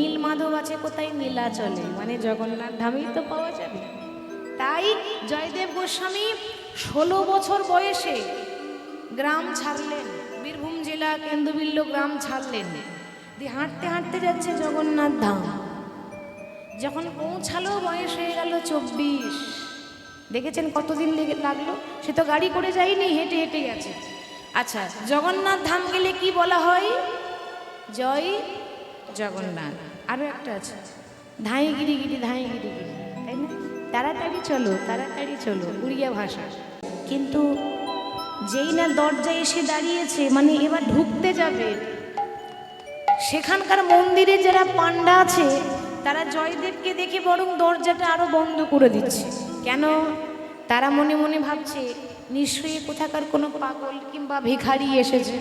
নীল মাধব আছে কোথায়? নীলাচলে, মানে জগন্নাথ ধামেই তো পাওয়া যাবে। তাই জয়দেব গোস্বামী 16 বছর বয়সে গ্রাম ছাড়লেন, বীরভূম জেলা কেন্দ্রবিল্ল গ্রাম ছাড়লেন, দিয়ে হাঁটতে হাঁটতে যাচ্ছে জগন্নাথ ধাম। যখন পৌঁছালো বয়স হয়ে গেল 24। দেখেছেন কতদিন লাগলো? সে তো গাড়ি করে যায়নি, হেঁটে হেঁটে গেছে। আচ্ছা, জগন্নাথ ধাম গেলে কি বলা হয়? জয় জগন্নাথ। আরও একটা আছে, ধাঁই গিরি গিরি, ধাঁই গিরি গিরি, তাই না? তাড়াতাড়ি চলো, তাড়াতাড়ি চলো, উড়িয়া ভাষা। কিন্তু যেই না দরজায় এসে দাঁড়িয়েছে, মানে এবার ঢুকতে যাবে, সেখানকার মন্দিরে যারা পান্ডা আছে তারা জয়দেবকে দেখে বরং দরজাটা আরো বন্ধ করে দিচ্ছে। কেন? তারা মনে মনে ভাবছে নিশ্চয়ই কোথাকার কোনো পাগল কিংবা ভিখারি এসেছে।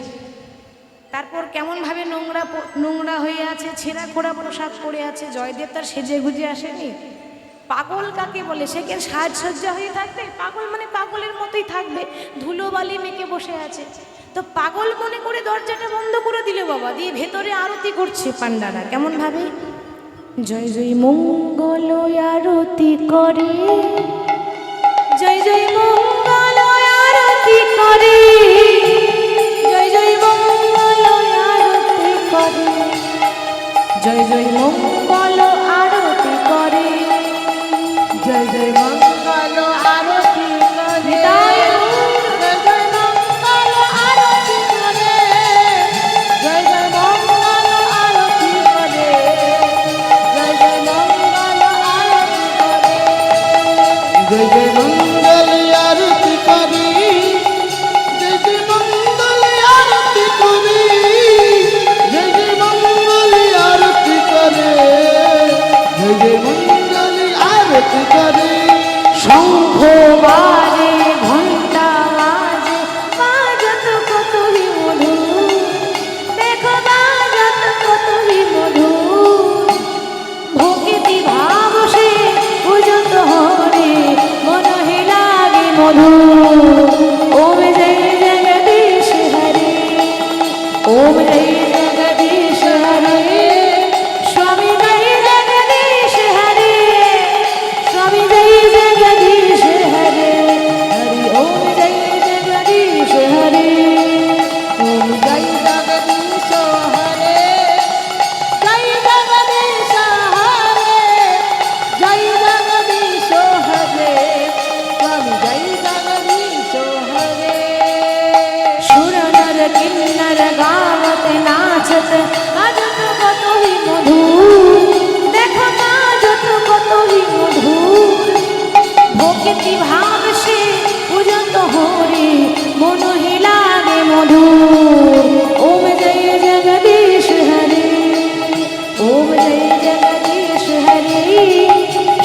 তারপর কেমনভাবে নোংরা নোংরা হয়ে আছে, ছেঁড়া খোড়া পোশাক পরে আছে। জয়দেব তার সেজে গুজে আসেনি। পাগল কাকে বলে? সে কি সাজসজ্জা হয়ে থাকবে? পাগল মানে পাগলের মতোই থাকবে, ধুলোবালি মেখে বসে আছে। তো পাগল মনে করে দরজাটা বন্ধ করে দিল বাবা, দিয়ে ভেতরে আরতি করছে পান্ডারা। কেমন ভাবে? জয় জয় মঙ্গল আরতি করে, জয় জয় মঙ্গল আরতি করে, জয় জয় মঙ্গল আরতি করে, জয় জয় মঙ্গল আরতি করে, জয় জয় মঙ্গল আরতি করে, জয় জয় মঙ্গল আরতি করে, জয় জয় মঙ্গল আরতি করে, জয় জয় মঙ্গল আরতি করে, জয় জয় মঙ্গল আরতি করি, জয় জয় মঙ্গল আরতি করি, জয় জয় মঙ্গল আরতি করে, জয় জয় মঙ্গল আরতি করে। শঙ্খ বাজে, ঘণ্টা বাজে, বাজত কতই মধুর, দেখো বাজত কতই মধুর, ভক্তি ভাব সে বুঝত হরে, মনহে লাগে মধুর। ওম জয় জগদীশ হরে, ওম জয় জগদীশ হরে, স্বামী জয় জগদীশ হরে, স্বামী জয় জগদীশ হরে, হরি ওম জয় জগদীশ হরে, ওম জয় জগদীশ হরে, জয় জগদীশ হরে, জয় জগদীশ হরে, স্বামী জয় জগদীশ হরে। সুর নর কিন্নর গাवत नाचत, বাজত কতই মধুর, দেখো বাজত কতই মধুর, ভক্তি ভাব সে বুঝত হরে, মনহে লাগে মধুর। ওম জয় জগদীশ হরে, ওম জয় জগদীশ হরে,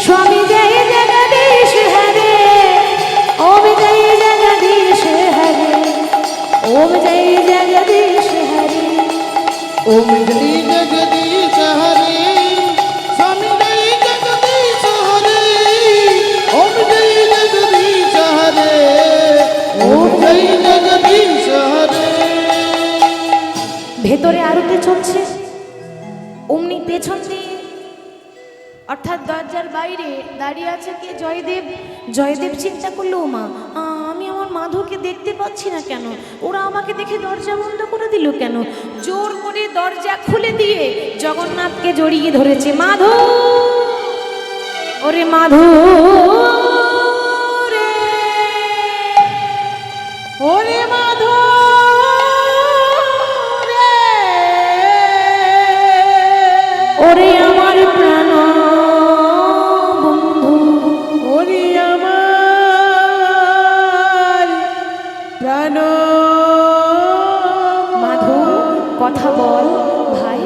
স্বামী জয় জগদীশ হরে, ওম জয় জগদীশ হরে, ওম জয় জগদীশ হরে, ওম জয় জগদীশ হরে, স্বামী জয় জগদীশ হরে, ওম জয় জগদীশ হরে, ওম জয় জগদীশ হরে। ভেতরে আরতি চলছে, অমনি পেছন দিয়ে অর্থাৎ দরজার বাইরে দাঁড়িয়ে আছে কে? জয়দেব। জয়দেব চিন্তা করলো, মা আমি আমার মাধুকে দেখতে পাচ্ছি না কেন, ওরা আমাকে দেখে দরজা বন্ধ করে দিল কেন? জোর করে দরজা খুলে দিয়ে জগন্নাথকে জড়িয়ে ধরেছে। মাধু, ওরে মাধু রে, ওরে মাধু রে, ওরে আমার প্রাণ বন্ধু, ওরে আমার প্রাণ। মাধু কথা বল ভাই,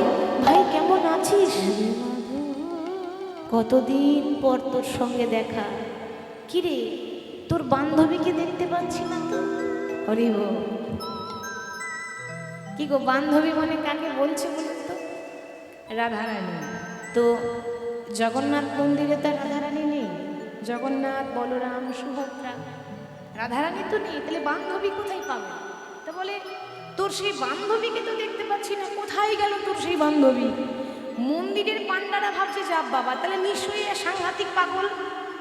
ভাই কেমন আছিস? কতদিন পর তোর সঙ্গে দেখা। কিরে, তোর বান্ধবীকে দেখতে পাচ্ছি না তো। হরি বল। কি গো, বান্ধবী মানে কাকে বলছে বলুন তো? রাধারানী। তো জগন্নাথ মন্দিরে তো রাধারানী নেই, জগন্নাথ বলরাম সুভদ্রা, রাধারানী তো নেই, তাহলে বান্ধবী কোথায় পাবে? তো বলে তোর সেই বান্ধবীকে তো দেখতে পাচ্ছি না, কোথায় গেল তোর সেই বান্ধবী? মন্দিরের পান্ডারা ভাবছে যাব বাবা, তাহলে নিশ্চয়ই এ সাংঘাতিক পাগল।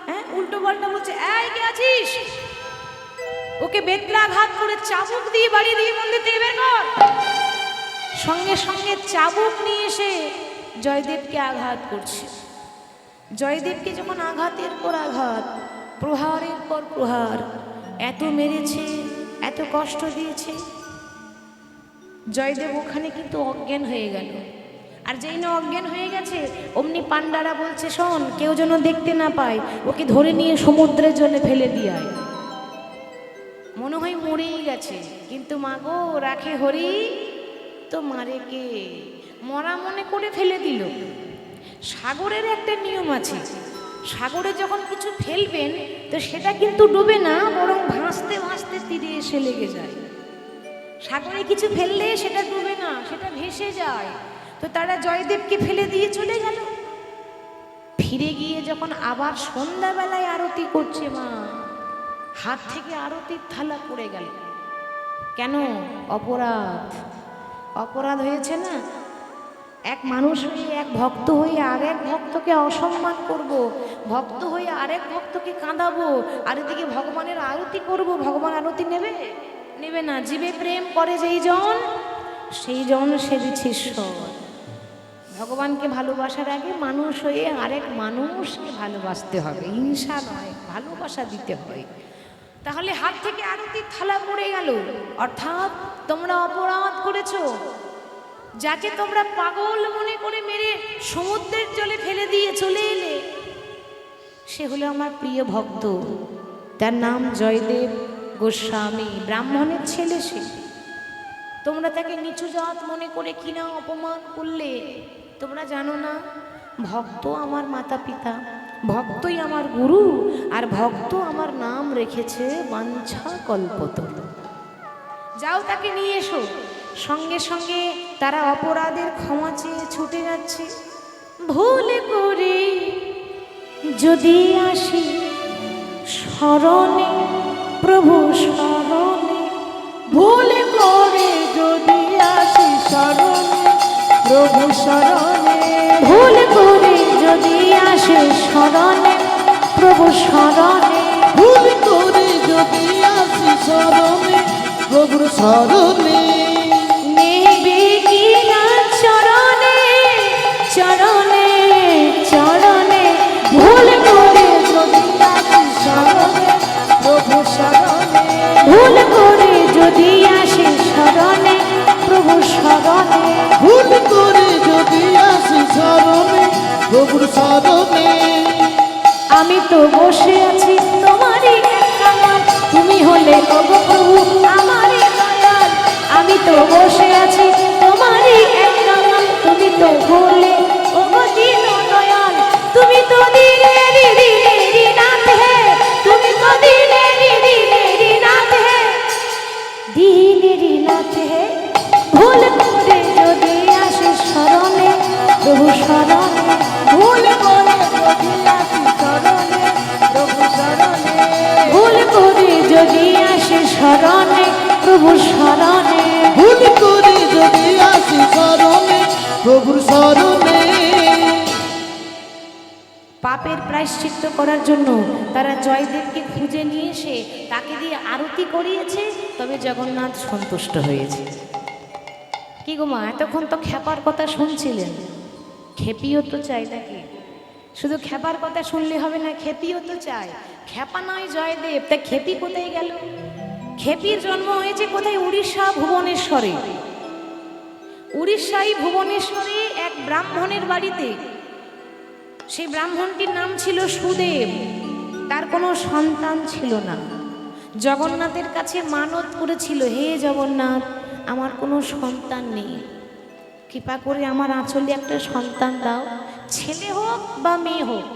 হ্যাঁ, উল্টো পাল্টা বলছে, এই কে আছিস? ওকে বেত্রাঘাত করে চাবুক দিয়ে বাড়ি দিয়ে মন্দির থেকে বের কর। সঙ্গে সঙ্গে চাবুক নিয়ে এসে জয়দেবকে আঘাত করছে। জয়দেবকে যখন আঘাতের পর আঘাত, প্রহারের পর প্রহার, এত মেরেছে, এত কষ্ট দিয়েছে, জয়দেব ওখানে কিন্তু অজ্ঞান হয়ে গেল। আর যেই না অজ্ঞান হয়ে গেছে, অমনি পান্ডারা বলছে, শোন, কেউ যেন দেখতে না পায়, ওকে ধরে নিয়ে সমুদ্রের জলে ফেলে দিয়ে মনে হয় মরেই গেছে। কিন্তু মাগো রাখে হরি তো মারে কে, মরা মনে করে ফেলে দিল। সাগরের একটা নিয়ম আছে, সাগরে যখন কিছু ফেলবেন তো সেটা কিন্তু ডুবে না, বরং ভাসতে ভাসতে তীরে এসে লেগে যায়। সাগরে কিছু ফেললে সেটা ডুবে না, সেটা ভেসে যায়। তো তারা জয়দেবকে ফেলে দিয়ে চলে গেল। ফিরে গিয়ে যখন আবার সন্ধ্যাবেলায় আরতি করছে, মা হাত থেকে আরতির থালা পড়ে গেল। কেন? অপরাধ, অপরাধ হয়েছে না। এক মানুষ হয়ে, এক ভক্ত হয়ে আরেক ভক্তকে অসম্মান করব, ভক্ত হয়ে আরেক ভক্তকে কাঁদাবো, আর এদিকে ভগবানের আরতি করব। ভগবান আরতি নেবে? নেবে না। জীবে প্রেম করে যেই জন, সেই জন সেবিছে ঈশ্বর। ভগবানকে ভালোবাসার আগে মানুষ হয়ে আরেক মানুষকে ভালোবাসতে হবে, হিংসা নয়, ভালোবাসা দিতে হয়। তাহলে হাত থেকে আরতির থালা পড়ে গেল, অর্থাৎ তোমরা অপরাধ করেছো। যাকে তোমরা পাগল মনে করে মেরে সমুদ্রের জলে ফেলে দিয়ে চলে এলে, সে হলো আমার প্রিয় ভক্ত, তার নাম জয়দেব গোস্বামী, ব্রাহ্মণের ছেলে সে। তোমরা তাকে নিচু জাত মনে করে কিনা অপমান করলে। তোমরা জানো না, ভক্ত আমার মাতা পিতা, ভক্তই আমার গুরু, আর ভক্ত আমার নাম রেখেছে বাঞ্ছা কল্পতরু। যাও তাকে নিয়ে এসো। সঙ্গে সঙ্গে তারা অপরাধের ক্ষমা চেয়ে ছুটে যাচ্ছে। ভুল করে যদি আসি শরণে প্রভু শরণে, ভুল করে যদি আসি শরণে প্রভু শরণে, ভুল করে যদি আসে শরণে প্রভু শরণে, ভুল করে যদি আসি শরণে প্রভুর শরণে, নেবে কি না চরণে চরণে চরণে, ভুল করে যদি আসি শরণে প্রভু শরণে, ভুল করে যদি আসে শরণে প্রভু শরণে, ভুল করে যদি আসি শরণে প্রভুর শরণে। আমি তো বসে আছি তোমারই কামান, তুমি হলে ওগো প্রভু আমারই দয়াল। আমি তো বসে আছি তোমারই কামান, তুমি তো হলে ওগো দীন দয়াল। তুমি তো দিলেরি দিলেরি নাথ হে, তুমি তো দিলেরি দিলেরি নাথ হে, দিলেরি নাথ হে। ভুল করে যদি আসে শরণে প্রভু শরণে, ভুল করে যদি আসি শরণে প্রভু শরণে, ভুল করে যদি আসে শরণে প্রভু শরণে, ভুল করে যদি আসি শরণে প্রভুর শরণে। পাপের প্রায়শ্চিত্ত করার জন্য তারা জয়দেবকে খুঁজে নিয়ে এসে তাকে দিয়ে আরতি করিয়েছে, তবে জগন্নাথ সন্তুষ্ট হয়েছে। কি গো মা, এতক্ষণ তো খেপার কথা শুনছিলেন, খেপিও তো চাই নাকি? শুধু খেপার কথা শুনলে হবে না, খেপিও তো চাই। খেপা নয় জয়দেব, তা খেপি কোথায় গেল? খেপির জন্ম হয়েছে কোথায়? উড়িষ্যা ভুবনেশ্বরে। উড়িষ্যায় ভুবনেশ্বরে এক ব্রাহ্মণের বাড়িতে। সেই ব্রাহ্মণটির নাম ছিল সুদেব। তার কোনো সন্তান ছিল না। জগন্নাথের কাছে মানত করেছিল, হে জগন্নাথ, আমার কোনো সন্তান নেই, কৃপা করে আমার আঁচলে একটা সন্তান দাও, ছেলে হোক বা মেয়ে হোক,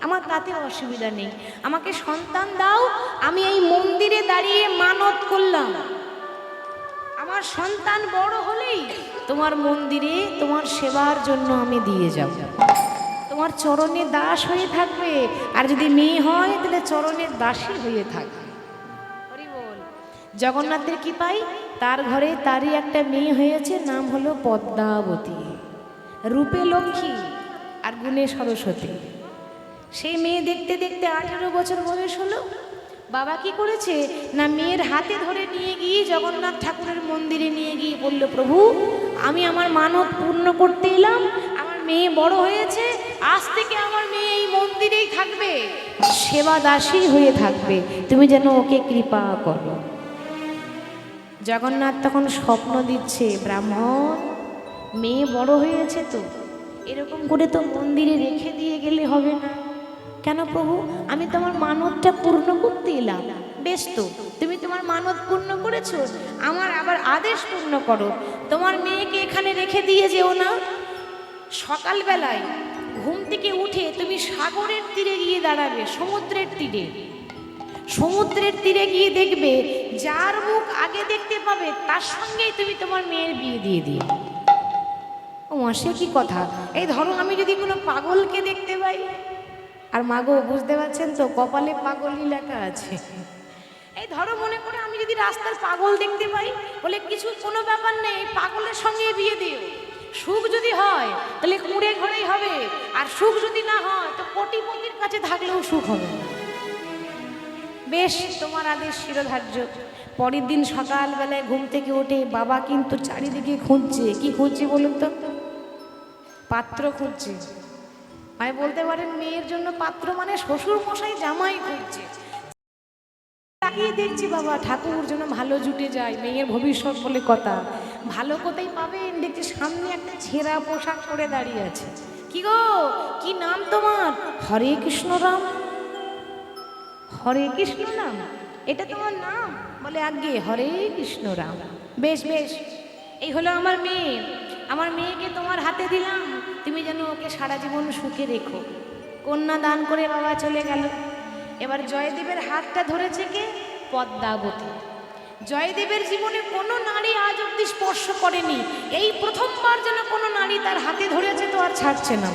আমার তাতে অসুবিধা নেই, আমাকে সন্তান দাও। আমি এই মন্দিরে দাঁড়িয়ে মানত করলাম, আমার সন্তান বড় হলেই তোমার মন্দিরে তোমার সেবার জন্য আমি দিয়ে যাব, তোমার চরণে দাস হয়ে থাকবে, আর যদি মেয়ে হয় তাহলে চরণের দাসী হয়ে থাকবে। হরি বল। জগন্নাথের কৃপায় তার ঘরে তারই একটা মেয়ে হয়েছে, নাম হলো পদ্মাবতী। রূপে লক্ষ্মী আর গুণে সরস্বতী। সেই মেয়ে দেখতে দেখতে 18 বছর বয়স হলো। বাবা কি করেছে না, মেয়ের হাতে ধরে নিয়ে গিয়ে জগন্নাথ ঠাকুরের মন্দিরে নিয়ে গিয়ে বলল, প্রভু আমি আমার মানত পূর্ণ করতে এলাম, আমার মেয়ে বড় হয়েছে, আজ থেকে আমার মেয়ে এই মন্দিরেই থাকবে, সেবা দাসী হয়ে থাকবে, তুমি যেন ওকে কৃপা করো। জগন্নাথ তখন স্বপ্ন দিচ্ছে, ব্রাহ্মণ মেয়ে বড় হয়েছে তো, এরকম করে তো মন্দিরে রেখে দিয়ে গেলে হবে না। কেন প্রভু, আমি তোমার মানতটা পূর্ণ করতে এলাম। বেশ তো, তুমি তোমার মানত পূর্ণ করেছো, আমার আবার আদেশ পূর্ণ করো, তোমার মেয়েকে এখানে রেখে দিয়ে যেও না। সকালবেলায় ঘুম থেকে উঠে তুমি সাগরের তীরে গিয়ে দাঁড়াবে, সমুদ্রের তীরে। সমুদ্রের তীরে গিয়ে দেখবে যার মুখ আগে দেখতে পাবে তার সঙ্গেই তুমি তোমার মেয়ের বিয়ে দিয়ে দিও। ও সে কি কথা! এই ধরো আমি যদি কোনো পাগলকে দেখতে পাই, আর মাগো বুঝতে পারছেন তো, কপালে পাগলই লেখা আছে। এই ধরো মনে করে আমি যদি রাস্তার পাগল দেখতে পাই, বলে কিছু কোনো ব্যাপার নেই, পাগলের সঙ্গে বিয়ে দিও। সুখ যদি হয় তাহলে কুঁড়ে ঘরেই হবে, আর সুখ যদি না হয় তো কোটিপতির কাছে থাকলেও সুখ হবে না। বেশ, তোমার আদেশ শিরোধার্য। পরের দিন সকালবেলায় ঘুম থেকে উঠে বাবা কিন্তু চারিদিকে খুঁজছে। কি খুঁজছে বলুন তো? পাত্র খুঁজছে। মানে বলতে পারেন মেয়ের জন্য পাত্র মানে শ্বশুর মশাই জামাই খুঁজছে। তাকিয়ে দেখছি বাবা ঠাকুর যেন ভালো জুটে যায়, মেয়ের ভবিষ্যৎ বলে কথা, ভালো কোথায় পাবেন? দেখছি সামনে একটা ছেঁড়া পোশাক পরে দাঁড়িয়ে আছে। কি গো, কি নাম তোমার? হরে কৃষ্ণ রাম। হরে কৃষ্ণ নাম, এটা তোমার নাম? বলে আজ্ঞে হরে কৃষ্ণ রাম। বেশ বেশ, এই হলো আমার মেয়ে, আমার মেয়েকে তোমার হাতে দিলাম, তুমি যেন ওকে সারা জীবন সুখে রেখো। কন্যা দান করে বাবা চলে গেল। এবার জয়দেবের হাতটা ধরেছে কে? পদ্মাবতী। জয়দেবের জীবনে কোনো নারী আজ অব্দি স্পর্শ করেনি, এই প্রথমবার যেন কোনো নারী তার হাতে ধরেছে, তো আর ছাড়ছে না।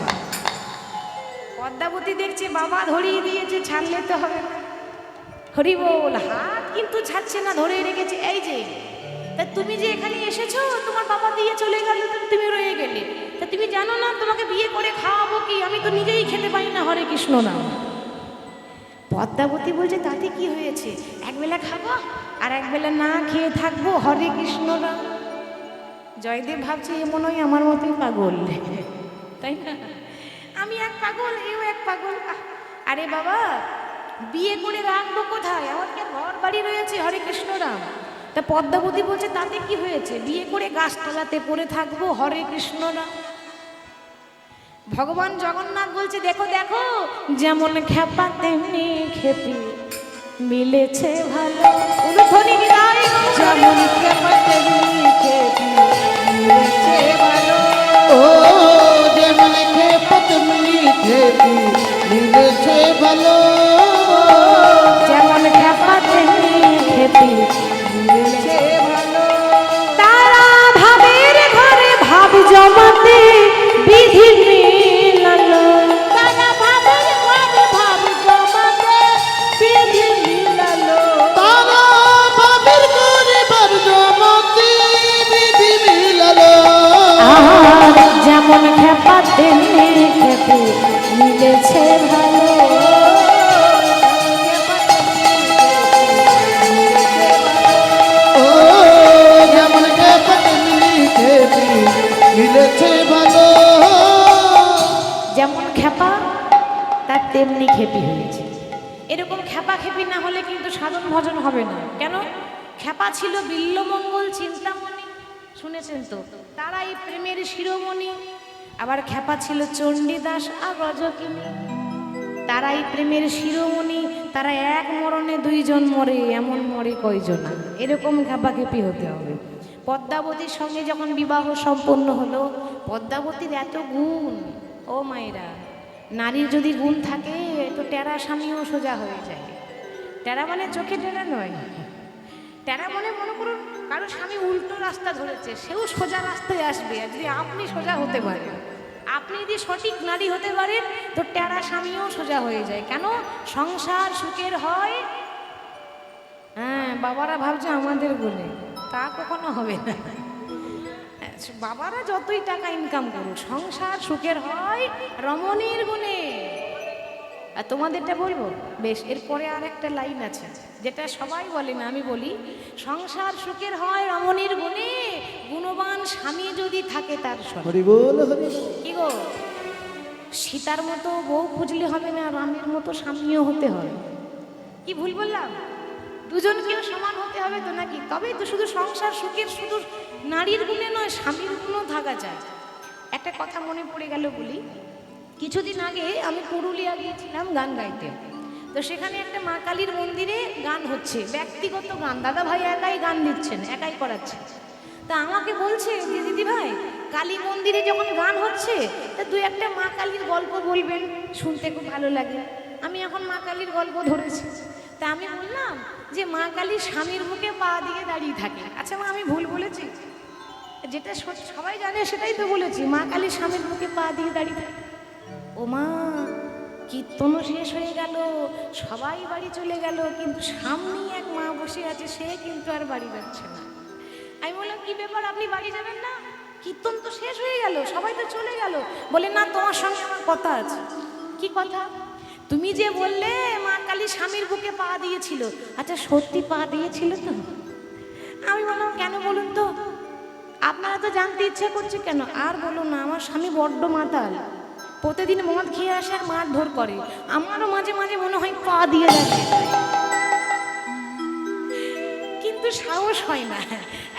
পদ্মাবতী দেখছে বাবা ধরিয়ে দিয়েছে, ছাড়লে তো হবে না। হরি বল, হাত কিন্তু ছাড়ছে না, ধরে রেখেছে। এই যে তা তুমি যে এখানে এসেছো, তোমার বাবা দিয়ে চলে গেল, তুমি রয়ে গেলে, তা তুমি জানো না তোমাকে বিয়ে করে খাওয়াবো কি? আমি তো নিজেই খেতে পারি না হরে কৃষ্ণ নাম। পদ্মাবতী বলছে তাতে কি হয়েছে, একবেলা খাবো আর একবেলা না খেয়ে থাকবো, হরে কৃষ্ণ নাম। জয়দেব ভাবছে এ মনে হয় আমার মতোই পাগল, তাই না? আমি এক পাগল, এও এক পাগল। আরে বাবা, বিয়ে করে রাখবো কোথায়? আমার কি ঘর বাড়ি রয়েছে? হরে কৃষ্ণ রাম। তা পদ্মাবতী বলছে তাতে কি হয়েছে, বিয়ে করে গাছতলাতে পড়ে থাকবো, হরে কৃষ্ণ রাম। ভগবান জগন্নাথ বলছে দেখো দেখো, যেমন খেপা তেমনি খেপি, মিলেছে ভালো। উলুধ্বনি বিদায়। যেমন খেপা তেমনি খেপি, মিলেছে ভালো। ও যেমন খেপা তেমনি খেপি, মিলেছে ভালো। যেমন খেপা তেমনি খেপি, মিলেছে ভালো। তারা ভাবের ঘরে ভাব জমাতে বিধি মিলালো। তারা ভাবের ঘরে ভাব জমাতে বিধি মিলালো। তারা ভাবের ঘরে ভাব জমাতে বিধি মিলালো। আর যেমন খেপা তেমনি খেপি, মিলেছে ভালো। ও যেমন খেপা তেমনি খেপি, মিলেছে ভালো। যেমন খেপা তার তেমনি খেপি হয়েছে। এরকম খেপা খেপি না হলে কিন্তু সাধন ভজন হবে না। কেন? খেপা ছিল বিল্লমঙ্গল চিন্তামণি, শুনেছেন তো, তারা এই প্রেমের শিরোমণি। আবার খেপা ছিল চণ্ডীদাস আর রজকিনী, তারা এই প্রেমের শিরোমণি। তারা এক মরণে দুইজন মরে, এমন মরে কয়জন? এরকম খেপা খেপি হতে হবে। পদ্মাবতীর সঙ্গে যখন বিবাহ সম্পন্ন হলো, পদ্মাবতীর এত গুণ, ও মায়েরা, নারীর যদি গুণ থাকে তো টেরা স্বামীও সোজা হয়ে যায়। টেরা মানে চোখে টেরা নয়, টেরা মানে মনে করুন কারো স্বামী উল্টো রাস্তা ধরেছে, সেও সোজা রাস্তায় আসবে। আর যদি আপনি সোজা হতে পারেন, আপনি যদি সঠিক নারী হতে পারেন, তো টেরা স্বামীও সোজা হয়ে যায়। কেন? সংসার সুখের হয়। হ্যাঁ, বাবারা ভাবছে আমাদের বলে, তা কখনো হবে না। আচ্ছা, বাবারা যতই টাকা ইনকাম করুক, সংসার সুখের হয় রমণীর গুণে। আর তোমাদেরটা বলবো বেশ, এরপরে আর একটা লাইন আছে যেটা সবাই বলে না, আমি বলি, সংসার সুখের হয় রমণীর গুণে, গুণবান স্বামী যদি থাকে তার সঙ্গে। হরি বল হরি বল। কি গো, সীতার মতো বউ খুঁজলে হবে না, রামের মতো স্বামীও হতে হবে। কি ভুল বললাম? দুজনকেও সমান হতে হবে তো নাকি? তবেই তো শুধু সংসার সুখের শুধু নারীর গুণে নয়, স্বামীর গুণও থাকা যায়। একটা কথা মনে পড়ে গেল বলি, কিছুদিন আগে আমি পুরুলিয়া গিয়েছিলাম গান গাইতে। তো সেখানে একটা মা কালীর মন্দিরে গান হচ্ছে, ব্যক্তিগত গান, দাদা ভাই একাই গান দিচ্ছেন, একাই করাচ্ছে। তা আমাকে বলছে যে দিদি ভাই, কালী মন্দিরে যখন গান হচ্ছে তা দুই একটা মা কালীর গল্প বলবেন, শুনতে খুব ভালো লাগে। আমি এখন মা কালীর গল্প ধরেছি। তা আমি বললাম যে মা কালী স্বামীর মুখে পা দিয়ে দাঁড়িয়ে থাকে। আচ্ছা মা, আমি ভুল বলেছি? যেটা সবাই জানে সেটাই তো বলেছি, মা কালী স্বামীর মুখে পা দিয়ে দাঁড়িয়ে থাকে। ও মা, কীর্তনও শেষ হয়ে গেল, সবাই বাড়ি চলে গেল, কিন্তু সামনেই এক মা বসে আছে, সে কিন্তু আর বাড়ি যাচ্ছে না। আমি বললাম কি ব্যাপার, আপনি বাড়ি যাবেন না? কীর্তন তো শেষ হয়ে গেল, সবাই তো চলে গেল। বলে না, তোমার সঙ্গে আমার কথা আছে। কি কথা? তুমি যে বললে মা কালী স্বামীর বুকে পা দিয়েছিল, আচ্ছা সত্যি পা দিয়েছিল তো? আমি বললাম কেন বলুন তো? আপনারা তো জানতে ইচ্ছে করছে কেন? আর বলুন না, আমার স্বামী বড্ড মাতাল, প্রতিদিন মদ খেয়ে আসে আর মারধর করে, আমারও মাঝে মাঝে মনে হয় পা দিয়ে যাচ্ছে, কিন্তু সাহস হয় না।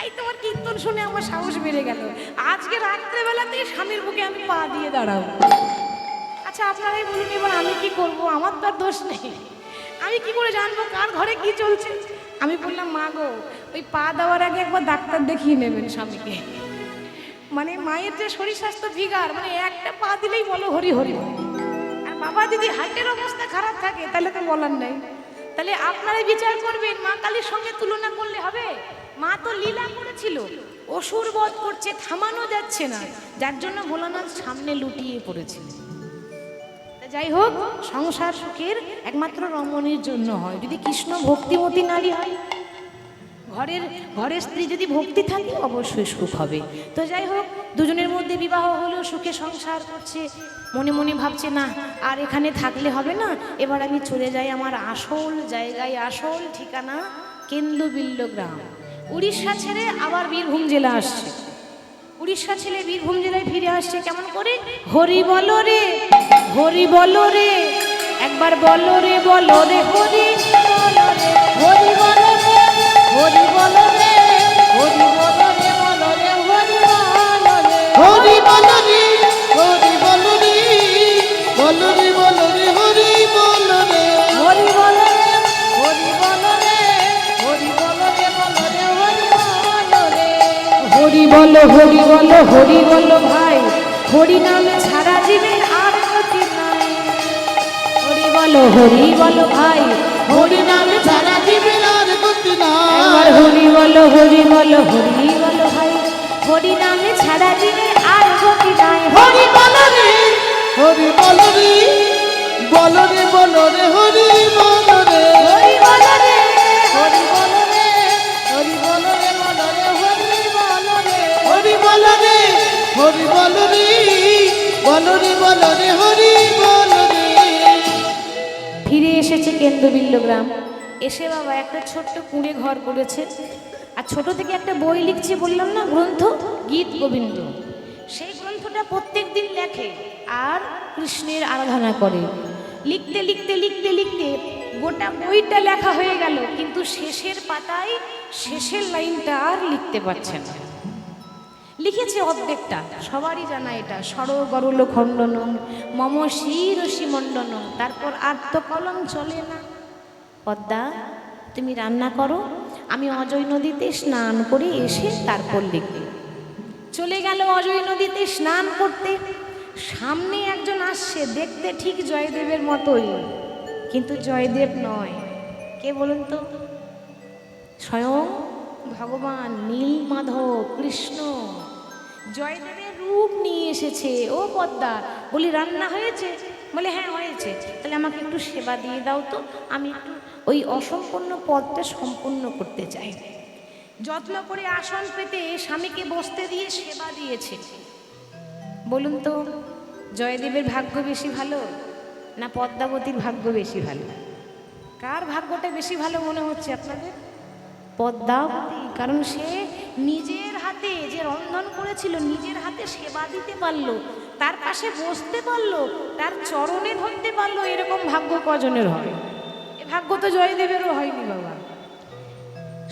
এই তোমার কীর্তন শুনে আমার সাহস বেড়ে গেল, আজকে রাত্রেবেলাতে স্বামীর বুকে আমি পা দিয়ে দাঁড়াবো। আচ্ছা আপনারাই বলুন এবার আমি কি করব? আমার তো আর দোষ নেই, আমি কি করে জানবো কার ঘরে কি চলছে? আমি বললাম মা গো, ওই পা দেওয়ার আগে একবার ডাক্তার দেখিয়ে নেবেন স্বামীকে। মানে মায়ের যে শরীর স্বাস্থ্য ভিগার, মানে একটা পা দিলেই বলো হরি হরি। আর বাবা যদি হার্টের অবস্থা খারাপ থাকে তাহলে তো বলার নেই। তাহলে আপনারাই বিচার করবেন, মা কালীর সঙ্গে তুলনা করলে হবে? মা তো লীলা করেছিল, অসুর বধ করছে, থামানো যাচ্ছে না, যার জন্য ভোলানাথ সামনে লুটিয়ে পড়েছিল। যাই হোক, সংসার সুখের একমাত্র রমণীর জন্য হয়, যদি কৃষ্ণ ভক্তিমতী নারী হয়, ঘরের স্ত্রী যদি ভক্তি থাকে অবশ্যই সুখ হবে। তো যাই হোক, দুজনের মধ্যে বিবাহ হলো, সুখে সংসার করছে, মনে মনে ভাবছে না আর এখানে থাকলে হবে না, এবার আমি চলে যাই আমার আসল জায়গায়, আসল ঠিকানা কেন্দুবিল্ল গ্রাম। উড়িষ্যা ছেড়ে আবার বীরভূম জেলা আসছে, উড়িষ্যা ছেলে বীরভূম জেলায় ফিরে আসছে। কেমন করে? হরি বলো রে, হরি বলো রে, একবার বলো রে, বলো রে, হরি বলো রে, হরি বলো রে, হরি বলো রে, হরি বলো রে, বলো রে, হরি বলো রে, হরি বল রে, হরি বল রে, বল রে বল রে, হরি বল রে। হরি বলো রে, হরি বলো রে, হরি বলো রে, বলো রে, হরি বলো রে। হরি বলো, হরি বলো, হরি বলো ভাই, হরি নামে ছাড়া জীবের আর গতি নাই। হরি বলো, হরি বলো ভাই, হরি নাম ছাড়া জীবের আর গতি নাই। একবার হরি বলো, হরি বলো, হরি বলো ভাই, হরি নামে ছাড়া জীবের আর গতি নাই। হরি বল রে, হরি বল রে, বল রে বল রে, হরি বল রে। হরি বলো রে, হরি বলো রে, হরি বলো রে, বলো রে, হরি বলো রে। হরি বল রে, হরি বল রে, বল রে বল রে, হরি বল রে। ফিরে এসেছে কেন্দ্রবিল্ল গ্রাম, এসে বাবা একটা ছোট্ট কুঁড়ে ঘর করেছে, আর ছোট থেকে একটা বই লিখছে, বললাম না গ্রন্থ, গীত গোবিন্দ। সেই গ্রন্থটা প্রত্যেক দিন লেখে আর কৃষ্ণের আরাধনা করে। লিখতে লিখতে লিখতে লিখতে গোটা বইটা লেখা হয়ে গেল, কিন্তু শেষের পাতায় শেষের লাইনটা আর লিখতে পারছে না। লিখেছে অর্ধেকটা, সবারই জানা এটা, সর গরল খণ্ডনম মম শিরসি মণ্ডনম, তারপর আর তো কলম চলে না। পদ্মা তুমি রান্না করো, আমি অজয় নদীতে স্নান করে এসে তারপর লিখবে। চলে গেল অজয় নদীতে স্নান করতে, সামনে একজন আসছে, দেখতে ঠিক জয়দেবের মতোই, কিন্তু জয়দেব নয়। কে বলুন তো? স্বয়ং ভগবান নীলমাধব কৃষ্ণ জয়দেবের রূপ নিয়ে এসেছে। ও পদ্মা, বলি রান্না হয়েছে? বলে হ্যাঁ হয়েছে। তাহলে আমাকে একটু সেবা দিয়ে দাও তো, আমি একটু ওই অসম্পূর্ণ পদটা সম্পূর্ণ করতে চাই। যত্ন করে আসন পেতে স্বামীকে বসতে দিয়ে সেবা দিয়েছে। বলুন তো জয়দেবের ভাগ্য বেশি ভালো না পদ্মাবতীর ভাগ্য বেশি ভালো? কার ভাগ্যটা বেশি ভালো মনে হচ্ছে আপনাদের? পদ্মাবতী। কারণ সে নিজের হাতে যে রন্ধন করেছিল, নিজের হাতে সেবা দিতে পারলো, তার পাশে বসতে পারলো, তার চরণে ধরতে পারলো। এরকম ভাগ্য কজনের হয়? এ ভাগ্য তো জয়দেবেরও হয়নি বাবা।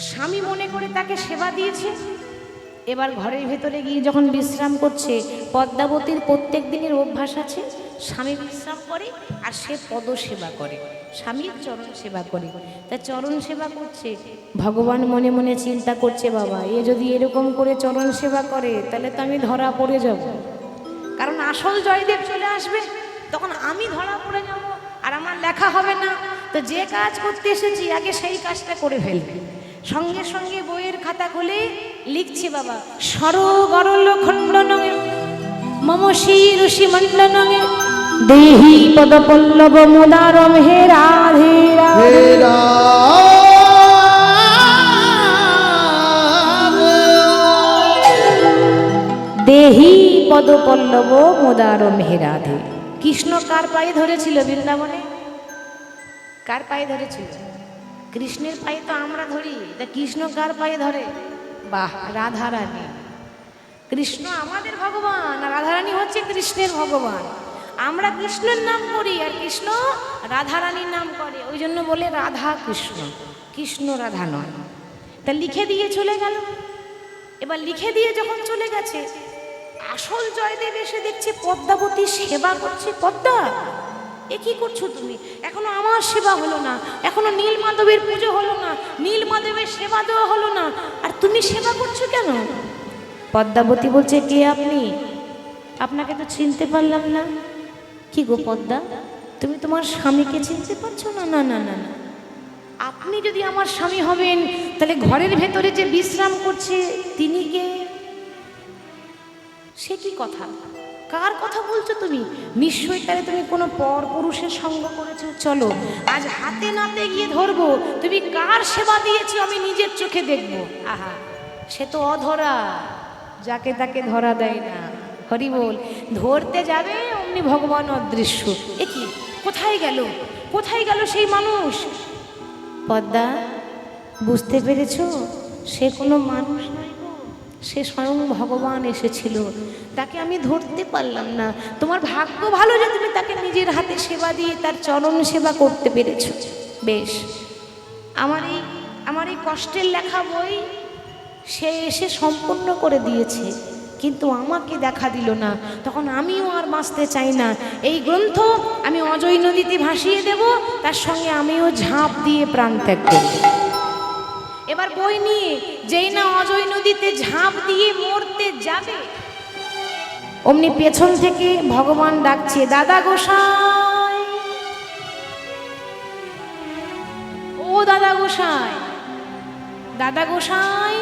স্বামী মনে করে তাকে সেবা দিয়েছে। এবার ঘরের ভেতরে গিয়ে যখন বিশ্রাম করছে, পদ্মাবতীর প্রত্যেক দিনের অভ্যাস আছে, স্বামী বিশ্রাম করে আর সে পদ সেবা করে, স্বামীর চরণ সেবা করে। তা চরণ সেবা করছে, ভগবান মনে মনে চিন্তা করছে, বাবা এ যদি এরকম করে চরণ সেবা করে তাহলে তো আমি ধরা পড়ে যাব। কারণ আসল জয়দেব চলে আসবে, তখন আমি ধরা পড়ে যাব আর আমার লেখা হবে না। তো যে কাজ করতে এসেছি আগে সেই কাজটা করে ফেলবে। সঙ্গে সঙ্গে বইয়ের খাতা খুলে লিখছে, বাবা সর গরল খণ্ডনঙে মম শিরুষি মণ্ডনঙে দেহি পদ পল্লব মুদারম হে রাধে রাধে। দেহি পদ পল্লব মুদারম হে রাধে। কৃষ্ণ কার পায়ে ধরেছিল বৃন্দাবনে? কার পায়ে ধরেছিল? কৃষ্ণের পায়ে তো আমরা ধরি, তা কৃষ্ণ কার পায়ে ধরে? বাহ, রাধারানী। কৃষ্ণ আমাদের ভগবান আর রাধারানী হচ্ছে কৃষ্ণের ভগবান। আমরা কৃষ্ণের নাম করি আর কৃষ্ণ রাধারানীর নাম করে, ওই জন্য বলে রাধা কৃষ্ণ, কৃষ্ণ রাধা নয়। তা লিখে দিয়ে চলে গেল। এবার লিখে দিয়ে যখন চলে গেছে, আসল জয়দেব এসে দেখছে পদ্মাবতী সেবা করছে। পদ্মা, এ কি করছো তুমি? এখনো আমার সেবা হলো না, এখনো নীলমাধবের পুজো হলো না, নীলমাধবের সেবা দেওয়া হলো না, আর তুমি সেবা করছো কেন? পদ্মাবতী বলছে, কে আপনি? আপনাকে তো চিনতে পারলাম না। কি গো পদ্মা, তুমি তোমার স্বামীকে চিনতে পারছো না? না না না না, আপনি যদি আমার স্বামী হবেন তাহলে ঘরের ভেতরে যে বিশ্রাম করছে তিনি কে? সে কি কথা? কার কথা বলছো তুমি? নিশ্চয়ই তাহলে তুমি কোনো পর পুরুষের সঙ্গ করেছো। চলো আজ হাতে নাতে গিয়ে ধরবো, তুমি কার সেবা দিয়েছো আমি নিজের চোখে দেখবো। আহা, সে তো অধরা, যাকে তাকে ধরা দেয় না। হরি বল। ধরতে যাবে অমনি ভগবান অদৃশ্য। এ কি, কোথায় গেল, কোথায় গেল সেই মানুষ? পদ্মা, বুঝতে পেরেছো? সে কোনো মানুষ নয় গো, সে স্বয়ং ভগবান এসেছিল, তাকে আমি ধরতে পারলাম না। তোমার ভাগ্য ভালো যে তুমি তাকে নিজের হাতে সেবা দিয়ে তার চরণ সেবা করতে পেরেছো। বেশ, আমার এই কষ্টের লেখা বই সে এসে সম্পূর্ণ করে দিয়েছে, কিন্তু আমাকে দেখা দিল না। তখন আমিও আর বাঁচতে চাই না। এই গ্রন্থ আমি অজয় নদীতে ভাসিয়ে দেব, তার সঙ্গে আমিও ঝাঁপ দিয়ে প্রাণ ত্যাগ করব। এবার বই নিয়ে যেই না অজয় নদীতে ঝাঁপ দিয়ে মরতে যাবে, অমনি পেছন থেকে ভগবান ডাকছে, দাদা গোসাই, ও দাদা গোসাই, দাদা গোসাই।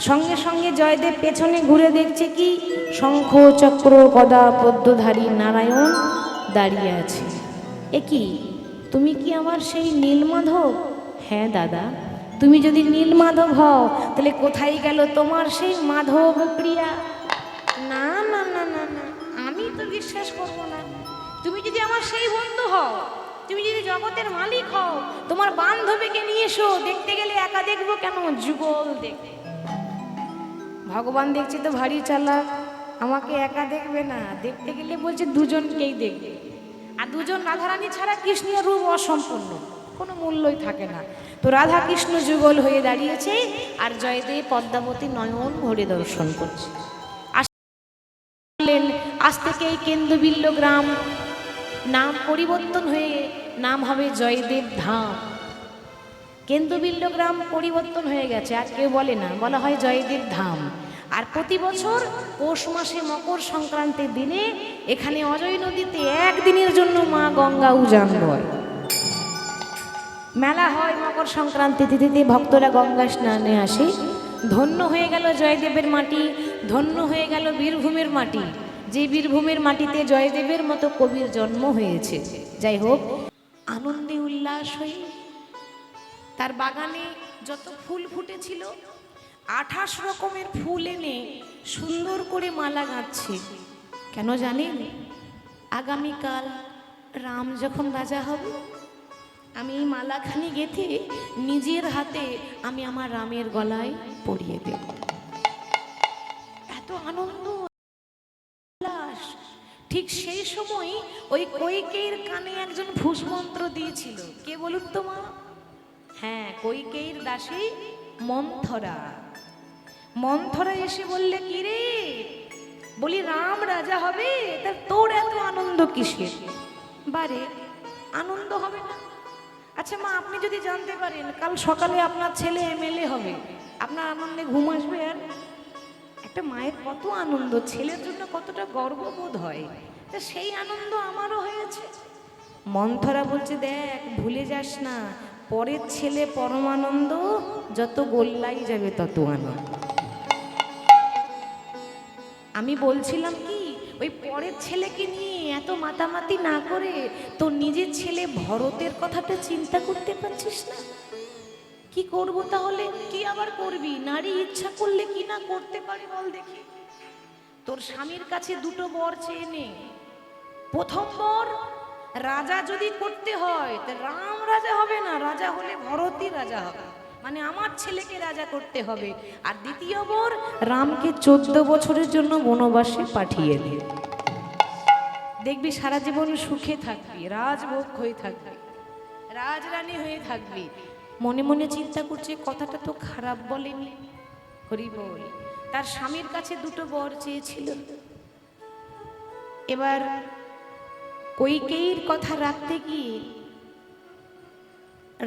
সঙ্গে সঙ্গে জয়দেব পেছনে ঘুরে দেখছে কি, শঙ্খ চক্র গদা পদ্মধারী নারায়ণ দাঁড়িয়ে আছে। এ কি, তুমি কি আমার সেই নীলমাধব? হ্যাঁ দাদা, তুমি যদি নীলমাধব হও তাহলে কোথায় গেল তোমার সেই মাধব প্রিয়া? না না না না না, আমি তো বিশ্বাস করবো না। তুমি যদি আমার সেই বন্ধু হও, তুমি যদি জগতের মালিক হও, তোমার বান্ধবীকে নিয়ে এসো। দেখতে গেলে একা দেখবো কেন, যুগল দেখবে। ভগবান দেখছে তো ভারী চালাক, আমাকে একা দেখবে না, দেখতে গেলে বলছে দুজনকেই দেখবে। আর দুজন রাধারানী ছাড়া কৃষ্ণের রূপ অসম্পূর্ণ, কোনো মূল্যই থাকে না। তো রাধা কৃষ্ণ যুগল হয়ে দাঁড়িয়েছে আর জয়দেব পদ্মাবতী নয়ন ভরে দর্শন করছে। আসলেন, আজ থেকে এই কেন্দ্রবিল্ল গ্রাম নাম পরিবর্তন হয়ে নাম হবে জয়দেব ধাম। কেন্দ্রবিল্ল গ্রাম পরিবর্তন হয়ে গেছে, আর কেউ বলে না, বলা হয় জয়দেব ধাম। আর প্রতি বছর পৌষ মাসে মকর সংক্রান্তির দিনে এখানে অজয় নদীতে একদিনের জন্য মা গঙ্গা উজান হয়, মেলা হয়। মকর সংক্রান্তি তিথিতে ভক্তরা গঙ্গা স্নানে আসে। ধন্য হয়ে গেল জয়দেবের মাটি, ধন্য হয়ে গেল বীরভূমের মাটি, যে বীরভূমের মাটিতে জয়দেবের মতো কবির জন্ম হয়েছে। যাই হোক, আনন্দে উল্লাস হয়ে তার বাগানে যত ফুল ফুটেছিল 28 রকমের ফুল এনে সুন্দর করে মালা গাঁথছে। কেন জানেন? আগামীকাল রাম যখন রাজা হবে, আমি এই মালাখানি গেঁথে নিজের হাতে আমি আমার রামের গলায় পরিয়ে দেব। এত আনন্দ উল্লাস। ঠিক সেই সময় ওই কইকেয়ীর কানে একজন ফুসমন্ত্র দিয়েছিল। কে বলুন তো মা? হ্যাঁ, কইকেয়ীর দাসী মন্থরা। মন্থরা এসে বললে, কি রে, বলি রাম রাজা হবে, তা তোর এত আনন্দ কিসের? বারে, আনন্দ হবে না? আচ্ছা মা, আপনি যদি জানতে পারেন কাল সকালে আপনার ছেলে এমএলএ হবে, আপনার আনন্দে ঘুম আসবে? আর একটা মায়ের কত আনন্দ, ছেলের জন্য কতটা গর্ববোধ হয়, তা সেই আনন্দ আমারও হয়েছে। মন্থরা বলছে, দেখ ভুলে যাস না, পরের ছেলে পরমানন্দ, যত গোল্লাই যাবে তত আনন্দ। আমি বলছিলাম কি, ওই পরের ছেলেকে নিয়ে এত মাতামাতি না করে তোর নিজের ছেলে ভরতের কথাটা চিন্তা করতে পারছিস না? কি করব তাহলে? কি আবার করবি? নারী ইচ্ছা করলে কি না করতে পারে বল দেখি। তোর স্বামীর কাছে দুটো বর চেয়ে নে। প্রথম বর, রাজা যদি করতে হয় তা রাম রাজা হবে না, রাজা হলে ভরতই রাজা হবে, মানে আমার ছেলেকে রাজা করতে হবে। আর দ্বিতীয় বর, রামকে 14 বছরের জন্য বনবাসে পাঠিয়ে দে, দেখবি সারা জীবন সুখে থাকবি, রাজভোগ হয়ে থাকবি, রাজরানী হয়ে থাকবি। মনে মনে চিন্তা করছে, কথাটা তো খারাপ বলেনি। হরি বল। তার স্বামীর কাছে দুটো বর চেয়েছিল। এবার কইকেয়ীর কথা রাখতে গিয়ে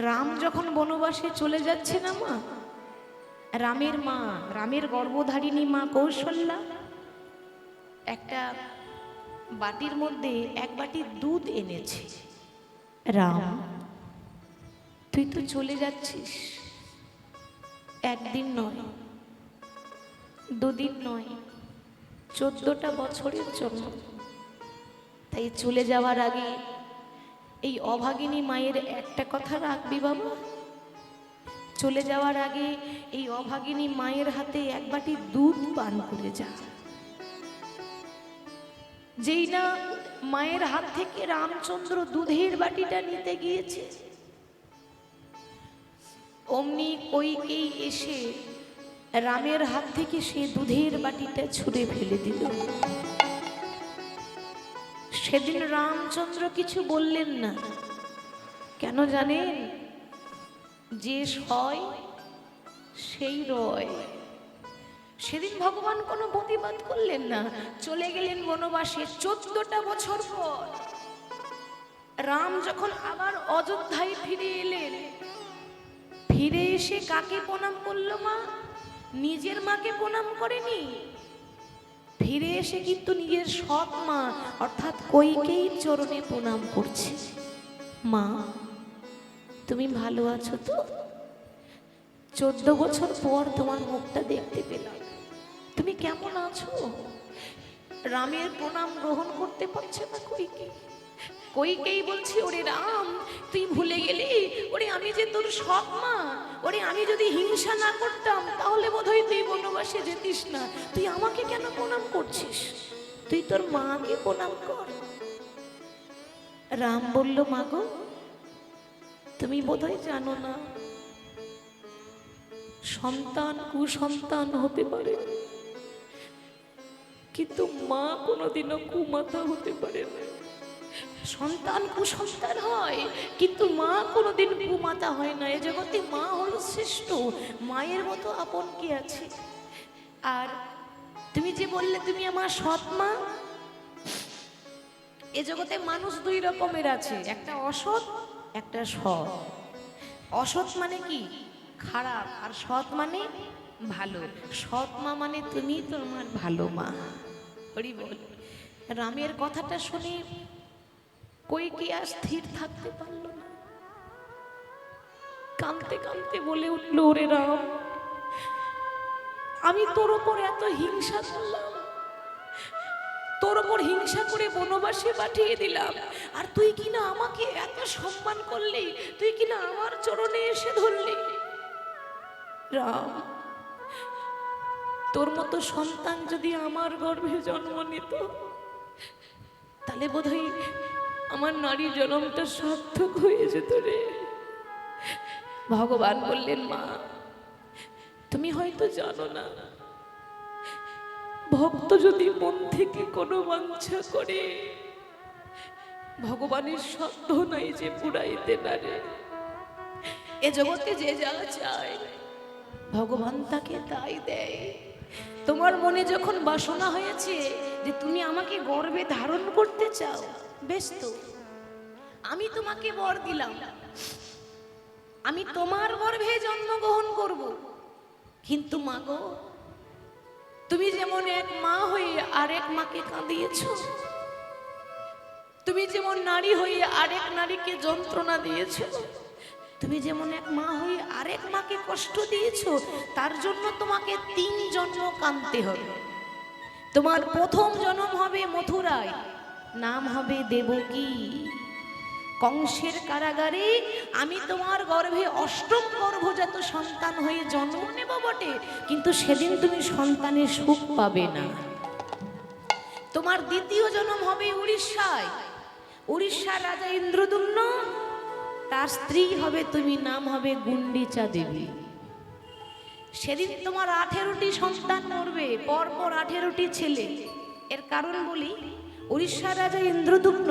রাম যখন বনবাসে চলে যাচ্ছে না মা, রামের মা, রামের গর্ভধারিণী মা কৌশল্যা একটা বাটির মধ্যে এক বাটি দুধ এনেছে। রাম, তুই তো চলে যাচ্ছিস, একদিন নয়, দুদিন নয়, 14টা বছরের জন্য। তাই চলে যাওয়ার আগে এই অভাগিনী মায়ের একটা কথা রাখবি বাবা, চলে যাওয়ার আগে এই অভাগিনী মায়ের হাতে এক বাটি দুধ পান করে যা। যেই না মায়ের হাত থেকে রামচন্দ্র দুধের বাটিটা নিতে গিয়েছে, অমনি কইকেয়ী এসে রামের হাত থেকে সে দুধের বাটিটা ছুঁড়ে ফেলে দিল। সেদিন রামচন্দ্র কিছু বললেন না। কেন জানেন? যে সয় সেই রয়। সেদিন ভগবান কোনো প্রতিবাদ করলেন না, চলে গেলেন বনবাসে। 14টা বছর পর রাম যখন আবার অযোধ্যায় ফিরে এলেন, ফিরে এসে কাকে প্রণাম করলো মা? নিজের মাকে প্রণাম করেনি। ফিরে এসে কিন্তু নিজের সৎ মা অর্থাৎ কইকেয়ীর চরণে প্রণাম করছে। মা, তুমি ভালো আছো তো? 14 বছর পর তোমার মুখটা দেখতে পেলাম, তুমি কেমন আছো? রামের প্রণাম গ্রহণ করতে পারছে না কইকেয়ী। কইকেয়ী বলছি, ওরে রাম, তুই ভুলে গেলি, ওরে আমি যে তোর সৎ মা, ওরে আমি যদি হিংসা না করতাম তাহলে বোধহয় তুই বনবাসে যেতিস না। তুই আমাকে কেন প্রণাম করছিস? তুই তোর মাকে প্রণাম কর। রাম বলল, মা গো, তুমি বোধহয় জানো না, সন্তান কুসন্তান হতে পারে, কিন্তু মা কোনোদিনও কুমাতা হতে পারে না। সন্তান কুসন্তান হয়, কিন্তু মা কোনোদিন কুমাতা হয় না। এ জগতে মা হলো শ্রেষ্ঠ, মায়ের মতো আপন কি আছে? আর তুমি যে বললে তুমি আমার সৎ মা, এ জগতে মানুষ দুই রকমের আছে, একটা অসৎ, একটা সৎ। অসৎ মানে কি? খারাপ। আর সৎ মানে ভালো। সৎ মা মানে তুমি তোমার ভালো মা। হরি বল। রামের কথাটা শুনে কইকেয়ী আর স্থির থাকতে পারল না, কাঁদতে কাঁদতে বলে উঠল, ওরে রাম, আমি তোর ওপর এত হিংসা করলাম, তোর ওপর হিংসা করে বনবাসে পাঠিয়ে দিলাম, আর তুই কিনা আমাকে এত সম্মান করলি, তুই কিনা আমার চরণে এসে ধরলি। রাম, তোর মতো সন্তান যদি আমার গর্ভে জন্ম নিত, তাহলে বোধহয় আমার নারী জন্মটা সার্থক হয়ে যেত রে। ভগবান বললেন, মা তুমি হয়তো জানো না, ভক্ত যদি মন থেকে কোনো বাঞ্ছা করে, ভগবানের সাধ্য নাই যে পুরাইতে না রে। এ জগতে যে যা চায় ভগবান তাকে তাই দেয়। তোমার মনে যখন বাসনা হয়েছে যে তুমি আমাকে গর্ভে ধারণ করতে চাও, বেশ তো, আমি তোমাকে বর দিলাম, আমি তোমার গর্ভে জন্মগ্রহণ করব। কিন্তু মা গো, তুমি যেমন এক মা হয়ে আরেক মাকে কাঁদিয়েছো, তুমি যেমন নারী হয়ে আরেক নারীকে যন্ত্রণা দিয়েছো, তুমি যেমন এক মা হয়ে আরেক মাকে কষ্ট দিয়েছো, তার জন্য তোমাকে 3 জন্ম কাঁদতে হবে। তোমার প্রথম জন্ম হবে মথুরায়, নাম হবে দেবকী। কংসের কারাগারে আমি তোমার গর্ভে 8ম গর্ভজাত সন্তান হয়ে জন্ম নেব বটে, কিন্তু সেদিন তুমি সন্তানের সুখ পাবে না। তোমার দ্বিতীয় জন্ম হবে উড়িষ্যায়, উড়িষ্যার রাজা ইন্দ্রদুম্ন, তার স্ত্রী হবে তুমি, নাম হবে গুন্ডিচা দেবী। সেদিন তোমার 18টি সন্তান মরবে, পরপর 18টি ছেলে। এর কারণ বলি, উড়িষ্যার রাজা ইন্দ্রদুম্ন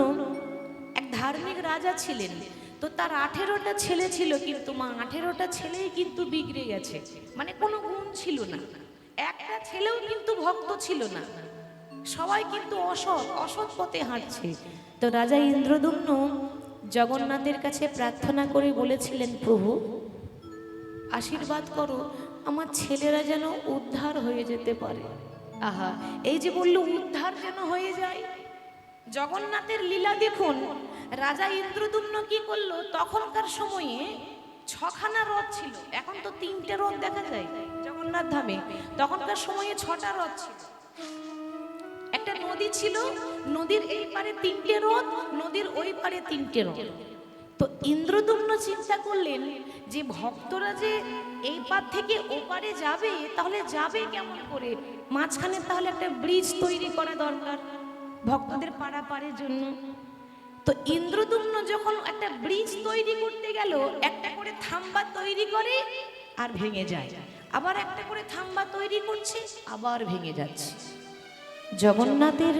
এক ধার্মিক রাজা ছিলেন, তো তার 18টা ছেলে ছিল, কিন্তু মা 18টা ছেলেই কিন্তু বিগড়ে গেছে, মানে কোনো গুণ ছিল না। একটা ছেলেও কিন্তু ভক্ত ছিল না, সবাই কিন্তু অসৎ পথে হাঁটছে। তো রাজা ইন্দ্রদুম্ন জগন্নাথের কাছে প্রার্থনা করে বলেছিলেন, প্রভু আশীর্বাদ করো, আমার ছেলেরা যেন উদ্ধার হয়ে যেতে পারে। আহা, এই যে বলল উদ্ধার যেন হয়ে যায়। জগন্নাথের লীলা দেখুন। রাজা ইন্দ্রদুম্ন কি করলো, তখনকার সময়ে 6খানা রথ ছিল, এখন তো 3টে রথ দেখা যায় জগন্নাথ ধামে, তখনকার সময়ে 6টা রথ ছিল। একটা নদী ছিল, নদীর এই পারে 3টে রথ, নদীর ওই পারে 3টে রথ। তো ইন্দ্রদুম্ন চিন্তা করলেন যে ভক্তরা যে এই পার থেকে ওপারে যাবে, তাহলে যাবে কেমন করে, মাঝখানে তাহলে একটা ব্রিজ তৈরি করা দরকার ভক্তদের পারাপারের জন্য। তো ইন্দ্রদুম্ন যখন একটা ব্রিজ তৈরি করতে গেল, একটা করে থাম্বা তৈরি করে আর ভেঙে যায়, আবার একটা করে থাম্বা তৈরি করছে, আবার ভেঙে যাচ্ছে। জগন্নাথের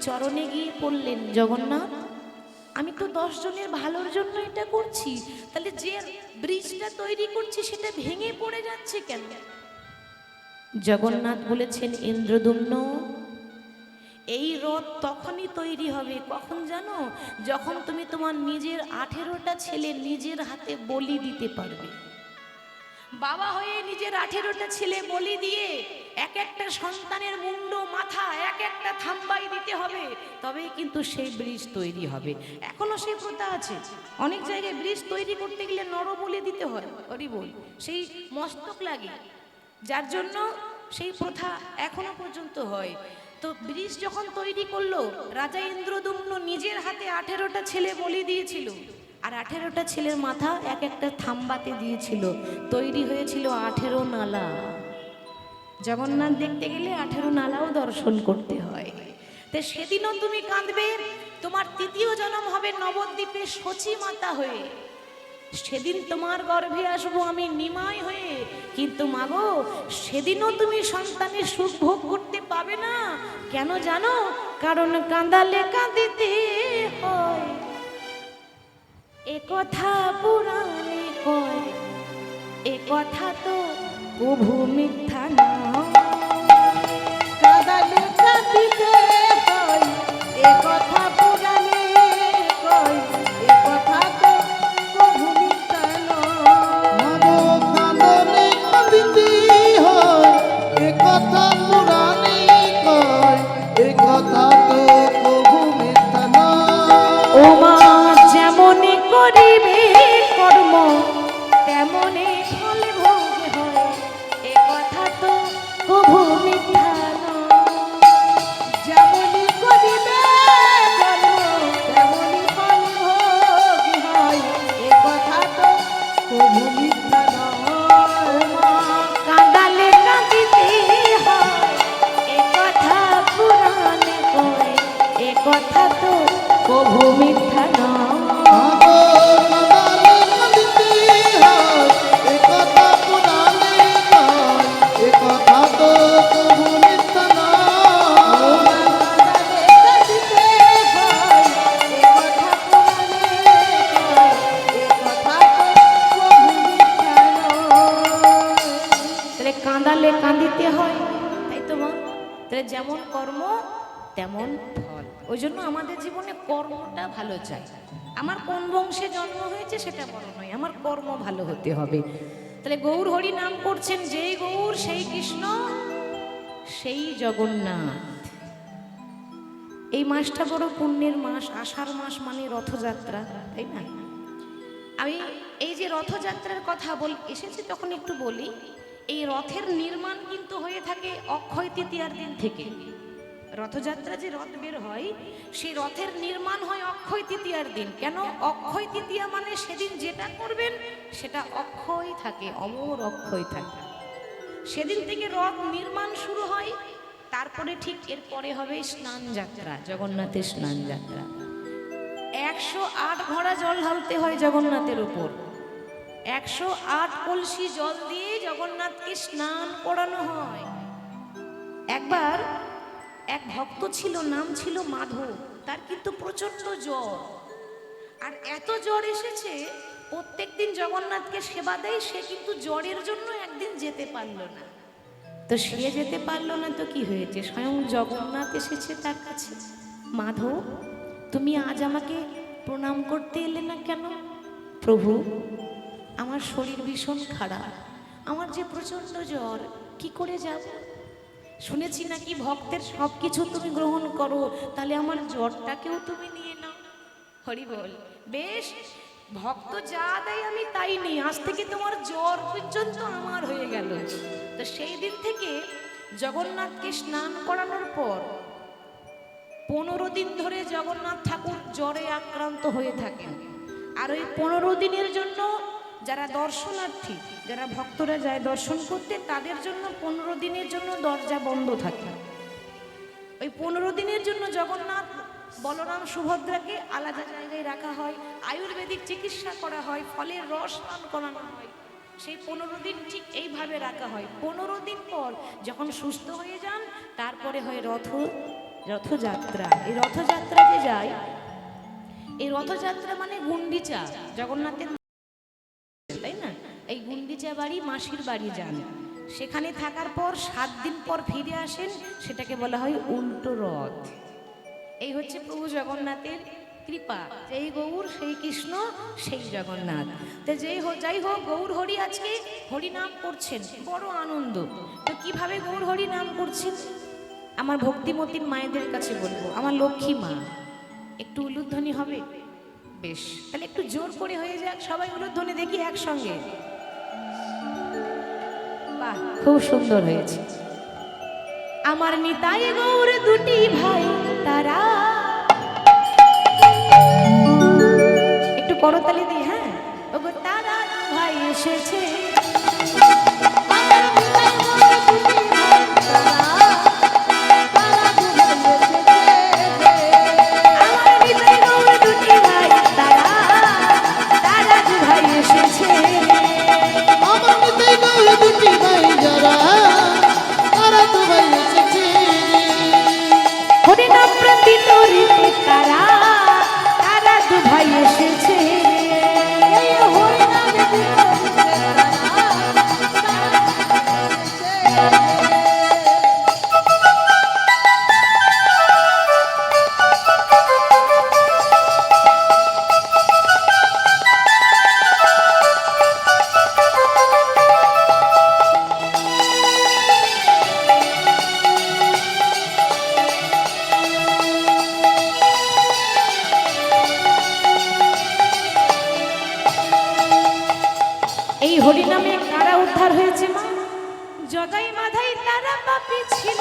চরণে গিয়ে বললেন, জগন্নাথ আমি তো 10 জনের ভালোর জন্য এটা করছি, তাহলে যে ব্রিজটা তৈরি করছি সেটা ভেঙে পড়ে যাচ্ছে কেন? জগন্নাথ বলেছেন, ইন্দ্রদুম্ন এই রথ তখনই তৈরি হবে, কখন জানো, যখন তুমি তোমার নিজের 18টা ছেলে নিজের হাতে বলি দিতে পারবে। বাবা হয়ে নিজের 18টা ছেলে বলি দিয়ে এক একটা সন্তানের মুন্ড মাথা এক একটা থাম্বাই দিতে হবে, তবেই কিন্তু সেই ব্রিজ তৈরি হবে। এখনো সেই প্রথা আছে, অনেক জায়গায় ব্রিজ তৈরি করতে গেলে নরবলি দিতে হয়, হরিবোল, সেই মস্তক লাগে, যার জন্য সেই প্রথা এখনো পর্যন্ত হয়। তো ব্রিজ যখন তৈরি করলো, রাজা ইন্দ্রদুম্ন নিজের হাতে 18টা ছেলে বলি দিয়েছিল, আর 18টা ছেলের মাথা এক একটা থাম্বাতে দিয়েছিল, তৈরি হয়েছিল 18 নালা। জগন্নাথ দেখতে গেলে 18 নালাও দর্শন করতে হয়। তো সেদিনও তুমি কাঁদবে, তোমার 3য় জন্ম হবে নবদ্বীপে শচী মাতা হয়ে, সেদিন তোমার গর্ভে আসবো আমি নিমাই হয়ে, কিন্তু মাগো সেদিনও তুমি সন্তানের সুখ ভোগ করতে পাবে না। কেন জানো, কারণ কাঁদালে কাঁদিতে হয়, এ কথা পুরাণে কয়, এ কথা তো কভু মিথ্যা নয়। কাঁদালে কাঁদিতে হয়, এ কথা পুরাণে কয়, এ কথা তো কভু মিথ্যা নয়। কাঁদালে কাঁদিতে হয়, এ কথা পুরাণে কয়, এ কথা তো কভু মিথ্যা নয়। ও মা যেমনই করিবে কর্ম তেমনই ফল ভোগ হয়, এ কথা তো তাহলে যেমন কর্ম তেমন ফল। ওই জন্য আমাদের জীবনে কর্মটা ভালো চাই। আমার কোন বংশে জন্ম হয়েছে সেটা বড় নয়, আমার কর্ম ভালো হতে হবে। তাহলে গৌর হরি নাম করছেন, যেই গৌর সেই কৃষ্ণ সেই জগন্নাথ। এই মাসটা বড় পুণ্যের মাস, আষাঢ় মাস মানে রথযাত্রা, তাই না? আমি এই যে রথযাত্রার কথা এসেছি তখন একটু বলি, এই রথের নির্মাণ কিন্তু হয়ে থাকে অক্ষয় তৃতীয়ার দিন থেকে। রথযাত্রা যে রথ বের হয়, সেই রথের নির্মাণ হয় অক্ষয় তৃতীয়ার দিন। কেন? অক্ষয় তৃতীয়া মানে সেদিন যেটা করবেন সেটা অক্ষয় থাকে, অমর অক্ষয় থাকে। সেদিন থেকে রথ নির্মাণ শুরু হয়। তারপরে ঠিক এরপরে হবে স্নান যাত্রা, জগন্নাথের স্নান যাত্রা। 108 ঘড়া জল ঢালতে হয় জগন্নাথের উপর। 108 কলসি জল দিয়ে জগন্নাথকে স্নান করানো হয়। একবার এক ভক্ত ছিল, নাম ছিল মাধব। তার কিন্তু প্রচন্ড জ্বর, আর এত জ্বর এসেছে, প্রত্যেকদিন জগন্নাথকে সেবা দেয়, সে কিন্তু জ্বরের জন্য একদিন যেতে পারল না। তো সে যেতে পারলো না তো কি হয়েছে, স্বয়ং জগন্নাথ এসেছে তার কাছে। মাধব, তুমি আজ আমাকে প্রণাম করতে এলে না কেন? প্রভু, আমার শরীর ভীষণ খারাপ, আমার যে প্রচন্ড জ্বর, কি করে যাব? শুনেছি নাকি ভক্তের সব কিছু তুমি গ্রহণ করো, তাহলে আমার জ্বরটাকেও তুমি নিয়ে নাও। হরি বল। বেশ, ভক্ত যা দেয় আমি তাই নিই, আজ থেকে তোমার জ্বর পর্যন্ত আমার হয়ে গেল। তো সেই দিন থেকে জগন্নাথকে স্নান করানোর পর 15 দিন ধরে জগন্নাথ ঠাকুর জ্বরে আক্রান্ত হয়ে থাকেন। আর ওই 15 দিনের জন্য যারা দর্শনার্থী, যারা ভক্তরা যায় দর্শন করতে, তাদের জন্য 15 দিনের জন্য দরজা বন্ধ থাকে। ওই 15 দিনের জন্য জগন্নাথ, বলরাম, সুভদ্রাকে আলাদা জায়গায় রাখা হয়, আয়ুর্বেদিক চিকিৎসা করা হয়, ফলের রস পান করানো হয়। সেই 15 দিন ঠিক এইভাবে রাখা হয়। 15 দিন পর যখন সুস্থ হয়ে যান, তারপরে হয় রথযাত্রা। এই রথযাত্রা যে যায়, এই রথযাত্রা মানে গুন্ডিচা, জগন্নাথের, তাই না? এই গুন্ডিচা বাড়ি মাসির বাড়ি যান, সেখানে থাকার পর 7 দিন পর ফিরে আসেন, সেটাকে বলা হয় উল্টো রথ। এই হচ্ছে প্রভু জগন্নাথের কৃপা। যেই গৌর সেই কৃষ্ণ সেই জগন্নাথ। তো যাই হোক, গৌর হরি আজকে হরি নাম করছেন, বড় আনন্দ। তো কিভাবে গৌর হরি নাম করছেন? আমার ভক্তিমতীর মায়েদের কাছে বলবো, আমার লক্ষ্মী মা, একটু উলুধ্বনি হবে? বেশ, তাহলে একটু জোর করে হয়ে যাক, সবাই উলুধ্বনি দেখি একসঙ্গে। বাহ, খুব সুন্দর হয়েছে। আমার নিতাই গৌর দুটি ভাই তারা, একটু করতালি দিই। হ্যাঁ, ওগো তারা ভাই এসেছে। হরিনাম প্রতি তরিতে তারা তারা দু ভাই এসেছে। এই হরিনামে কারা উদ্ধার হয়েছে মা? জগাই মাধাই তারা পাপী ছিল,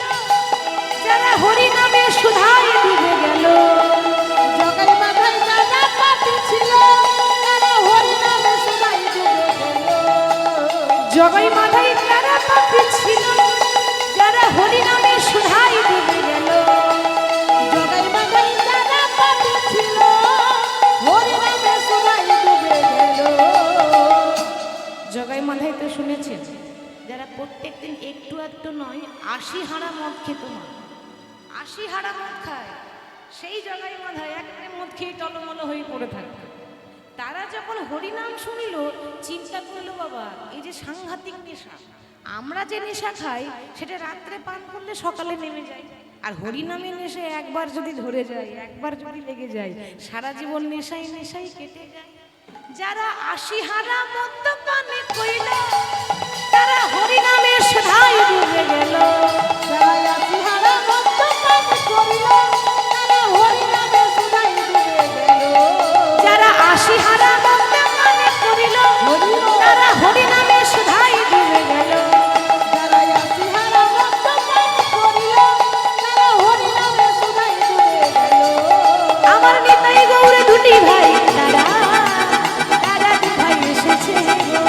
যারা হরিনামে সুধায় ডুবে গেল। জগাই মাধাই তারা পাপী ছিল, যারা হরিনামে সুধায় ডুবে গেল। জগাই মাধাই তারা পাপী ছিল, যারা হরিনামে সুধায় ডুবে গেল। জগাই মাধাই তারা পাপী ছিল, হরিনামে সুধায় ডুবে গেল। জগাই মাধাই তো শুনেছেন, যারা প্রত্যেকদিন একটু একটু নয় 80 হাঁড়া মদ খেত, মা 80 হাঁড়া মদ খায়, সেই জগাই মাধাই একটা মদ খেয়ে টলমল হয়ে পড়ে থাকত। তারা যখন হরিনাম শুনল, চিন্তা করলো, বাবা এই যে সাংঘাতিক নেশা, আমরা যে নেশা খাই সেটা রাত্রে পান করলে সকালে নেমে যায়, আর হরিনামের নেশা একবার যদি ধরে যায়, একবার যদি লেগে যায়, সারা জীবন নেশাই নেশাই কেটে যায়। যারা ৮০ হারা মদ্যপানে কইল, তারা হরিনামের সুধায় ডুবে গেল। যারা ৮০ হারা মদ্যপান করিল, তারা হরিনামের সুধায় ডুবে গেল। যারা ৮০ হারা মদ্যপানে করিল, তারা হরিনামের সুধায় ডুবে গেল। যারা ৮০ হারা মদ্যপান করিল, তারা হরিনামের সুধায় ডুবে গেল। আমার নিতাই গৌরে দুটি ভাই, তারা তারা দু ভাই এসেছে গো।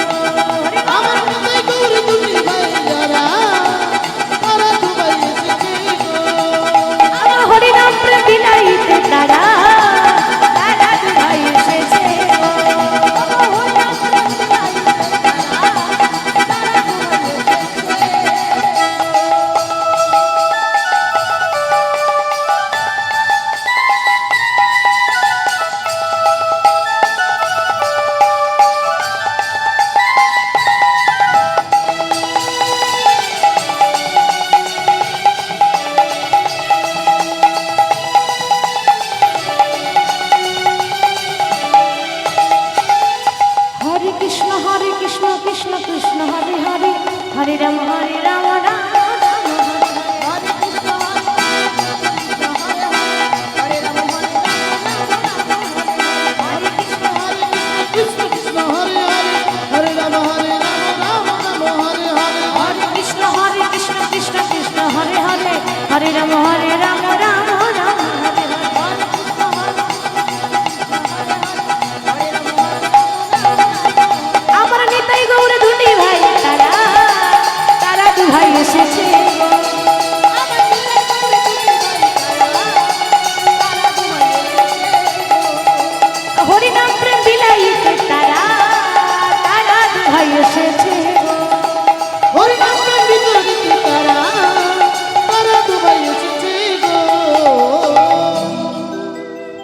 আমার মতোই গৌরী দুটি ভাই যারা, তারা দুবাই এসেছে গো। আমার হরিনাম প্রেম বিলাইতে তারা তারা দু ভাই এসেছে গো। আমার হরিনাম প্রেম বিলাইতে তারা, তারা দুবাই হরে কৃষ্ণ কৃষ্ণ কৃষ্ণ হরে হরে, হরে রাম রাম রাম রাম হরে। হরে কৃষ্ণ হরে কৃষ্ণ হরে হরে, হরে রাম হরে রাম হরে কৃষ্ণ হরে কৃষ্ণ কৃষ্ণ হরে হরে, হরে রাম হরে রাম রাম রাম হরে হরে। হরে কৃষ্ণ কৃষ্ণ কৃষ্ণ হরে হরে, হরে রাম রাম রাম রাম হরে হরে। আমার নিতাই গৌরে দুটি ভাই, তারা তারা দু ভাই এসেছে গো। হরিনাম প্রেম বিলাইতে তারা তারা দু ভাই এসেছে গো। হরিনাম প্রেম বিতরিতে তারা, তারা দুবাই এসেছে গো।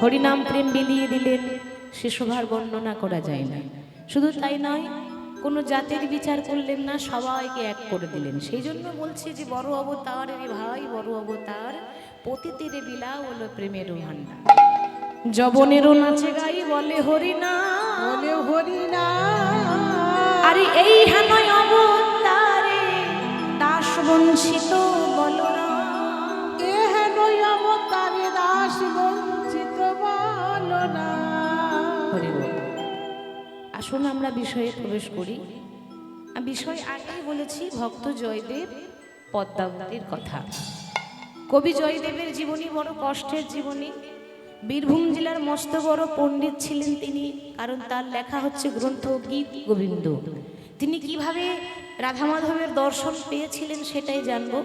হরিনাম প্রেম বিলিয়ে দিলেন, সে শোভার বর্ণনা করা যায় না। শুধু তাই নয়, কোনো জাতির বিচার করলেন না, সবাইকে এক করে দিলেন। সেই জন্য বলছি যে বড় অবতার রে ভাই, বড় অবতার, পতিতেরে বিলা হলো প্রেমের ভান্ডার। যবনেরও নাচে গাই বলে হরিনা, বলে হরিনাম। আরে এই হানয় অবতারে দাস বঞ্চিত বলরাম। এ হেন অবতারে দাস বঞ্চিত বলনা। হরি বল। আসুন আমরা বিষয়ে প্রবেশ করি। বিষয় আগেই বলেছি, ভক্ত জয়দেব পদ্মাবতীর কথা। কবি জয়দেবের জীবনী বড় কষ্টের জীবনী। বীরভূম জেলার মস্ত বড় পণ্ডিত ছিলেন তিনি, কারণ তার লেখা হচ্ছে গ্রন্থ গীত গোবিন্দ। তিনি কিভাবে রাধা মাধবের দর্শন পেয়েছিলেন সেটাই জানবো।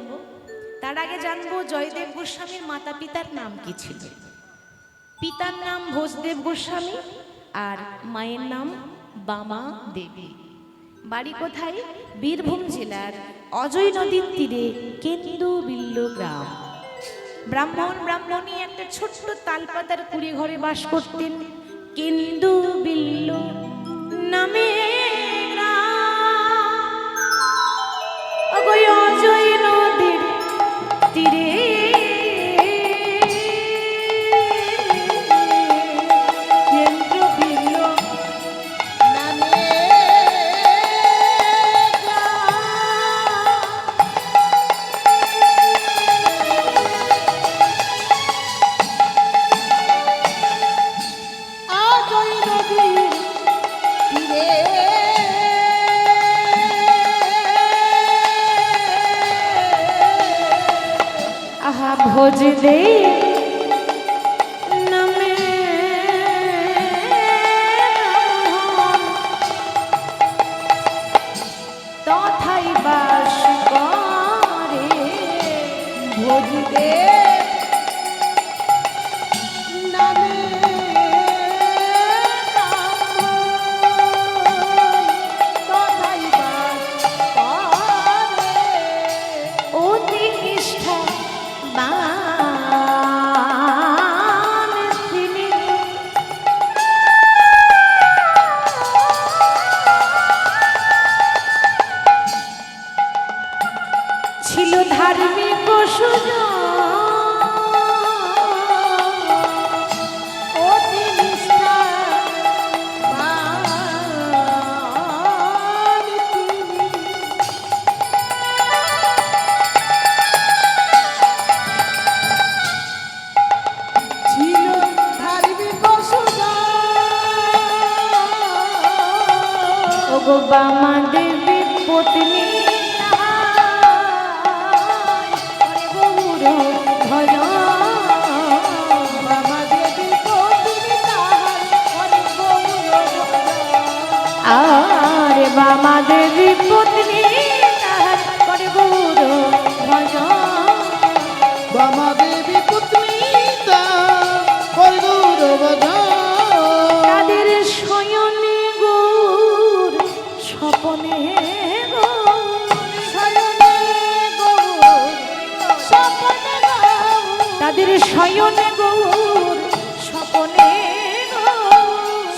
তার আগে জানবো জয়দেব গোস্বামীর মাতা পিতার নাম কি ছিল। পিতার নাম ভোজদেব গোস্বামী আর মায়ের নাম বামা দেবী। বাড়ি কোথায়? বীরভূম জেলার অজয় নদীর তীরে কেন্দু বিল্ল গ্রাম। ব্রাহ্মণ ব্রাহ্মণী একটা ছোট্ট তালপাতার কুড়ে ঘরে বাস করতেন। কেন্দু বিল্ল নামে গ্রাম, ওগো অজয় নদীর তীরে কেন্দ্র বিল্ল নামে আজই নদীর তীরে আহা ভোজ দে নামে তথাই বাস করে। ভোজ দে নামে তথাই বাস করে। অতি নিষ্ঠা বান গো বামা দেবী পত্নী তাহার গৌর ভজন বাবা দেবী পত্নী তাহার করে গৌর ভজন। আরে বামা দেবী পত্নী তাহার করে গৌর ভজন বামা দেবী পত্নী তাহার করে গৌর ভজন। তাদের শয়নে গৌর স্বপনে গৌর শয়নে গৌর স্বপনে গৌর। তাদের শয়নে গৌর স্বপনে গৌর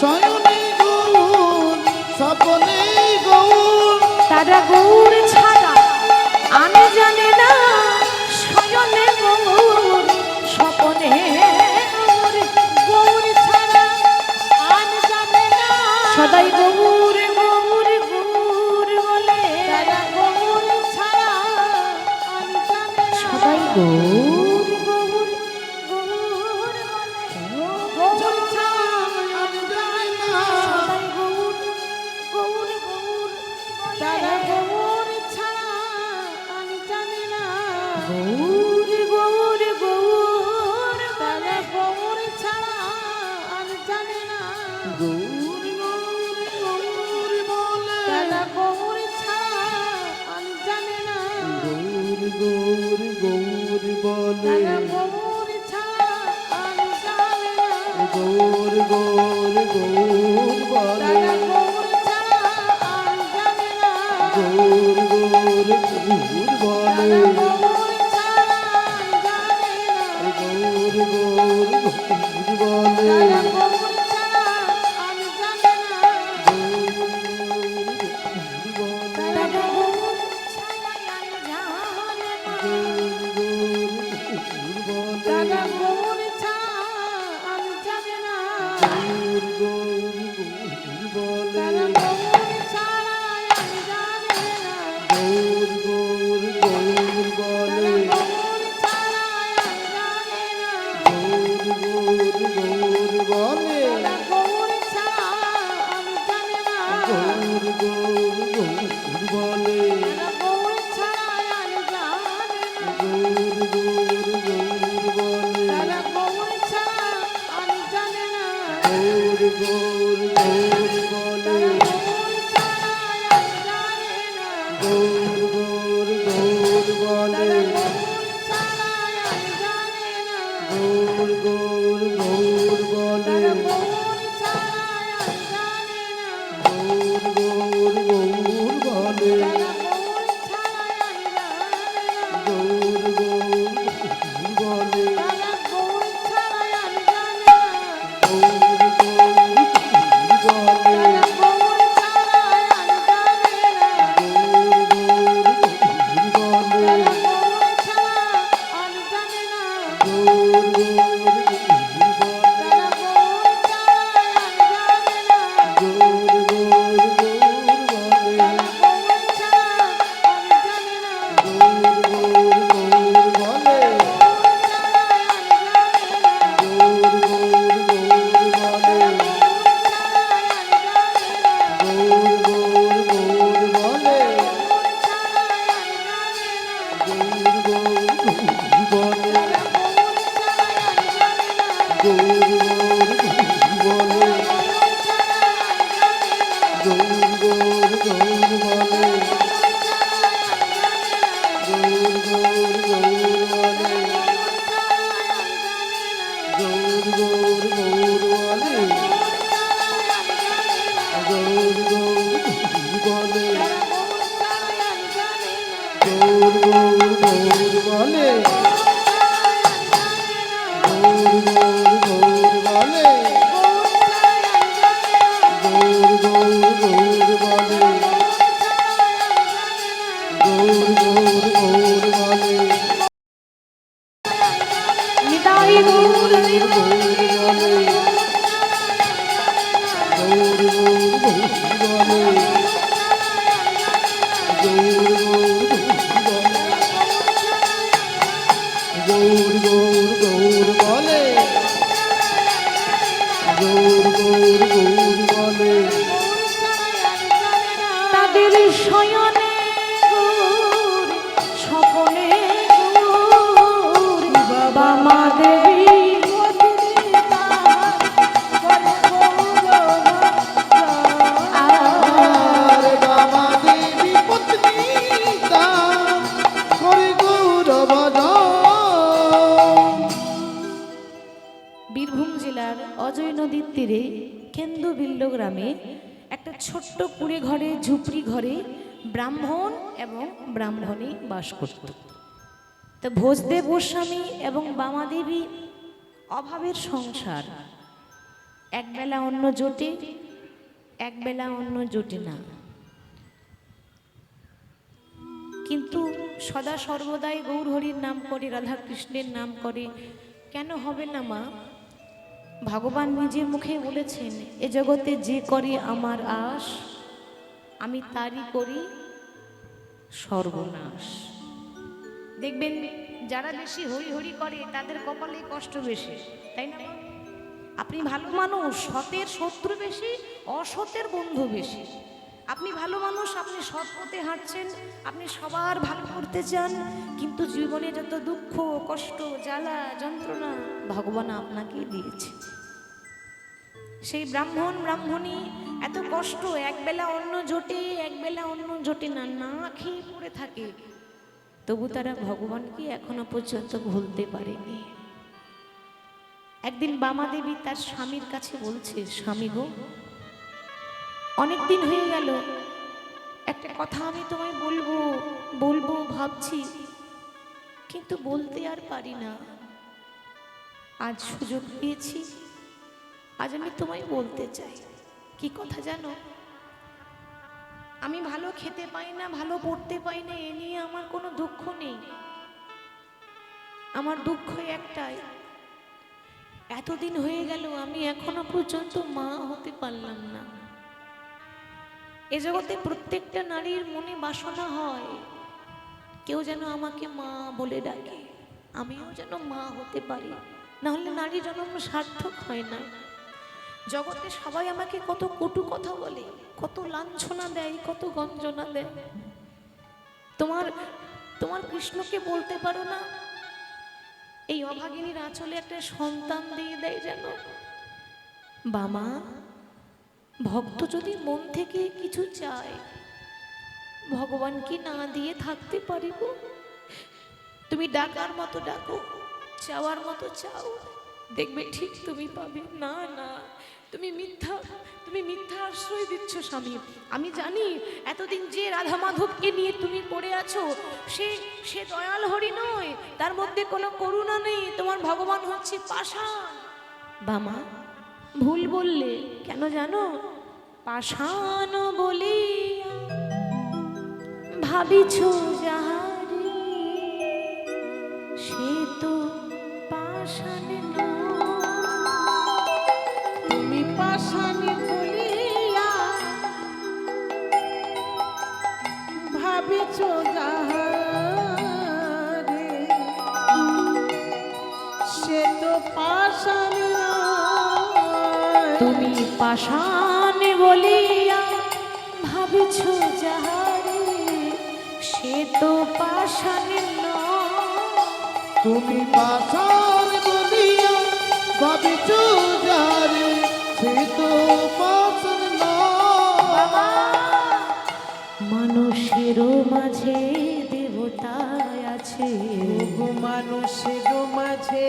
শয়নে গৌর স্বপনে গৌর। তারা গৌর ছাড়া আনে জানে না শয়নে গৌর স্বপনে গৌর গৌর ছাড়া আন জানে না। সদাই গৌর গৌর গৌর বলে তারা গৌর ছাড়া আন জানে না। সদাই গৌর গৌর গৌর বলে গৌর ছাড়া আন জানে না। সদাই গৌর গৌর গৌর তারা বলে গৌর ছাড়া আন জানে না। গৌর গৌর গৌর তারা গৌর ছাড়া আন জানে না। গৌর গৌর গৌর বলে তারা গৌর ছাড়া আন জানে না। গৌর গৌর গৌর বলে তারা গৌর ছাড়া আন জানে না। গৌর গৌর গৌর বলে তারা গৌর ছাড়া আন জানে না। গৌর গৌর গৌর বলে তারা গৌর ছাড়া আন জানে না। গৌর গৌর গৌর বলে তারা গৌর ছাড়া আন জানে না। তারা গৌর ছাড়াই আর জানে না তারা গৌর ছাড়া আন জানে না। তারা গৌর ছাড়া আন জানে না। গৌর গৌর গৌর বলে গৌর ছাড়া আন জানে না। গৌর গৌর গৌর বলে তারা গৌর ছাড়া আন জানে না। গৌর গৌর গৌর বলে তারা গৌর ছাড়া আন জানে না। গৌর গৌর গৌর বলে তারা গৌর ছাড়া আন জানে না। গৌর গৌর গৌর বলে তারা গৌর ছাড়া আন জানে না। গৌর গৌর গৌর বলে তারা গৌর ছাড়া আন জানে না। গৌর গৌর গৌর বলে তারা গৌর ছাড়া আন জানে না। গৌর গৌর গৌর বলে তারা গৌর ছাড়া আন জানে না। গৌর গৌর গৌর বলে তারা গৌর ছাড়া আন জানে না। গৌর গৌর গৌর বলে তারা গৌর ছাড়া আন জানে না। গৌর গৌর গৌর বলে তারা গৌর ছাড়া আন জানে না। গৌর গৌর গৌর শয়নে গৌর সকলে গৌর বামা দেবী আর বাবা দেবী পত্নী দান করে গৌরব বীরভূম জেলার অজয় নদীর তীরে কেন্দ্রবিল্ল গ্রামে একটা ছোট্ট কুড়ে ঘরে ঝুপড়ি ঘরে ব্রাহ্মণ এবং ব্রাহ্মণী বাস করত। তো ভোজদেব গোস্বামী এবং বামাদেবী অভাবের সংসার, একবেলা অন্ন জোটে, একবেলা অন্ন জোটে না, কিন্তু সদা সর্বদাই গৌরহরির নাম করে, রাধাকৃষ্ণের নাম করে। কেন হবে না মা? ভগবান নিজের মুখে বলেছেন, এ জগতে যে করে আমার আশ, আমি তারই করি সর্বনাশ। দেখবেন যারা বেশি হরি হরি করে তাদের কপালে কষ্ট বেশি, তাই না? আপনি ভালো মানুষ, সতের শত্রু বেশি, অসতের বন্ধু বেশি। আপনি ভালো মানুষ, আপনি সৎ পথে হাঁটছেন, আপনি সবার ভালো করতে চান, কিন্তু জীবনে যত দুঃখ কষ্ট জ্বালা যন্ত্রণা ভগবান আপনাকেই দিয়েছে। সেই ব্রাহ্মণ ব্রাহ্মণী এত কষ্ট, একবেলা অন্ন জোটে, একবেলা অন্ন জোটে না, না খেয়ে পড়ে থাকে, তবু তারা ভগবানকে এখনো পর্যন্ত ভুলতে পারেনি। একদিন বামাদেবী তার স্বামীর কাছে বলছে, স্বামী গো, অনেক দিন হয়ে গেল, একটা কথা আমি তোমায় বলবো বলবো ভাবছি, কিন্তু বলতে আর পারি না। আজ সুযোগ পেয়েছি, আজ আমি তোমায় বলতে চাই। কি কথা জানো? আমি ভালো খেতে পাই না, ভালো পড়তে পাই না, এ নিয়ে আমার কোনো দুঃখ নেই। আমার দুঃখ একটাই, এতদিন হয়ে গেল আমি এখনো পর্যন্ত মা হতে পারলাম না। এ জগতে প্রত্যেকটা নারীর মনে বাসনা হয় কেউ যেন আমাকে মা বলে ডাকে, আমিও যেন মা হতে পারি, নাহলে নারী জন্ম সার্থক হয় না। জগতে সবাই আমাকে কত কটু কথা বলে, কত লাঞ্ছনা দেয়, কত গঞ্জনা দেয়। তোমার কৃষ্ণকে বলতে পারো না এই অভাগিনীর আঁচলে একটা সন্তান দিয়ে দেয় যেন। বামা, ভক্ত যদি মন থেকে কিছু চায়, ভগবান কি না দিয়ে থাকতে পারিব? তুমি ডাকার মতো ডাকো, চাওয়ার মতো চাও, দেখবে ঠিক তুমি পাবে। না না, তুমি মিথ্যা আশ্রয় দিচ্ছ স্বামী। আমি জানি এতদিন যে রাধা মাধবকে নিয়ে তুমি পড়ে আছো, সে দয়াল হরি নয়, তার মধ্যে কোনো করুণা নেই। তোমার ভগবান হচ্ছে পাষাণ। বামা, ভুল বললে কেন জানো? পাষাণ বলি ভাবিছ যাহারে, সে তো পাষাণ নয়। তুমি পাষাণী বলিয়া ভাবিছ যাহারে, সে তো পাষাণ নয়। তুমি পাষাণ বলিয়া ভাবিছ যাহারে, সে তো পাষাণ নয়। তুমি পাষাণ বলিয়া ভাবিছ যাহারে, সে তো পাষাণ নয়। মানুষের মাঝে দেবতা আছে, মানুষের মাঝে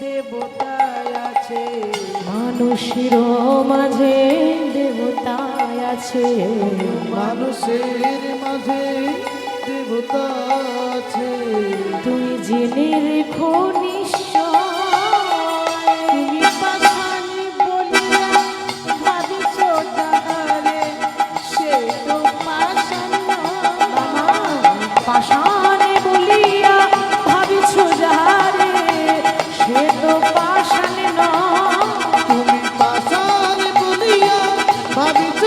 দেবতা আছে, মানুষের মাঝে দেবতা আছে, মানুষের মাঝে দেবতা আছে। তুমি জেনে রেখো নিশ্চয়। তুমি পাষাণী বলিয়া ভাবিছ যাহারে, সে তো পাষাণ নয়। পাষাণ বলিয়া ভাবিছ যাহারে, সে তো পাষাণ নয়। তুমি পাষাণ বলিয়া ভাবিছ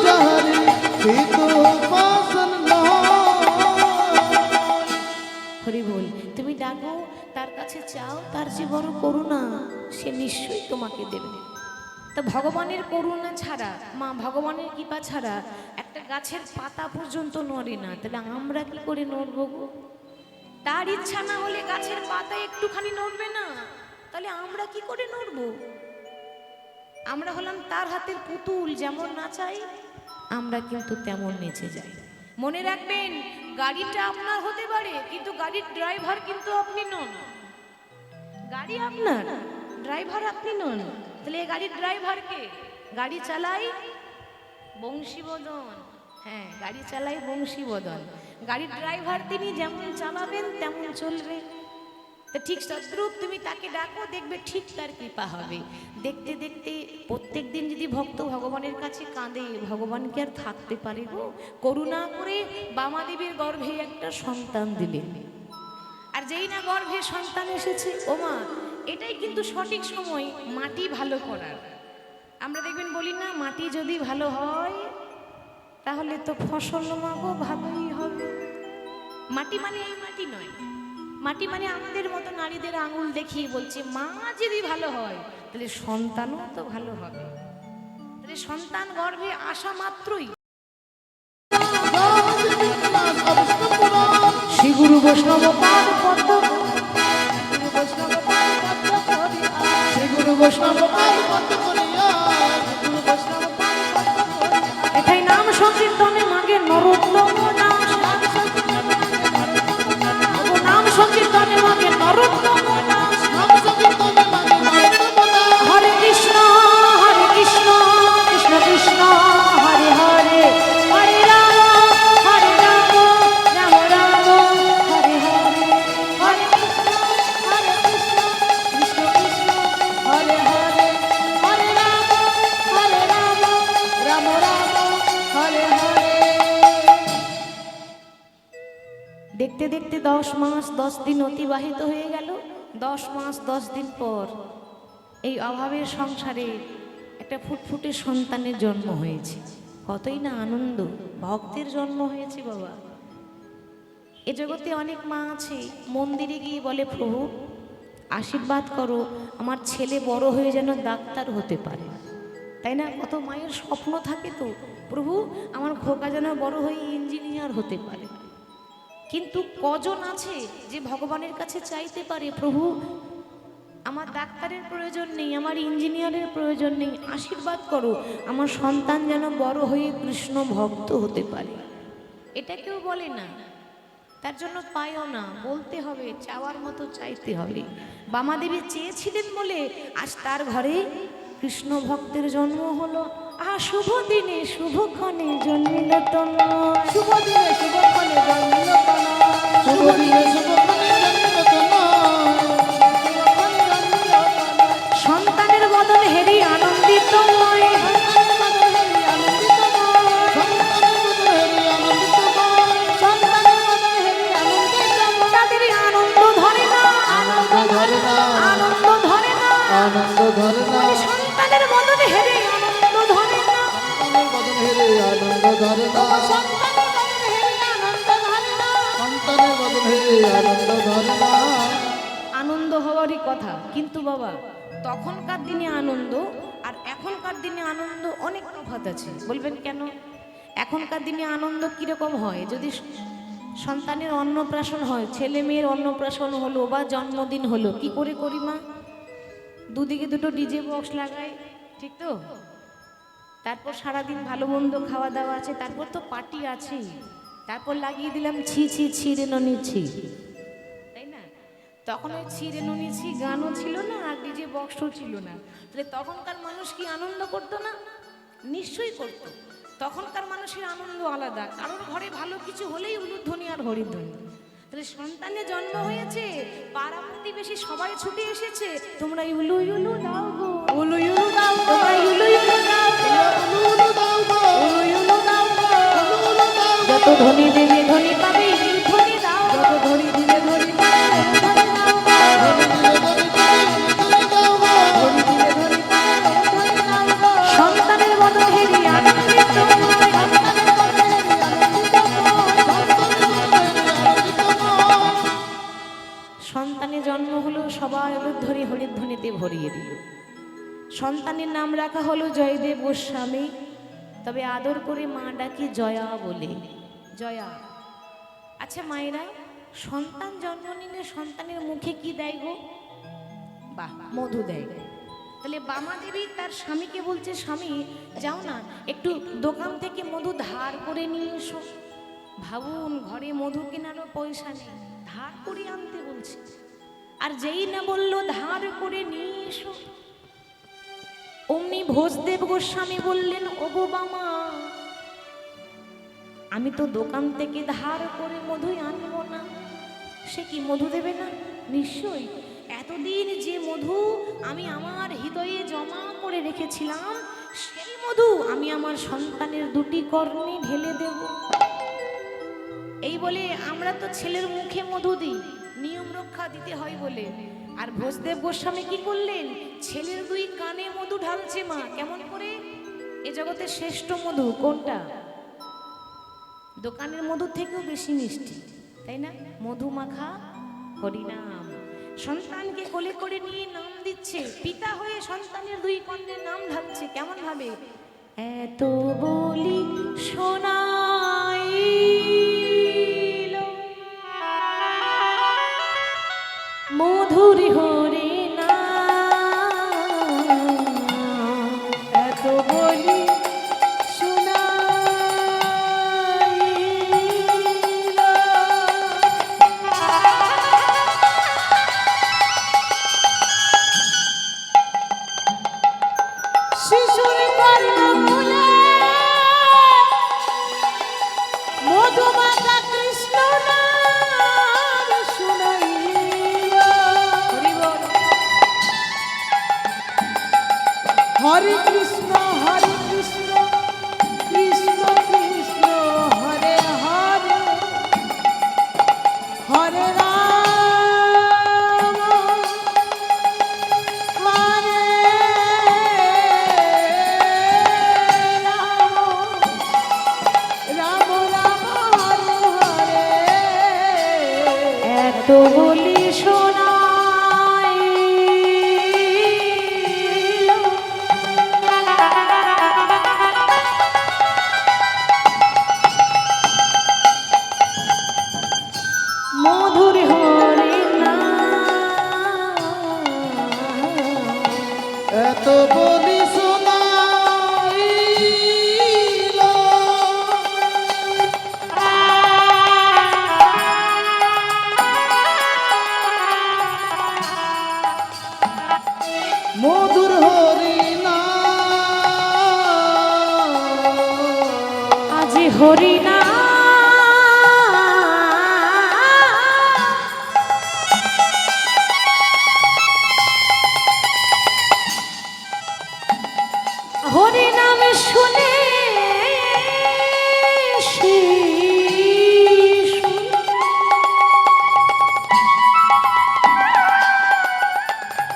যাহারে, সে তো পাষাণ নয়। হরি বল, তুমি ডাকো, তার কাছে চাও, তার যে বড় করুণা, সে নিশ্চয়ই তোমাকে দেবে। তো ভগবানের করুণা ছাড়া, মা ভগবানের কৃপা ছাড়া একটা গাছের পাতা পর্যন্ত নড়ে না, তাহলে আমরা কি করে নড়বো গো? তার ইচ্ছা না হলে গাছের পাতা একটুখানি নড়বে না, তাহলে আমরা কি করে নড়বো? আমরা হলাম তার হাতের পুতুল, যেমন নাচাই আমরা কিন্তু তেমন নেচে যাই। মনে রাখবেন, গাড়িটা আপনার হতে পারে কিন্তু গাড়ির ড্রাইভার কিন্তু আপনি নন। গাড়ি আপনার, ড্রাইভার আপনি নন। তাহলে এই গাড়ির ড্রাইভার কে? গাড়ি চালাই বংশীবদন। হ্যাঁ, গাড়ি চালাই বংশীবদন। গাড়ির ড্রাইভার তিনি যেমন চালাবেন তেমন চলবে। তো ঠিক তদ্রূপ তুমি তাকে ডাকো, দেখবে ঠিক তার কৃপা হবে। দেখতে দেখতে প্রত্যেক দিন যদি ভক্ত ভগবানের কাছে কাঁদে, ভগবান কি আর থাকতে পারে গো? করুণা করে বামাদেবীর গর্ভে একটা সন্তান দিলেন। আর যেই না গর্ভে সন্তান এসেছে, ও মা, এটাই কিন্তু সঠিক সময় মাটি ভালো করার। আমরা দেখবেন বলি না, মাটি যদি ভালো হয় তাহলে তো ফসল মাগো ভালোই হবে। মাটি মানে এই মাটি নয়, মাটি মানে আমাদের মতো নারীদের আঙুল দেখিয়ে বলছে মা যদি ভালো হয় তাহলে সন্তানও তো ভালো হবে। তাহলে সন্তান গর্ভে আসা মাত্রই শ্রী গুরু বৈষ্ণব পাদ পদ্ম, শ্রী গুরু বৈষ্ণব পাদ পদ্ম, এটাই নাম সংকীর্তনে মাগে নরোত্তম নাম, নাম সংকীর্তনে মাগে নরোত্তম নাম। হরে কৃষ্ণ হরে কৃষ্ণ, কৃষ্ণ কৃষ্ণ হরে হরে, হরে রাম হরে রাম, রাম রাম হরে হরে, হরে কৃষ্ণ হরে কৃষ্ণ, কৃষ্ণ কৃষ্ণ হরে হরে, হরে রাম হরে রাম, রাম রাম হরে হরে। দেখতে দেখতে 10 মাস 10 দিন অতিবাহিত হয়ে গেল। 10 মাস 10 দিন পর এই অভাবের সংসারে একটা ফুটফুটে সন্তানের জন্ম হয়েছে। কতই না আনন্দ, ভক্তের জন্ম হয়েছে বাবা। এ জগতে অনেক মা আছে, মন্দিরে গিয়ে বলে প্রভু আশীর্বাদ করো, আমার ছেলে বড় হয়ে যেন ডাক্তার হতে পারে, তাই না? কত মায়ের স্বপ্ন থাকে তো, প্রভু আমার খোকা যেন বড় হয়ে ইঞ্জিনিয়ার হতে পারে। কিন্তু কজন আছে যে ভগবানের কাছে চাইতে পারে প্রভু আমার ডাক্তারের প্রয়োজন নেই, আমার ইঞ্জিনিয়ারের প্রয়োজন নেই, আশীর্বাদ করো আমার সন্তান যেন বড় হয়ে কৃষ্ণ ভক্ত হতে পারে। এটা কেউ বলে না, তার জন্য পায়ও না, বলতে হবে, চাওয়ার মতো চাইতে হবে। বামাদেবী চেয়েছিলেন বলে আজ তার ঘরে কৃষ্ণ ভক্তের জন্ম হলো। শুভ দিনে শুভক্ষণে জন্মিল তনয়, শুভ দিনে শুভক্ষণে জন্মিল তনয়, শুভ দিনে শুভক্ষণে জন্মিল তনয়, সন্তানের বদন হেরি আনন্দিত নয়, তাদের আনন্দ ধরে না, আনন্দ ধরে না, আনন্দ ধরে না, আনন্দ ধরে না, সন্তানের বদন হেরে আনন্দ ধরে না, সন্তানের বদন হেরে আনন্দ ধরে না, সন্তানের বদন হেরে আনন্দ ধরে না, সন্তানের বদন হেরে আনন্দ ধরে না। আনন্দ হওয়ারই কথা, কিন্তু বাবা তখনকার দিনে আনন্দ আর এখনকার দিনে আনন্দ অনেক তফাৎ আছে। বলবেন কেন? এখনকার দিনে আনন্দ কিরকম হয়? যদি সন্তানের অন্নপ্রাশন হয়, ছেলে মেয়ের অন্নপ্রাশন হলো বা জন্মদিন হলো, কি করে করি মা? দুদিকে দুটো ডিজে বক্স লাগাই, ঠিক তো? তারপর সারাদিন ভালো মন্দ খাওয়া দাওয়া আছে, তারপর তো পার্টি আছেই, তারপর লাগিয়ে দিলাম ছি ছি ছিঁড়ে ননি ছি, তাই না? তখন ওই ছিঁড়ে ননি ছি গানও ছিল না আর ডিজে বক্সও ছিল না, তাহলে তখনকার মানুষ কি আনন্দ করতো না? নিশ্চয়ই করতো। তখনকার মানুষের আনন্দ আলাদা, কারোর ঘরে ভালো কিছু হলেই উলুধ্বনি আর হরিধ্বনি। তাহলে সন্তানের জন্ম হয়েছে, পাড়া প্রতিবেশী সবাই ছুটে এসেছে, তোমরা ইউলু ইউলু দাও গো, উলু ইউলু দাও গো, তোমরা ইউলু ইউলু দাও গো, উলু ইউলু দাও গো, উলু ইউলু দাও গো, উলু ইউলু দাও গো। যত ধনী দেবে ধনী পাবে, ধনী দাও, যত ধনী দিলে ধনী পাবে, ধনী দাও গো, ধনী দিলে ধনী পাবে, ধনী দাও গো, ধনী দিলে ধনী পাবে, ধনী দাও গো। সন্তানের বদন হেরি আনন্দিত নয়, সন্তানের বদন হেরি আনন্দিত নয়, সন্তানের জন্ম হলো, সবাই উলুধ্বনি হরিধ্বনিতে ভরিয়ে দিল। সন্তানের নাম রাখা হলো জয়দেব গোস্বামী, তবে আদর করে মা ডাকে জয়া বলে, জয়া। আচ্ছা মায়েরা, সন্তান জন্ম নিলে সন্তানের মুখে কি দেয় গো? বাহ, মধু দেয়। তাহলে বামা দেবী তার স্বামীকে বলছে, স্বামী যাও না, একটু দোকান থেকে মধু ধার করে নিয়ে এসো। ভাবুন, ঘরে মধু কেনারও পয়সা নেই, ধার করে আনতে বলছে। আর যেই না বললো ধার করে নিয়ে এসো, অমনি ভোজদেব গোস্বামী বললেন, ওগো বামা, আমি তো দোকান থেকে ধার করে মধুই আনবো না। সে কি মধু দেবে না? নিশ্চয়ই। এতদিন যে মধু আমি আমার হৃদয়ে জমা করে রেখেছিলাম, সেই মধু আমি আমার সন্তানের দুটি কর্ণে ঢেলে দেব। এই বলে আমরা তো ছেলের মুখে মধু দিই, নিয়ম রক্ষা দিতে হয় বলে। আর ভোজদেব গোস্বামী কি করলেন? ছেলের দুই কানে মধু ঢালছে। মা, কেমন করে? এ জগতের শ্রেষ্ঠ মধু কোনটা? দোকানের মধুর থেকেও বেশি মিষ্টি, তাই না? মধু মাখা হরিনাম। সন্তানকে কোলে করে নিয়ে নাম দিচ্ছে, পিতা হয়ে সন্তানের দুই কর্ণের নাম ঢালছে। কেমন ভাবে? এত বলি শোনাইল মধুর হরে না, এত বলি শিশুর কর্ণমূলে মধুমাতা কৃষ্ণ নাম শুনাইল। হরে কৃষ্ণ কৃষ্ণ কৃষ্ণ হরে হরে, হরে রাম হরে রাম, রাম রাম হরে হরে। এত বলি শোনাইল মধুর হরে না, এত বলি শোনাইল মধুর হরি নাম, আজি হরি না। হরি নাম শুনে শিশু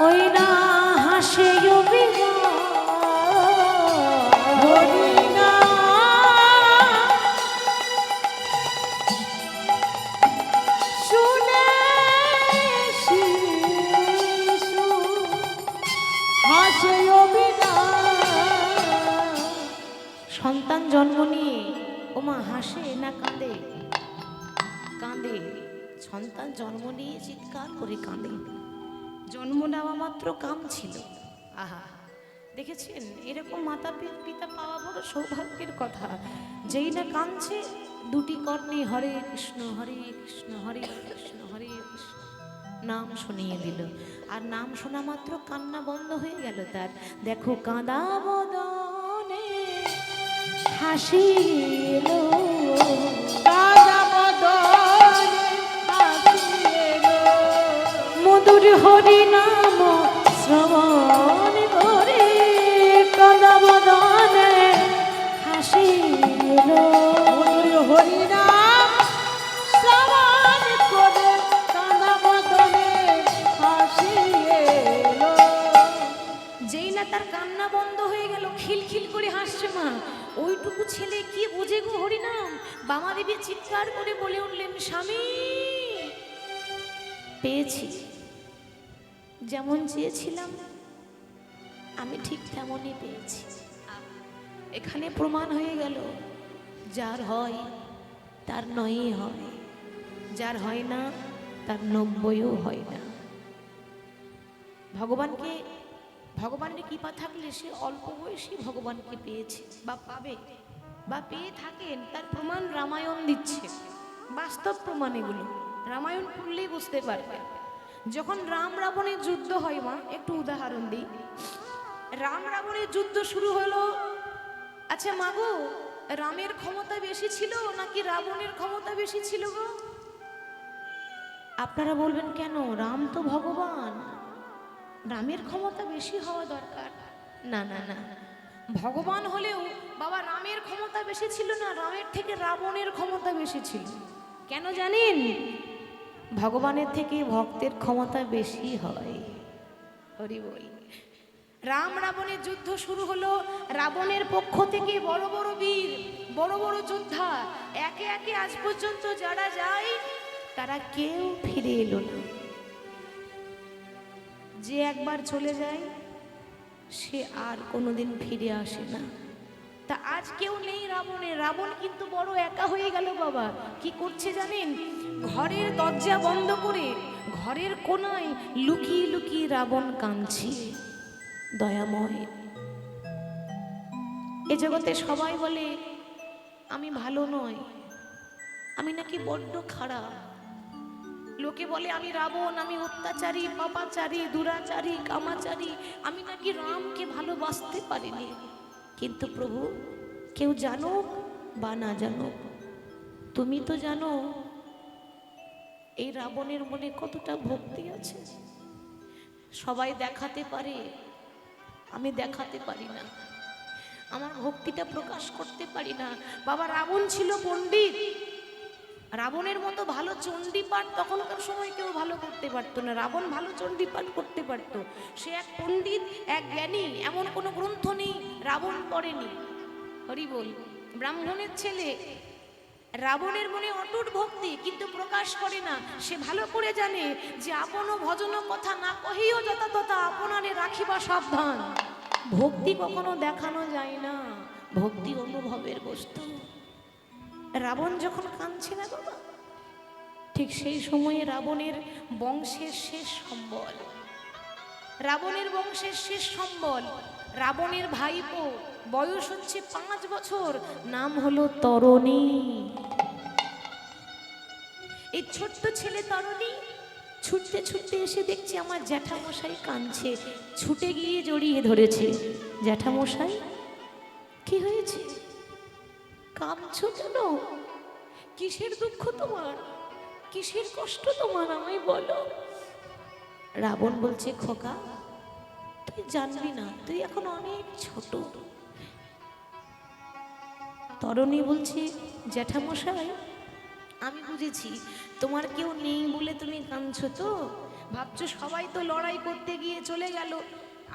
ওই না হাসে হরি নাম শুনে শিশু হাসে অবিনাশ। সন্তান জন্ম নিয়ে ওমা হাসে না কাঁদে? কাঁদে। সন্তান জন্ম নিয়ে চিৎকার করে কাঁদে। জন্ম নেওয়া মাত্র কাম ছিল। আহা, দেখেছেন? এরকম মাতা পিতা পাওয়া বড় সৌভাগ্যের কথা। যেই না কাঁদছে, দুটি কর্ণে হরে কৃষ্ণ হরে কৃষ্ণ হরে কৃষ্ণ হরে কৃষ্ণ নাম শুনিয়ে দিল। আর নাম শোনা মাত্র কান্না বন্ধ হয়ে গেল তার। দেখো, কাঁদা বদনে হাসি এলো, কাঁদা বদনে হাসি এলো, মধুর হরি নাম শ্রবণ করে কাঁদা বদনে হাসি এলো। মধুর হরি নাম শ্রবণ করে কাঁদা বদনে হাসি এলো। যেই না তার কান্না বন্ধ হয়ে গেল, খিলখিল করে হাসছে মা। ওইটুকু ছেলে কি বোঝে গো হরিনাম? বামা দেবী চিৎকার করে বলে উঠলেন, স্বামী পেয়েছি, যেমন চেয়েছিলাম আমি ঠিক তেমনই পেয়েছি। এখানে প্রমাণ হয়ে গেল, যার হয় তার নয়ই হয়, যার হয় না তার 90ও হয় না। ভগবানের কৃপা থাকলে সে অল্প বয়সী ভগবানকে পেয়েছে বা পাবে বা পেয়ে থাকেন, তার প্রমাণ রামায়ণ দিচ্ছে, বাস্তব প্রমাণ এগুলো। রামায়ণ পড়লেই বুঝতে পারবেন। যখন রাম রাবণের যুদ্ধ হয়, মা একটু উদাহরণ দিই। রাম রাবণের যুদ্ধ শুরু হলো, আচ্ছা মাগো, রামের ক্ষমতা বেশি ছিল নাকি রাবণের ক্ষমতা বেশি ছিল গো? আপনারা বলবেন কেন, রাম তো ভগবান, রামের ক্ষমতা বেশি হওয়া দরকার। না না না, ভগবান হলেও বাবা রামের ক্ষমতা বেশি ছিল না, রামের থেকে রাবণের ক্ষমতা বেশি ছিল। কেন জানেন? ভগবানের থেকে ভক্তের ক্ষমতা বেশি হয়। হরি বল। রাম রাবণের যুদ্ধ শুরু হলো, রাবণের পক্ষ থেকে বড় বড় বীর, বড় বড় যোদ্ধা একে একে আজ পর্যন্ত যারা যায় তারা কেউ ফিরে এলো না। যে একবার চলে যায় সে আর কোনোদিন ফিরে আসে না। তা আজ কেউ নেই রাবণের, রাবণ কিন্তু বড় একা হয়ে গেল বাবা। কি করছে জানেন? ঘরের দরজা বন্ধ করে ঘরের কোনায় লুকিয়ে লুকিয়ে রাবণ কাঁদছে। দয়াময়, এ জগতে সবাই বলে আমি ভালো নই, আমি নাকি বড্ড খারাপ। লোকে বলে আমি রাবণ, আমি অত্যাচারী, পাপাচারী, দুরাচারী, কামাচারী, আমি নাকি রামকে ভালোবাসতে পারিনি। কিন্তু প্রভু, কেউ জানুক বা না জানুক, তুমি তো জানো এই রাবণের মনে কতটা ভক্তি আছে। সবাই দেখাতে পারে, আমি দেখাতে পারি না, আমার ভক্তিটা প্রকাশ করতে পারি না। বাবা রাবণ ছিল পণ্ডিত, রাবণের মতো ভালো চণ্ডীপাঠ তখনকার সময় কেউ ভালো করতে পারতো না। রাবণ ভালো চণ্ডীপাঠ করতে পারতো, সে এক পণ্ডিত, এক জ্ঞানী, এমন কোনো গ্রন্থ নেই রাবণ পড়েনি। হরি বল। ব্রাহ্মণের ছেলে, রাবণের মনে অটুট ভক্তি, কিন্তু প্রকাশ করে না। সে ভালো করে জানে যে আপন ভজন কথা না কহিও যথা তথা আপনারে রাখিবা সাবধান। ভক্তি কখনো দেখানো যায় না, ভক্তি অনুভবের বস্তু। রাবণ যখন কাঁদছে না বাবা, ঠিক সেই সময়ে রাবণের বংশের শেষ সম্বল, রাবণের বংশের শেষ সম্বল, রাবণের ভাইপো, বয়স হচ্ছে 5 বছর, নাম হলো তরণী। এই ছোট্ট ছেলে তরণী ছুটতে ছুটতে এসে দেখছে আমার জ্যাঠামশাই কাঁদছে, ছুটে গিয়ে জড়িয়ে ধরেছে। জ্যাঠামশাই, কি হয়েছে? কাঁদছো কেন? কিসের দুঃখ তোমার? কিসের কষ্ট তোমার? আমায় বলো। রাবণ বলছে, খোকা তুই জানবি না, তুই এখন অনেক ছোট। তরণী বলছে, জ্যাঠামশাই আমি বুঝেছি তোমার কেউ নেই বলে তুমি কাঁদছো, তো ভাবছো সবাই তো লড়াই করতে গিয়ে চলে গেল,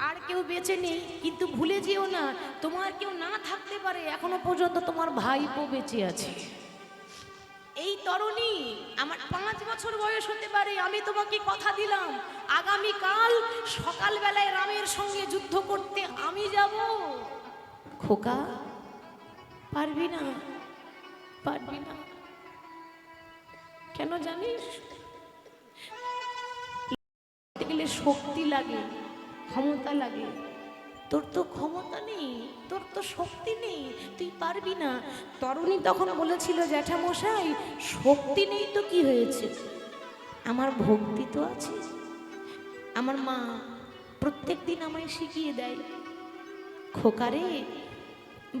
আর কেউ বেঁচে নেই। কিন্তু ভুলে যেও না, তোমার কেউ না থাকতে পারে, এখনো পর্যন্ত তোমার ভাইপো বেঁচে আছে। এই তরুণী আমার 5 বছর বয়স হতে পারে, আমি তোমাকে কথা দিলাম আগামীকাল সকালবেলায় রামের সঙ্গে যুদ্ধ করতে আমি যাব। খোকা, পারবি না, পারবি না। কেন জানিস? গেলে শক্তি লাগে, ক্ষমতা লাগে। তোর তো ক্ষমতা নেই, তোর তো শক্তি নেই, তুই পারবি না। তরুণী তখন বলেছিল, জ্যাঠামশাই শক্তি নেই তো কি হয়েছে, আমার ভক্তি তো আছে। আমার মা প্রত্যেক দিন আমায় শিখিয়ে দেয়, খোকারে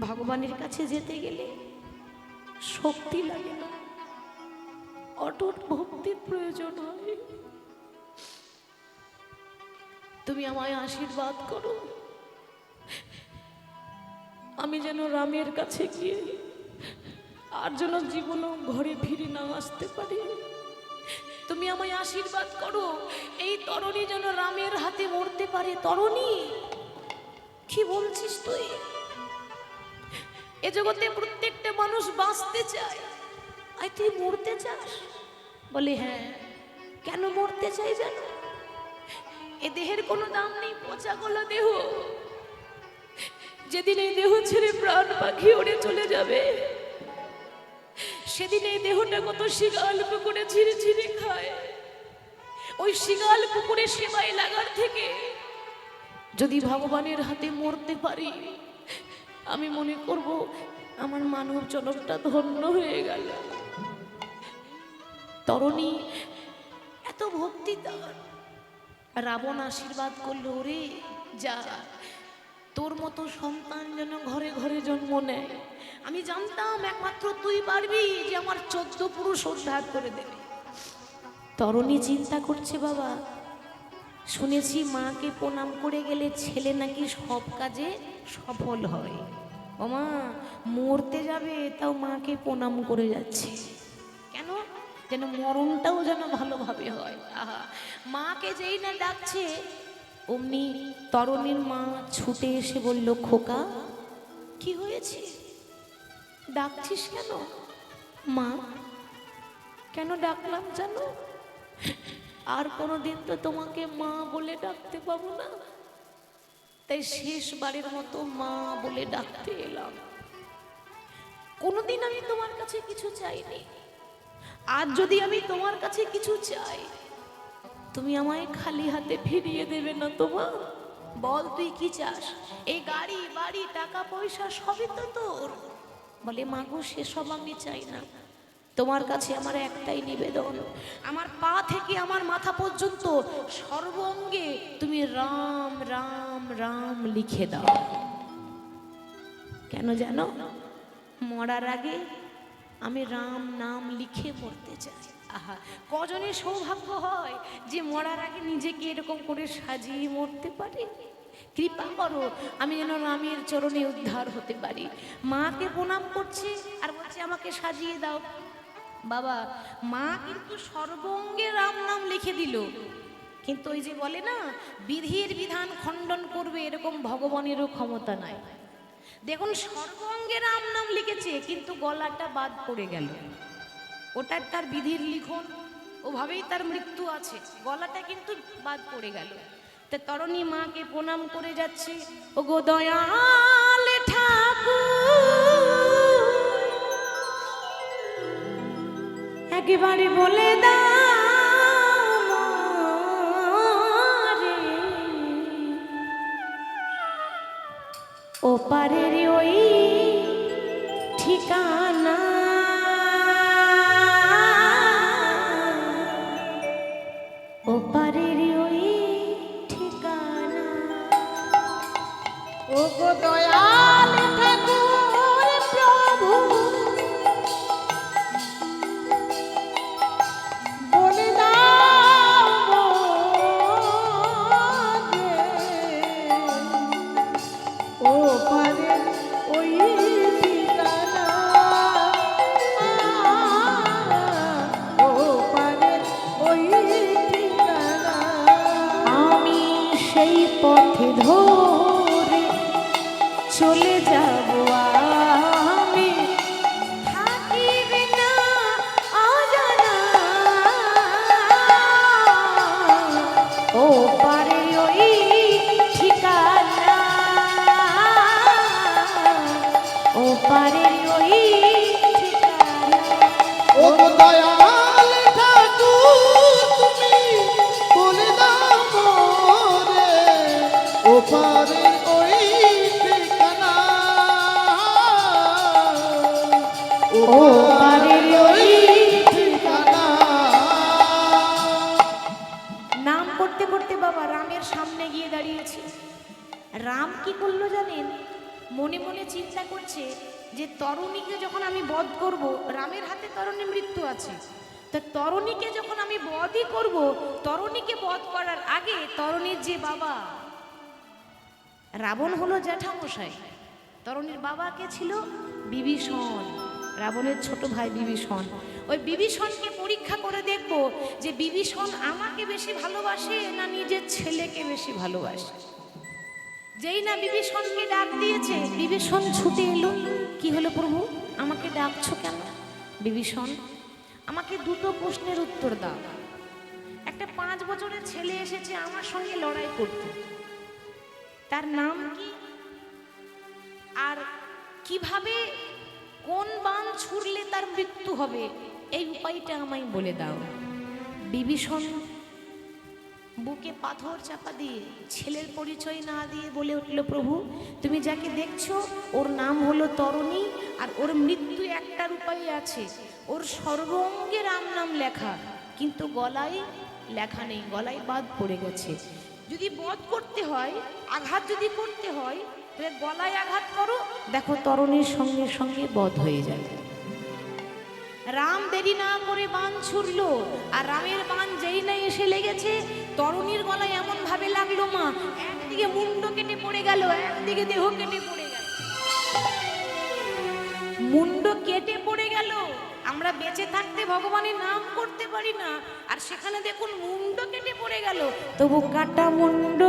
ভগবানের কাছে যেতে গেলে শক্তি লাগে না, অটুট ভক্তির প্রয়োজন হয়। তুমি আমায় আশীর্বাদ করো, আমি যেন রামের কাছে গিয়ে আর যেন জীবনও ঘরে ফিরে না আসতে পারি। তুমি আমায় আশীর্বাদ করো, এই তরুণী যেন রামের হাতে মরতে পারে। তরুণী, কি বলছিস তুই? এ জগতে প্রত্যেকটা মানুষ বাঁচতে চায়, আর তুই মরতে চাস? বলে হ্যাঁ। কেন মরতে চাই জানো? এ দেহের কোনো দাম নেই, পচা গলা দেহ, যেদিন এই দেহ ছেড়ে প্রাণ পাখি উড়ে চলে যাবে, সেদিন এই দেহটা কত শিগাল পুকুরে ছিঁড়ে ছিঁড়ে খায়। ওই শিগাল পুকুরে সেবায় লাগার থেকে যদি ভগবানের হাতে মরতে পারি, আমি মনে করব আমার মানব জনমটা ধন্য হয়ে গেল। তরণী এত ভক্তি তার। রাবণ আশীর্বাদ করলো, ওরে যা, তোর মতো সন্তান যেন ঘরে ঘরে জন্ম নেয়। আমি জানতাম একমাত্র তুই পারবি যে আমার 14 পুরুষ উদ্ধার করে দেবে। তরণী চিন্তা করছে, বাবা শুনেছি মাকে প্রণাম করে গেলে ছেলে নাকি সব কাজে সফল হয়। ও মা, মরতে যাবে তাও মাকে প্রণাম করে যাচ্ছে, কেন? যেন মরণটাও যেন ভালোভাবে হয়। আহা, মাকে যেই না ডাকছে, অমনি তরণীর মা ছুটে এসে বলল, খোকা কি হয়েছে, ডাকছিস কেন? মা, কেন ডাকলাম জানো? আর কোনোদিন তো তোমাকে মা বলে ডাকতে পাবো না, তাই শেষবারের মতো মা বলে ডাকতে এলাম। কোনোদিন আমি তোমার কাছে কিছু চাইনি, আজ যদি আমি তোমার কাছে কিছু চাই, তুমি আমায় খালি হাতে ফিরিয়ে দেবে না তো মা? বল তুই কি চাস? এই গাড়ি বাড়ি টাকা পয়সা সবই তো তোর। বলে, মা গো, সেসব আমি চাই না, তোমার কাছে আমার একটাই নিবেদন, আমার পা থেকে আমার মাথা পর্যন্ত সর্বঙ্গে তুমি রাম রাম রাম লিখে দাও। কেন জানো? মরার আগে আমি রাম নাম লিখে মরতে চাই। আহা, কজনের সৌভাগ্য হয় যে মরার আগে নিজেকে এরকম করে সাজিয়ে মরতে পারে? কৃপা করো আমি যেন রামের চরণে উদ্ধার হতে পারি। মাকে প্রণাম করছে আর বলছে আমাকে সাজিয়ে দাও। বাবা, মা কিন্তু সর্বঙ্গে রাম নাম লিখে দিল, কিন্তু ওই যে বলে না, বিধির বিধান খণ্ডন করবে, এরকম ভগবানেরও ক্ষমতা নাই। দেখুন, সর্বঙ্গে রাম নাম লিখেছে কিন্তু গলাটা বাদ পড়ে গেল। ওটার তার বিধির লিখন, ওভাবেই তার মৃত্যু আছে, গলাটা কিন্তু বাদ পড়ে গেল। তা তরণী মাকে প্রণাম করে যাচ্ছে, ও গো দয়াল ঠাকুর, একেবারে বলে দাও রে, ওপারের ওই ঠিকানা, ওপারের ওই ঠিকানা। ও গো দয়াল ঠাকুর প্রভু, বলে দাও ও পারে ওই ঠিকানা, ও পারে ওই ঠিকানা। আমি সেই পথে ধরে চলে যাব, আমি থাকিব না অজানা, ও পারে ওই ঠিকানা, ও পারে ওই ঠিকানা। ও গো দয়াল ঠাকুর তুমি বলে দাও মোরে, ও পারে ওই ঠিকানা, ও পারে ওই ঠিকানা। নাম করতে করতে বাবা রামের সামনে গিয়ে দাঁড়িয়েছে। রাম কি করলো জানেন? মনে মনে চিন্তা করছে যে তরুণীকে যখন আমি বধ করব, রামের হাতে তরুণী মৃত্যু আছে, তা তরুণীকে যখন আমি বধই করব, তরুণীকে বধ করার আগে তরুণীর যে বাবা, রাবণ হলো জ্যাঠামশাই, তরুণীর বাবাকে ছিল বিভীষণ, রাবণের ছোট ভাই বিভীষণ। ওই বিভীষণকে পরীক্ষা করে দেখব যে বিভীষণ আমাকে বেশি ভালোবাসে না নিজের ছেলেকে বেশি ভালোবাসে। যেই না বিভীষণকে ডাক দিয়েছে, বিভীষণ ছুটে এলো। কি হলো প্রভু, আমাকে ডাকছো কেন? বিভীষণ, আমাকে দুটো প্রশ্নের উত্তর দাও। একটা 5 বছরের ছেলে এসেছে আমার সঙ্গে লড়াই করতে, তার নাম কি? আর কিভাবে কোন বাণ ছুড়লে তার মৃত্যু হবে এই উপায়টা আমায় বলে দাও। বিভীষণ বুকে পাথর চাপা দিয়ে ছেলের পরিচয় না দিয়ে বলে উঠল, প্রভু তুমি যাকে দেখছো ওর নাম হলো তরণী, আর ওর মৃত্যু একটার উপায় আছে, ওর সর্বঙ্গে রাম নাম লেখা, কিন্তু গলায় লেখা নেই, গলায় বাদ পড়ে গেছে। যদি বধ করতে হয়, আঘাত যদি করতে হয়, তাহলে গলায় আঘাত করো, দেখো তরণীর সঙ্গে সঙ্গে বধ হয়ে যায়। রাম দেরি না করে বাণ ছুড়ল, আর রামের বাণ যেই না এসে লেগেছে তরণীর গলায় এমন ভাবে লাগলো মা, একদিকে মুন্ড কেটে পড়ে গেল, একদিকে দেহ কেটে পড়ে গেল। মুন্ড কেটে পড়ে গেল। আমরা বেঁচে থাকতে ভগবানের নাম করতে পারি না, আর সেখানে দেখুন মুন্ড কেটে পড়ে গেল। তবু কাটা মুন্ড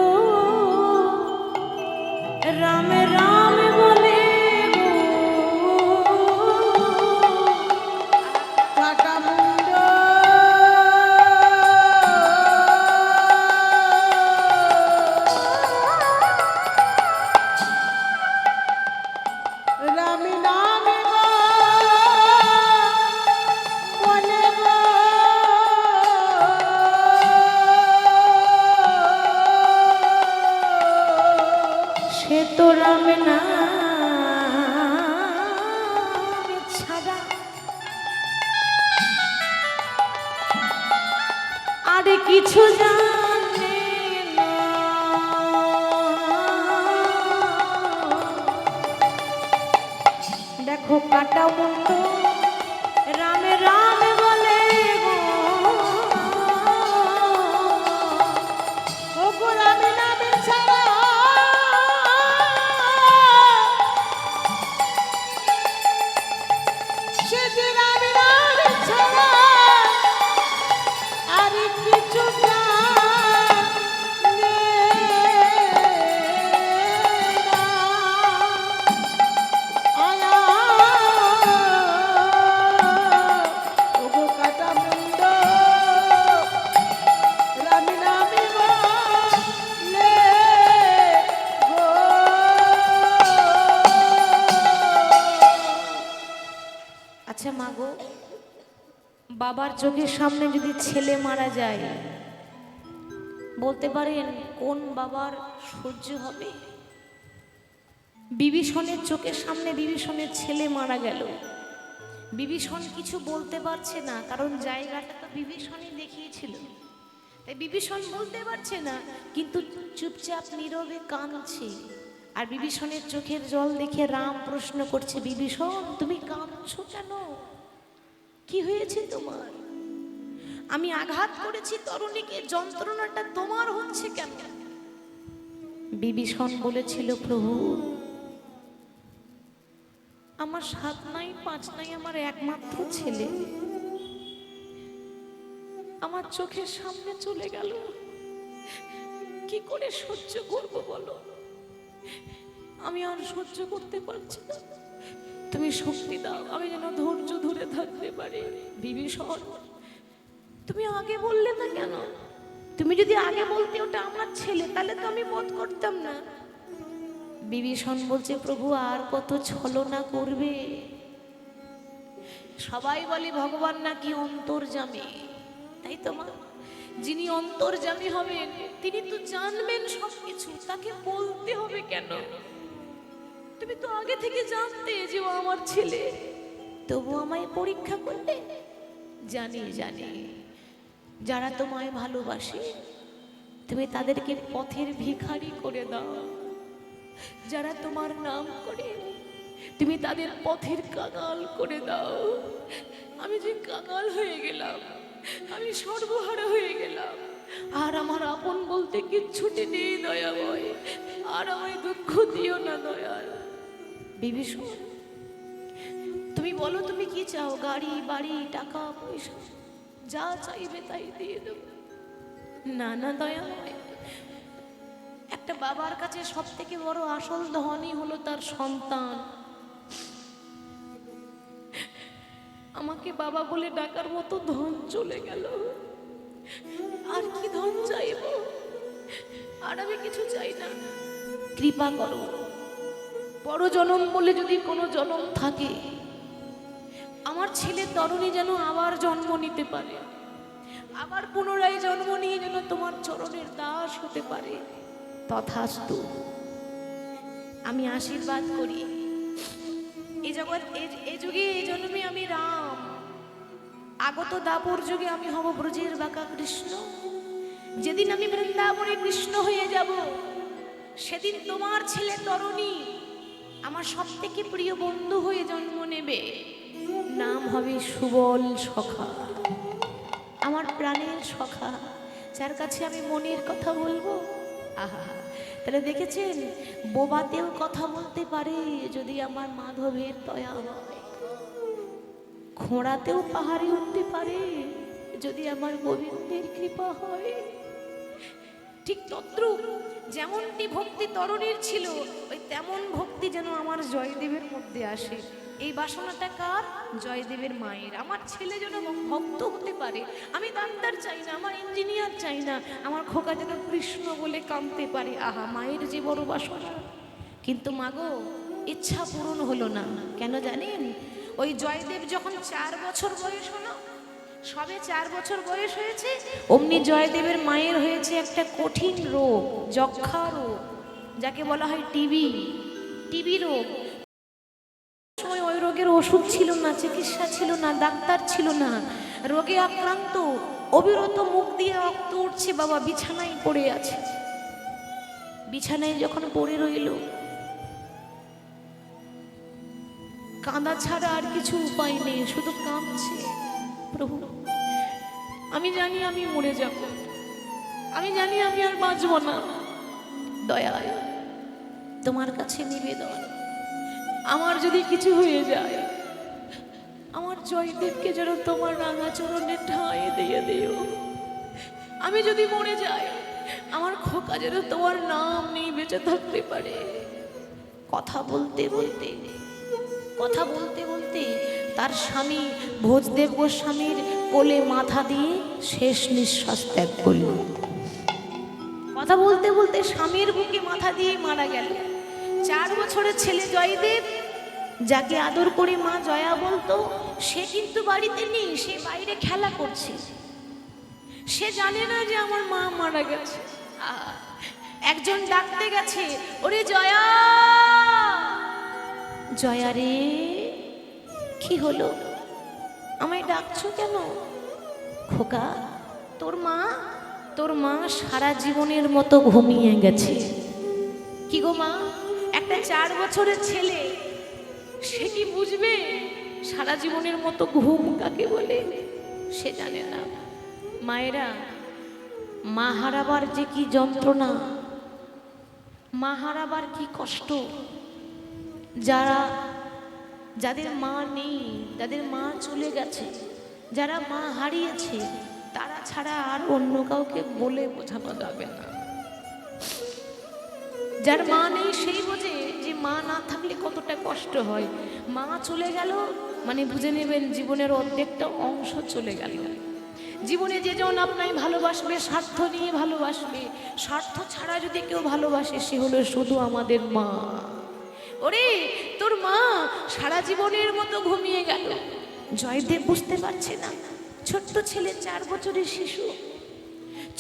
রামে রামে বলে কাটা মুন্ড রামি নামে বলে গো সে তো রাম না ছাড়া আর কিছু জানে না। দেখো কাটা মুন্ড রামে রামে বলে গো, ও গো রামি নামে ছাড়া সে যে রামি নামে ছাড়া আর কিছু জানে না। আয়া ও গো কাটা মুন্ড রামি নামে বলে গো। আচ্ছা মা গো, বাবার চোখের সামনে যদি ছেলে মারা যায়, বলতে পারেন কোন বাবার সহ্য হবে? বিভীষণের চোখের সামনে বিভীষণের ছেলে মারা গেল, বিভীষণ কিছু বলতে পারছে না, কারণ জায়গাটা তো বিভীষণই দেখিয়েছিল। তাই বিভীষণ বলতে পারছে না, কিন্তু চুপচাপ নীরবে কাঁদছে। আর বিভীষণের চোখের জল দেখে রাম প্রশ্ন করছে, বিভীষণ তুমি কাঁদছো কেন? কি হয়েছে তোমার? আমি আঘাত করেছি তরুণীকে, যন্ত্রণাটা তোমার হচ্ছে কেন? বিভীষণ বলেছিল, প্রভু আমার 7 নাই 5 নাই, আমার একমাত্র ছেলে আমার চোখের সামনে চলে গেল, কি করে সহ্য করব বলো? আমি আর সহ্য করতে পারছি না, তুমি শক্তি দাও, আমি যেন ধৈর্য ধরে থাকতে পারি। বিভীষণ তুমি আগে বললে না কেন? তুমি যদি আগে বলতে ওটা আমার ছেলে, তাহলে তো আমি বধ করতাম না। বিভীষণ বলছে, প্রভু আর কত ছলনা করবে? সবাই বলে ভগবান নাকি অন্তর্যামী, তাই তো মা? যিনি অন্তর্যামী হবেন তিনি তো জানবেন সবকিছু, তাকে বলতে হবে কেন? তুমি তো আগে থেকে জানতে যে ও আমার ছেলে, তবু আমায় পরীক্ষা করলে। জানি জানি, যারা তোমায় ভালোবাসে তুমি তাদেরকে পথের ভিখারি করে দাও, যারা তোমার নাম করে তুমি তাদের পথের কাঙাল করে দাও। আমি যে কাঙাল হয়ে গেলাম, আমি সর্বহারা হয়ে গেলাম, আর আমার আপন বলতে কিচ্ছুটি নেই দয়াময়, আর আমায় দুঃখ দিও না দয়াল। বিভীষণ তুমি বলো তুমি কি চাও? গাড়ি বাড়ি টাকা পয়সা যা চাইবে তাই দিয়ে দেব। না না দয়াময়, একটা বাবার কাছে সব থেকে বড় আসল ধনই হলো তার সন্তান। আমাকে বাবা বলে ডাকার মতো ধন চলে গেল, আর কি ধন চাইব? আর আমি কিছু চাই না, কৃপা করো, বড় জনম বলে যদি কোনো জনম থাকে, আমার ছেলে তরুণী যেন আবার জন্ম নিতে পারে, আবার পুনরায় জন্ম নিয়ে যেন তোমার চরণের দাস হতে পারে। তথাস্তু। আমি আশীর্বাদ করি, এই জগৎ এই যুগে এই জন্মে আমি রাম, আগত দাপর যুগে আমি হব ব্রজের বাঁকা কৃষ্ণ। যেদিন আমি বৃন্দাবনে কৃষ্ণ হয়ে যাব, সেদিন তোমার ছেলে তরুণী আমার সব থেকে প্রিয় বন্ধু হয়ে জন্ম নেবে। নাম হবে সুবল সখা, আমার প্রাণের সখা, যার কাছে আমি মনের কথা বলবো। আহা, তাহলে দেখেছেন, বোবাতেও কথা বলতে পারে যদি আমার মাধবের দয়া হয়, খোঁড়াতেও পাহাড়ে উঠতে পারে যদি আমার গোবিন্দের কৃপা হয়। ঠিক তদ্রূপ যেমনটি ভক্তি তরুণীর ছিল, ওই তেমন ভক্তি যেন আমার জয়দেবের মধ্যে আসে। এই বাসনাটা কার? জয়দেবের মায়ের। আমার ছেলে যেন ভক্ত হতে পারে। আমি ডাক্তার চাই না, আমার ইঞ্জিনিয়ার চাই না, আমার খোকা যেন কৃষ্ণ বলে কাঁদতে পারে। আহা, মায়ের যে বড় বাসনা। কিন্তু মাগো, ইচ্ছা পূরণ হলো না। কেন জানেন? ওই জয়দেব যখন 4 বছর বয়স হলো, সবে 4 বছর বয়স হয়েছে, অমনি জয়দেবের মায়ের হয়েছে একটা কঠিন রোগ, যক্ষা রোগ, যাকে বলা হয় টিবি রোগ। সময় ওই রোগের ওষুধ ছিল না, চিকিৎসা ছিল না, ডাক্তার ছিল না। রোগে আক্রান্ত, অবিরত মুখ দিয়ে রক্ত উঠছে, বাবা বিছানায় পড়ে আছে। বিছানায় যখন পড়ে রইল, কাঁদা ছাড়া আর কিছু উপায় নেই, শুধু কাঁদছে। প্রভু, আমি জানি আমি মরে যাব, আমি জানি আমি আর বাঁচব না, দয়ায় তোমার কাছে নিবেদন, আমার যদি কিছু হয়ে যায়, আমার জয়দেবকে যেন তোমার রাঙা চরণে ঠাঁই দিয়ে দিও। আমি যদি মরে যাই, আমার খোকা যেন তোমার নাম নিয়ে বেঁচে থাকতে পারে। কথা বলতে বলতে তার স্বামী ভোজদেব গোস্বামীর কোলে মাথা দিয়ে শেষ নিঃশ্বাস ত্যাগ করল। কথা বলতে বলতে স্বামীর বুকে মাথা দিয়ে মারা গেল। 4 বছরের ছেলে জয়দেব, যাকে আদর করে মা জয়া বলতো, সে কিন্তু বাড়িতে নেই, সে বাইরে খেলা করছে। সে জানে না যে আমার মা মারা গেছে। একজন ডাকতে গেছে, ওরে জয়া, জয়া রে, কি হলো, আমায় ডাকছো কেন? খোকা, তোর মা সারা জীবনের মতো ঘুমিয়ে গেছে। কি গো মা, একটা 4 বছরের ছেলে, সে কি বুঝবে সারা জীবনের মতো ঘুম কাকে বলে? সে জানে না। মায়েরা, মা হারাবার যে কি যন্ত্রণা, মা হারাবার কি কষ্ট, যাদের মা নেই, যাদের মা চলে গেছে, যারা মা হারিয়েছে, তারা ছাড়া আর অন্য কাউকে বলে বোঝানো যাবে না। যার মা নেই সেই বোঝে যে মা না থাকলে কতটা কষ্ট হয়। মা চলে গেল মানে বুঝে নেবেন জীবনের অর্ধেকটা অংশ চলে গেল। জীবনে যে জন আপনাকে ভালোবাসবে, স্বার্থ নিয়ে ভালোবাসবে, স্বার্থ ছাড়া যদি কেউ ভালোবাসে, সে হলো শুধু আমাদের মা। ওরে, তোর মা সারা জীবনের মতো ঘুমিয়ে গেল। জয়দেব বুঝতে পারছে না, ছোট্ট ছেলে, 4 বছরের শিশু,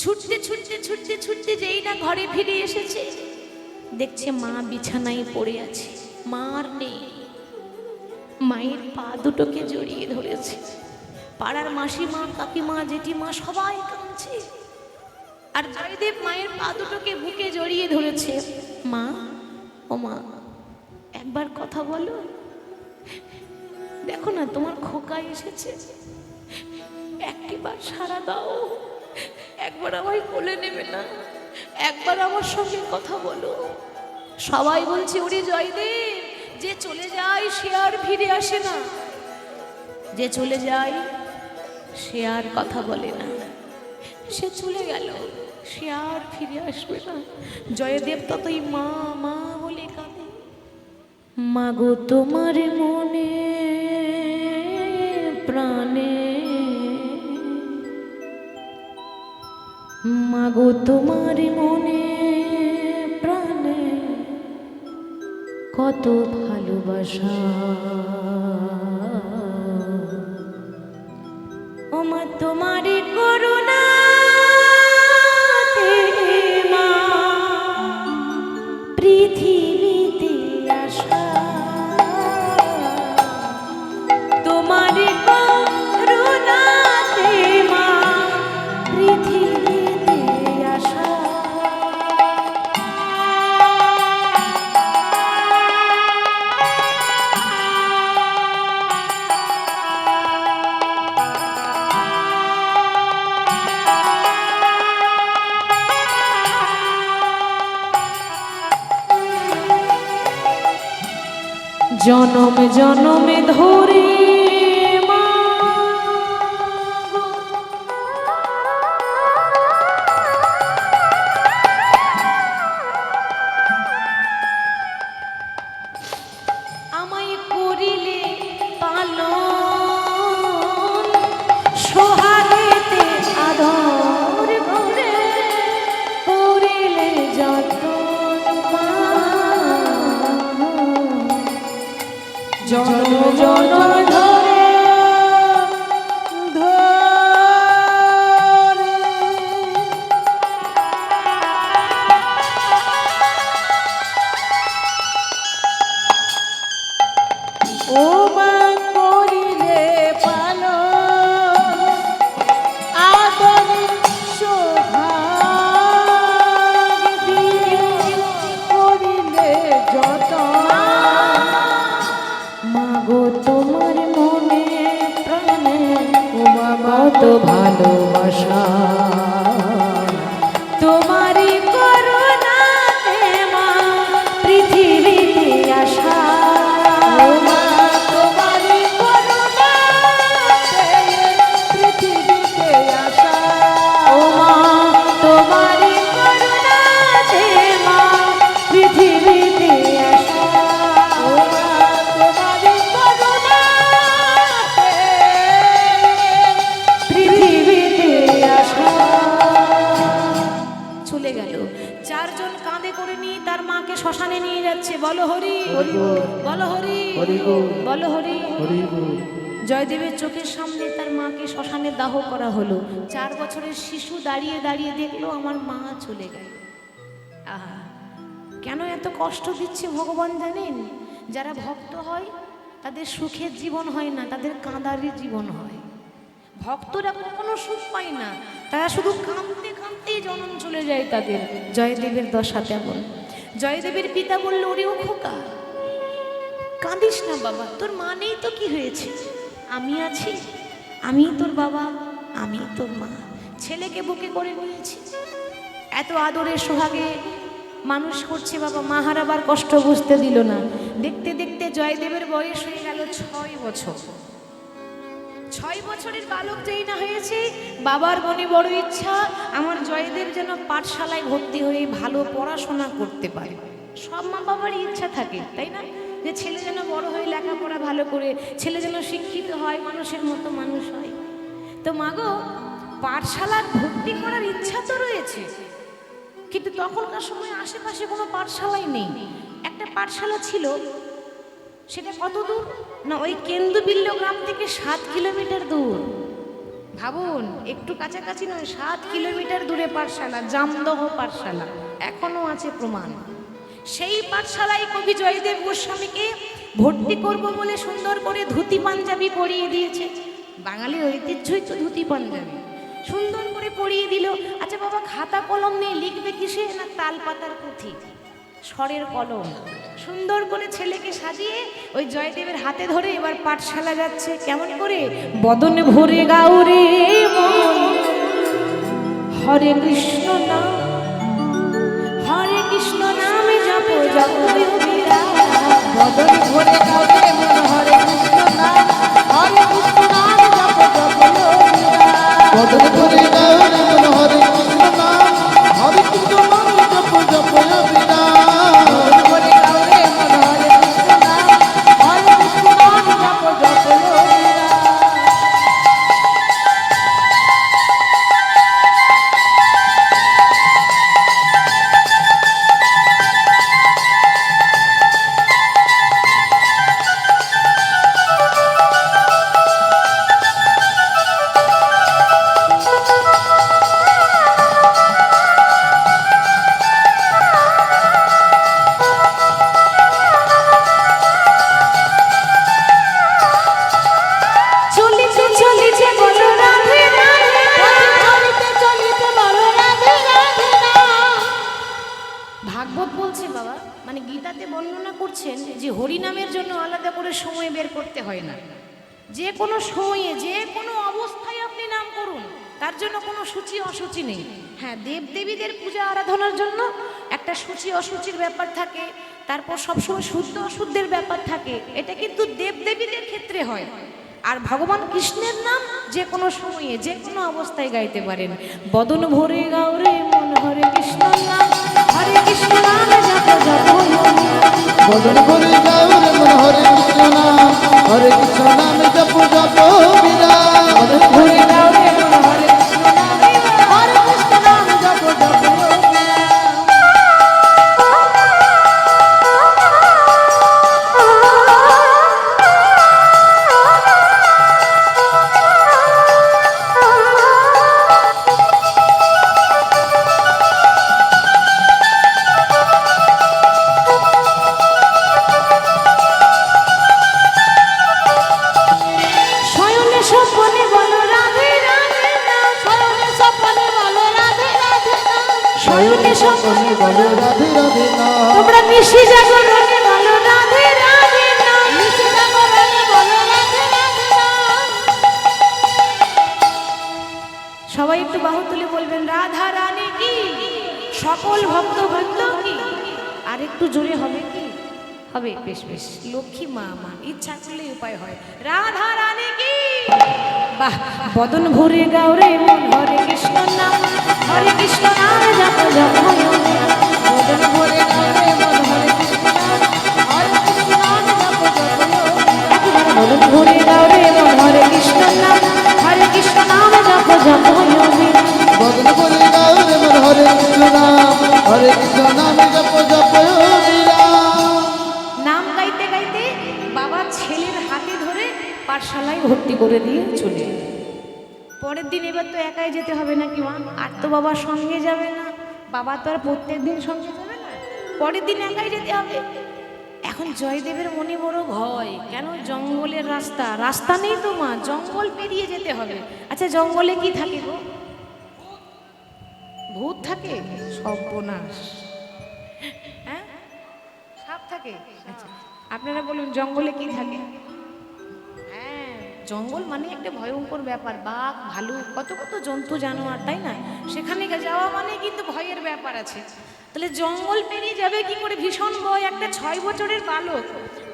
ছুটতে যেই না ঘরে ফিরে এসেছে, দেখছে মা বিছানায় পড়ে আছে, মা আর নেই। মায়ের পা দুটোকে জড়িয়ে ধরেছে। পাড়ার মাসিমা, কাকিমা, জেঠিমা সবাই কাঁদছে, আর জয়দেব মায়ের পা দুটোকে বুকে জড়িয়ে ধরেছে। মা, ও মা, একবার কথা বলো, দেখো না তোমার খোকা এসেছে, একটিবার সাড়া দাও, একবার আমায় কোলে নেবে না, একবার আমার সঙ্গে কথা বলো। সবাই বলছে, ওরে জয়দেব, যে চলে যায় সে আর ফিরে আসে না, যে চলে যায় সে আর কথা বলে না, সে চলে গেল, সে আর ফিরে আসবে না। জয়দেব ততই মা মা বলে কাঁদে। মাগো তোমার মনে প্রাণে, মাগো তোমার মনে প্রাণে, কত ভালোবাসা ওমা তোমারই করুণা মা পৃথিবীতে আসা তোমারই করুণাতে মা পৃথিবীতে আসা জনম জনমে ধরে মা গো, আমায় করিলে পালন সোহাগেতে আদর ভরে করিলে যতন মা জনম জনম ধরে ধরে ও মা করিলে পালন আদর সোহাগ দিয়ে করিলে যতন মাগো তোমার মনে প্রাণে ওমা কত ভালোবাসা তোমারই করুণাতে মা পৃথিবীতে আসা ওমা তোমারই করুণাতে পৃথিবীতে আসা ওমা তোমারই করুণাতে মা পৃথিবীতে আসা ওমা তোমারই করুণাতে পৃথিবীতে আসা চলে গেল। চারজন কাঁধে করে নিয়ে তার মাকে শ্মশানে নিয়ে যাচ্ছে। বলো হরি হরি বলো হরি বলো হরি। জয়দেবের চোখের সামনে তার মাকে শ্মশানে দাহ করা হলো। 4 বছরের শিশু দাঁড়িয়ে দাঁড়িয়ে দেখলো আমার মা চলে গেল। আহা, কেন এত কষ্ট দিচ্ছে ভগবান জানেন? যারা ভক্ত হয় তাদের সুখের জীবন হয় না, তাদের কাঁদারই জীবন হয়। ভক্তরা কখনো সুখ পায় না, তারা শুধু কাঁদতে কাঁদতেই জনম চলে যায় তাদের। জয়দেবের দশা তেমন। জয়দেবের পিতা বলল, ওরে ও খোকা, কাঁদিস না বাবা, তোর মা নেই তো কি হয়েছে, আমি আছি, আমি তোর বাবা, আমি তোর মা। ছেলেকে বুকে করে নিয়েছি, এত আদরে সোহাগে মানুষ করছে বাবা, মা হারাবার কষ্ট বুঝতে দিল না। দেখতে দেখতে জয়দেবের বয়স হয়ে গেল 6 বছর। 6 বছরের বালক যেই না হয়েছে, বাবার মনে বড় ইচ্ছা আমার জয়দেব যেন পাঠশালায় ভর্তি হয়ে ভালো পড়াশোনা করতে পারে। সব মা বাবারই ইচ্ছা থাকে, তাই না? যে ছেলে যেন বড় হয়ে লেখাপড়া ভালো করে, ছেলে যেন শিক্ষিত হয়, মানুষের মতো মানুষ হয়। তো মাগো, পাঠশালার ভর্তি করার ইচ্ছা তো রয়েছে, কিন্তু তখনকার সময় আশেপাশে কোনো পাঠশালাই নেই। একটা পাঠশালা ছিল, সেটা কত দূর না, ওই কেন্দুবিল্ল গ্রাম থেকে 7 কিলোমিটার দূর। ভাবুন, একটু কাছাকাছি নয়, 7 কিলোমিটার দূরে পাঠশালা, জামদহ পাঠশালা, এখনো আছে প্রমাণ। সেই পাঠশালায় কবি জয়দেব গোস্বামীকে ভর্তি করব বলে সুন্দর করে ধুতি পাঞ্জাবি পরিয়ে দিয়েছে। বাঙালির ঐতিহ্যই তো ধুতি পাঞ্জাবি। সুন্দর করে পরিয়ে দিল। আচ্ছা বাবা, খাতা কলম নেই, লিখবে কিসে? না তাল পাতার পুঁথি, স্বরের কলম। সুন্দর করে ছেলেকে সাজিয়ে ওই জয়দেবের হাতে ধরে এবার পাঠশালা যাচ্ছে। কেমন করে? বদনে ভরে গাউরে মন, হরে কৃষ্ণ নাম, হরে কৃষ্ণ নামে জপ জপ বিরা। বদন ভরে গাউরে মন, হরে কৃষ্ণ নাম, হরে কৃষ্ণ নাম জপ জপ লোরা। বদন ভরে গাউরে মন, হরে কৃষ্ণ নাম, হরে কৃষ্ণ নাম জপ জপ লোরা। বদন ভরে গাউরে মন, হরে কৃষ্ণ নাম, হরে কৃষ্ণ নাম জপ জপ লোরা। করে সময় বের করতে হয় না, যে কোনো সময়ে যে কোনো অবস্থায় আপনি নাম করুন, তার জন্য কোনো সূচি অসুচি নেই। হ্যাঁ, দেবদেবীদের পূজা আরাধনার জন্য একটা সূচি অসুচির ব্যাপার থাকে, তারপর সবসময় শুদ্ধ অশুদ্ধের ব্যাপার থাকে, এটা কিন্তু দেবদেবীদের ক্ষেত্রে হয়। আর ভগবান কৃষ্ণের নাম যে কোনো সময়ে যে কোনো অবস্থায় গাইতে পারেন। বদন ভরে গাও রে মন হরে কৃষ্ণ নাম, হরে কৃষ্ণ নাম জপ জপ বদন ভরে গাও রে মন হরে কৃষ্ণ নাম, হরে কৃষ্ণ নাম জপ জপ বিরাম। বদন ভরে গাও রে মন হরে কৃষ্ণ নাম, হরে কৃষ্ণ নাম জপ জপ বিরাম। শয়নে স্বপনে বলো রাধে রাধে নাম, শয়নে স্বপনে বলো রাধে রাধে নাম, শয়নে স্বপনে বলো রাধে রাধে নাম। তোমরা নিশি জাগরণে বলো রাধে রাধে নাম, নিশি জাগরণে বলো রাধে রাধে নাম। সবাই একটু বাহু তুলে বলবেন রাধা রানী কি, সকল ভক্ত ভক্ত কি। আর একটু জোরে হবে কি, হবে, বেশ বেশ, লক্ষ্মী মা মা, ইচ্ছা করলে উপায় হয়। রাধা রানী কি, বাহ। বদন ভরে গাও রে মন হরে কৃষ্ণ নাম, হরে কৃষ্ণ নাম জপ জপ বদন ভরে গাও রে মন হরে কৃষ্ণ নাম, হরে কৃষ্ণ নাম জপ জপ বদন ভরে গাও রে মন হরে কৃষ্ণ নাম, হরে কৃষ্ণ নাম জপ জপ বদন ভরে গাও রে মন হরে কৃষ্ণ নাম, হরে কৃষ্ণ নাম জপ জপ বিরাম। নাম গাইতে গাইতে বাবা ছেলের হাতে ধরে পাঠশালায় ভর্তি করে দিয়ে চলে এলো। পরের দিন এবার তো একাই যেতে হবে নাকি মা, আর তো বাবার সঙ্গে যাবে না, বাবা তো আর প্রত্যেক দিন সঙ্গে যাবে না, পরের দিন একাই যেতে হবে। এখন জয়দেবের মনে বড় ভয়, কেন জঙ্গলের রাস্তা, রাস্তা নেই তো মা, জঙ্গল পেরিয়ে যেতে হবে। আচ্ছা জঙ্গলে কি থাকে গো, ভূত থাকে, সর্বনাশ, হ্যাঁ সাপ থাকে। আচ্ছা আপনারা বলুন জঙ্গলে কি থাকে। হ্যাঁ, জঙ্গল মানে একটা ভয়ঙ্কর ব্যাপার, বাঘ ভালুক কত কত জন্তু জানোয়ার, তাই না? সেখানে যাওয়া মানে কিন্তু ভয়ের ব্যাপার আছে। তাহলে জঙ্গল পেরিয়ে যাবে কি করে, ভীষণ ভয়। একটা 6 বছরের বালক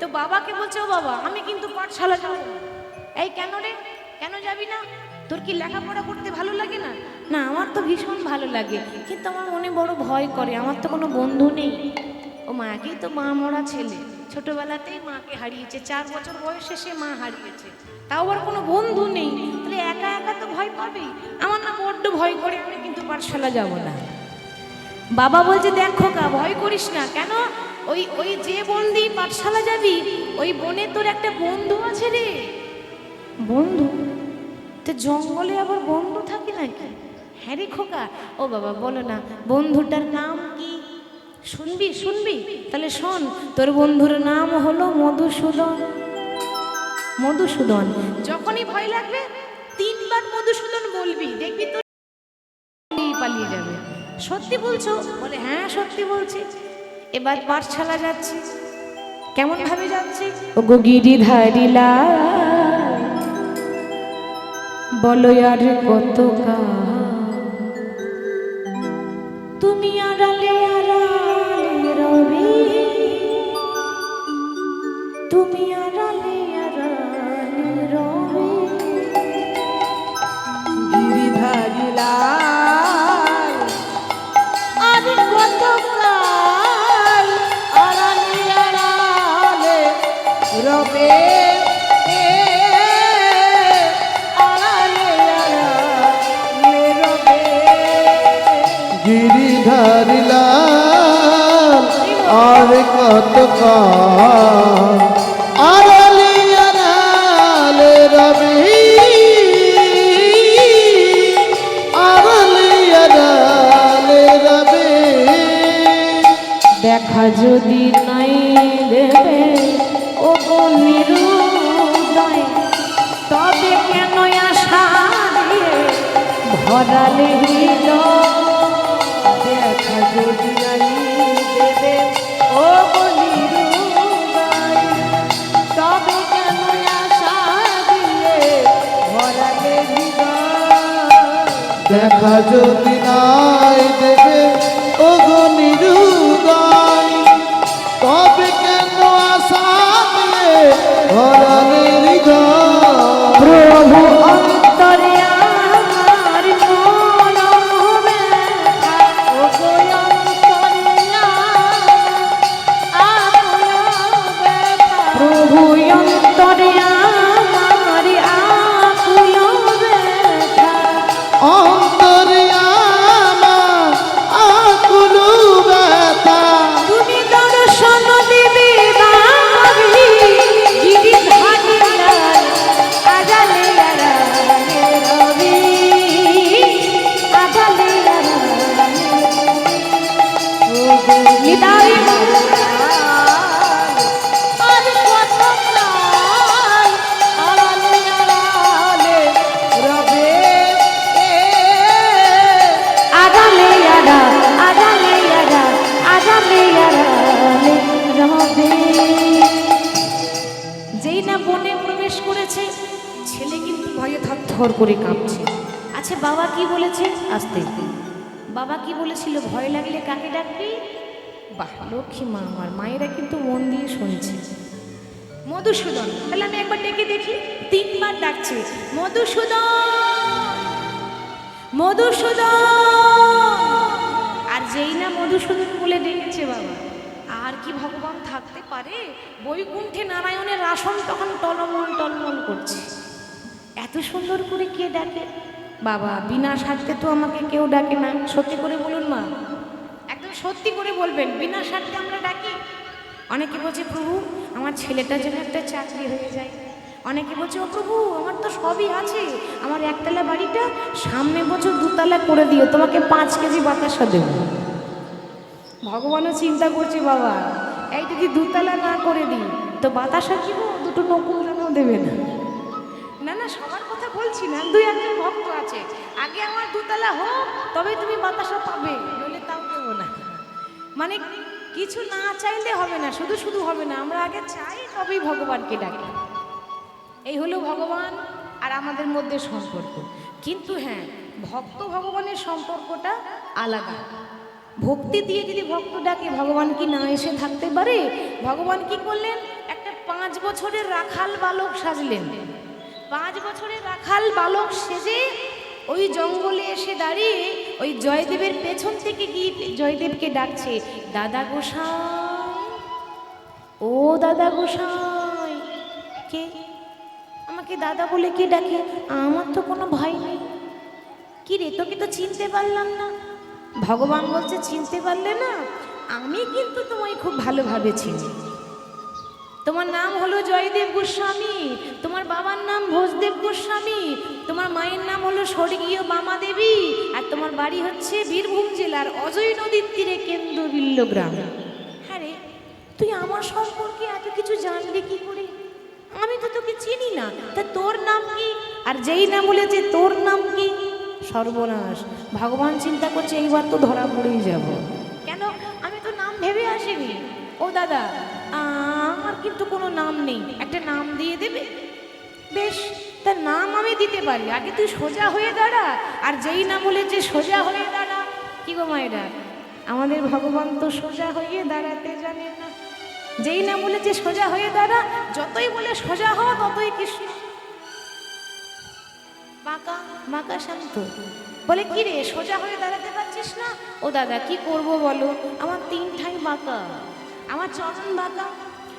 তো বাবাকে বলছে, ও বাবা আমি কিন্তু পাঠশালা যাবো। এই কেন রে, কেন যাবি না? তোর কি লেখাপড়া করতে ভালো লাগে না? না আমার তো ভীষণ ভালো লাগে, কিন্তু আমার মনে বড় ভয় করে, আমার তো কোনো বন্ধু নেই। ও মাকেই তো মা মরা ছেলে, ছোটবেলাতেই মাকে হারিয়েছে, 4 বছর বয়সে সে মা হারিয়েছে, তাও আবার কোনো বন্ধু নেই, তাহলে একা একা তো ভয় পাবেই। আমার না বড্ড ভয় করে, আমি কিন্তু পাঠশালা যাব না। বাবা বলছে দেখ খোকা ভয় করিস না, কেন ওই ওই যে বন দিয়ে পাঠশালা যাবি, ওই বনে তোর একটা বন্ধু আছে রে। বন্ধু? তো জঙ্গলে আবার বন্ধু থাকে নাকি? হ্যাঁ রে খোকা। ও বাবা বলো না, বন্ধুটার নাম কি? শুনবি শুনবি? তাহলে শোন, তোর বন্ধুর নাম হলো মধুসূদন। মধুসূদন, যখনই ভয় লাগবে 3 বার মধুসূদন বলবি, দেখবি তোর পালিয়ে যাবে। সত্যি বলছো? বলে হ্যাঁ সত্যি বলছি। এবার পাঠশালা যাচ্ছি, কেমন ভাবে যাচ্ছি? ও গো গিরিধারিলা বলো আর কত তুমি আড়ালে আড়ালে রবি, তুমি আড়ালে আড়ালে রবি। গিরিধারিলা আর কত কাল আড়ালে আড়ালে রবে, আড়ালে আড়ালে রবে। গিরিধারিলা আর কত কাল আড়ালে আড়ালে রবে, আড়ালে আড়ালে রবে। দেখা যদি নাই দেবে ও গো নিরুদয়, তবে কেন আশা দিয়ে ভরালে হৃদয়। দেখা যদি নাই দেবে ও গো নিরুদয়, দেখা যদি নাই দেবে ওগো নিরুদয়, তবে কেন আশা দিয়ে ভরালে হৃদয়। প্রভু অন্তরে আমার মন ব্যথা, ওগো অন্তরে আকুল ব্যথা। প্রভু অন্তরে আমার আকুল ব্যথা, অন্তরে আমার আকুল ব্যথা। তুমি দর্শন দিবে ভাবি গিরিধারী লাল, আজালে আড়ালে রবি, আজালে আড়ালে রবি। নিতাই আর কত কাল আড়ালে আড়ালে রবে, আজালে আড়া, আজালে আড়া, আজালে আড়ালে রবে। যেই না বনে প্রবেশ করেছে, ছেলে কিন্তু ভয়ে থরথর করে কাঁপছে। আচ্ছা বাবা কি বলেছে? আস্তে বাবা কি বলেছিল? ভয় লাগলে কাকে ডাকবি? বাহ, লক্ষ্মী মা আমার। মায়েরা কিন্তু মন দিয়ে শুনছে। মধুসূদন, তাহলে আমি একবার ডেকে দেখি। 3 বার ডাকছে, মধুসূদন, মধুসূদন। আর যেই না মধুসূদন বলে ডেকেছে বাবা, আর কি ভগবান থাকতে পারে? বৈকুণ্ঠে নারায়ণের আসন তখন টলমল টলমল করছে। এত সুন্দর করে কে ডাকে? বাবা, বিনা স্বার্থে তো আমাকে কেউ ডাকে না। সত্যি করে বলুন মা, একদম সত্যি করে বলবেন, বিনা স্বার্থে আমরা ডাকি? অনেকে বলছে প্রভু আমার ছেলেটার জন্য একটা চাকরি হয়ে যায়। অনেকে বলছে ও প্রভু আমার তো সবই আছে, আমার একতলা বাড়িটা সামনে বছর 2 তলা করে দিও, তোমাকে 5 কেজি বাতাসা দেব। ভগবানও চিন্তা করছে বাবা, এই যদি 2 তলা না করে দিই তো বাতাসা কি 2টো নকুল দানাও দেবে না। না না, সবার কথা বলছি না, 2-1 ভক্ত আছে, আগে আমার 2 তলা হোক তবে তুমি বাতাসা পাবে, নইলে তাও দেবো না। মানে কিছু না চাইলে হবে না, শুধু শুধু হবে না, আমরা আগে চাই তবেই ভগবানকে ডাকি। এই হলো ভগবান আর আমাদের মধ্যে সম্পর্ক। কিন্তু হ্যাঁ, ভক্ত ভগবানের সম্পর্কটা আলাদা। ভক্তি দিয়ে যদি ভক্ত ডাকে, ভগবান কি না এসে থাকতে পারে? ভগবান কি করলেন? একটা 5 বছরের রাখাল বালক সাজলেন। 5 বছরের রাখাল বালক সেজে ওই জঙ্গলে এসে দাঁড়িয়ে ওই জয়দেবের পেছন থেকে গিয়ে জয়দেবকে ডাকছে, দাদা গোসাই, ও দাদা গোসাই। কে আমাকে দাদা বলে কে ডাকে? আমার তো কোনো ভাই নেই। কি রে, তোকে তো চিনতে পারলাম না। ভগবান বলছে চিনতে পারলে না? আমি কিন্তু তোমায় খুব ভালোভাবে চিনি। তোমার নাম হলো জয়দেব গোস্বামী, তোমার বাবার নাম ভোজদেব গোস্বামী, তোমার মায়ের নাম হলো স্বর্গীয় বামা দেবী, আর তোমার বাড়ি হচ্ছে বীরভূম জেলার অজয় নদীর তীরে কেন্দ্রবিল্ল গ্রাম। হ্যাঁ রে, তুই আমার সম্পর্কে এত কিছু জানলি কি করে? আমি তো তোকে চিনি না। তা তোর নাম কি? আর যেই নাম বলেছে তোর নাম কি, সর্বনাশ। ভগবান চিন্তা করছে এইবার তো ধরা পড়েই যাব। কেন? আমি তো নাম ভেবে আসিনি। ও দাদা, আমার কিন্তু কোনো নাম নেই, একটা নাম দিয়ে দেবে? বেশ, তার নাম আমি দিতে পারি, আগে তুই সোজা হয়ে দাঁড়া। আর যেই না বলেছে সোজা হয়ে দাঁড়া, কি গো মায়েরা, আমাদের ভগবান তো সোজা হয়ে দাঁড়াতে জানে না। যেই না বলেছে সোজা হয়ে দাঁড়া, যতই বলে সোজা হও ততই কৃষ্ণ বাঁকা বাঁকা শান্ত। বলে কি রে, সোজা হয়ে দাঁড়াতে পারছিস না? ও দাদা কি করব বলো, আমার 3 ঠাই বাঁকা, আমার চরণ বাঁকা,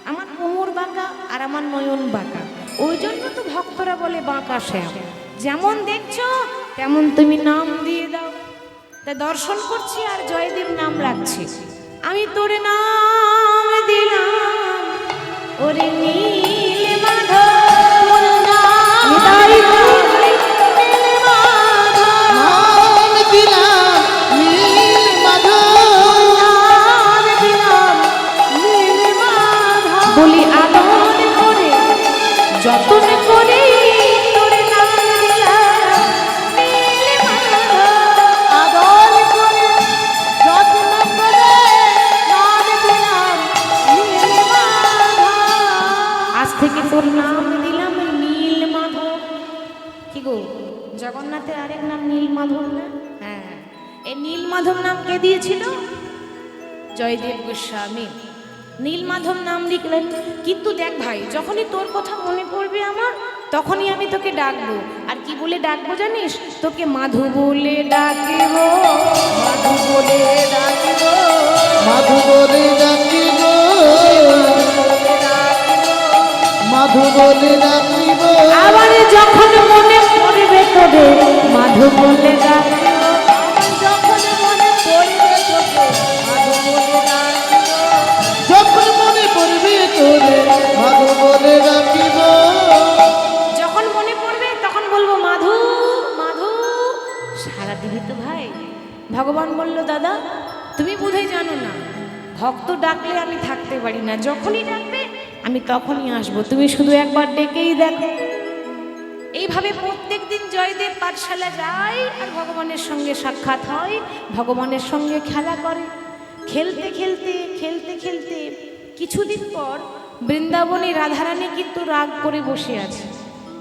আমার কোমর বাঁকা, আর আমার নয়ন বাঁকা। ওই জন্য তো ভক্তরা বলে বাঁকা শ্যাম। যেমন দেখছো তেমন তুমি নাম দিয়ে দাও। তা দর্শন করছি আর জয়দেব নাম রাখছি। আমি তোর নাম দিলাম ওরে নীল মাধব, বলি আদর করে যতন করে তোর নাম দিলাম নীল মাধব, আদর করে যত্ন করে নাম দিলাম নীল মাধব। আজ থেকে তোর নাম দিলাম নীল মাধব। কি গো, জগন্নাথের আরেক নাম নীলমাধব না? হ্যাঁ, এই নীলমাধব নাম কে দিয়েছিল? জয়দেব গোস্বামী নীলমাধব নাম লিখলেন। কিন্তু দেখ ভাই, যখনই তোর কথা মনে পড়বে আমার, তখনই আমি তোকে ডাকবো। আর কি বলে ডাকবো জানিস? তোকে মাধু বলে ডাকিব, মাধু বলে ডাকিব, মাধু বলে ডাকিব, মাধু বলে ডাকিব। আবার যখন মনে পড়বে তোরে মাধু বলে ডাকিব, যখন মনে পড়বে তোকে মাধু বলে ডাকিব। যখন মনে পড়বে তোরে মাধু বলে ডাকিব। যখন মনে পড়বে তখন বলবো মাধু মাধু। সারা দিবি তো ভাই। ভগবান বলল, দাদা তুমি বোধহয় জানো না, ভক্ত ডাকলে আমি থাকতে পারি না, যখনই ডাকবে আমি তখনই আসবো, তুমি শুধু একবার ডেকেই দেখো। এইভাবে প্রত্যেক দিন জয়দেব পাঠশালা যায় আর ভগবানের সঙ্গে সাক্ষাৎ হয়, ভগবানের সঙ্গে খেলা করে। খেলতে খেলতে খেলতে খেলতে কিছুদিন পর বৃন্দাবনে রাধারানী কিন্তু রাগ করে বসে আছে।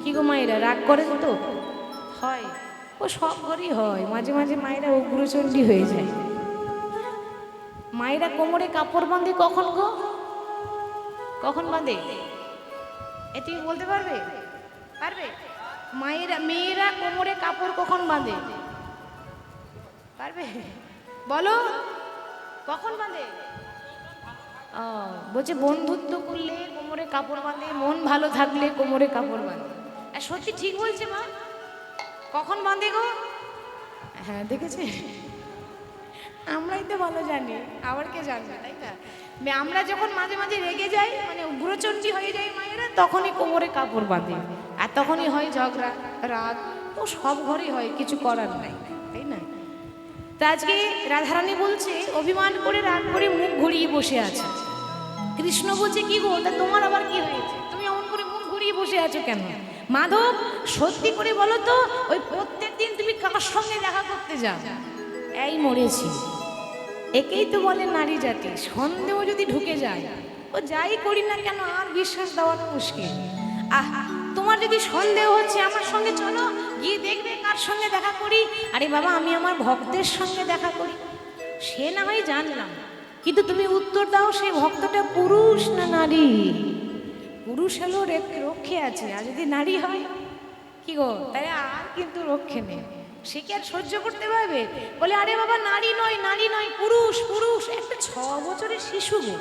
কি গো মায়েরা, রাগ করেন তো? হয়, ও সব ঘরই হয়। মাঝে মাঝে মায়েরা উগ্রচণ্ডী হয়ে যায়। মায়েরা কোমরে কাপড় বাঁধে কখন গো? কখন বাঁধে? এ তুমি বলতে পারবে? পারবে? মেয়েরা কোমরে কাপড় কখন বাঁধে? পারবে? বলো, কখন বাঁধে? ও, বলছে বন্ধুত্ব করলে কোমরে কাপড় বাঁধে, মন ভালো থাকলে কোমরে কাপড় বাঁধে। আর সত্যি ঠিক বলছে মা। কখন বাঁধে গো? হ্যাঁ, দেখেছে? আমরাই তো ভালো জানি, আবার কে জানবে, তাই না? আমরা যখন মাঝে মাঝে রেগে যাই, মানে উগ্রচণ্ডী হয়ে যাই মায়েরা, তখনই কোমরে কাপড় বাঁধে, আর তখনই হয় ঝগড়া, রাগ। ও সব ঘরেই হয়, কিছু করার নাই, তাই না? তা আজকে রাধারানী বলছে, অভিমান করে রাগ করে মুখ ঘুরিয়ে বসে আছে। কৃষ্ণ বলছে, কি গো, তা তোমার আবার কি হয়েছে? তুমি এমন করে মুখ ঘুরিয়ে বসে আছো কেন? মাধব, সত্যি করে বলো তো, ওই প্রত্যেক দিন তুমি কার সঙ্গে দেখা করতে যাও? এই মরেছি। একেই তো বলে নারী জাতি। সন্দেহ যদি ঢুকে যায়, ও যাই করি না কেন আর বিশ্বাস দেওয়াটা মুশকিল। তোমার যদি সন্দেহ হচ্ছে, আমার সঙ্গে চলো, গিয়ে দেখবে কার সঙ্গে দেখা করি। আরে বাবা, আমি আমার ভক্তের সঙ্গে দেখা করি। সে না হয় জানলাম, কিন্তু তুমি উত্তর দাও, সেই ভক্তটা পুরুষ না নারী? পুরুষ হলেও রক্ষে আছে, আর যদি নারী হয়, কি গো, তাই আর কিন্তু রক্ষে নেই। সে কি আর সহ্য করতে পারবে? বলে, আরে বাবা, নারী নয়, নারী নয়, পুরুষ, পুরুষ। একটা 6 বছরের শিশু গো।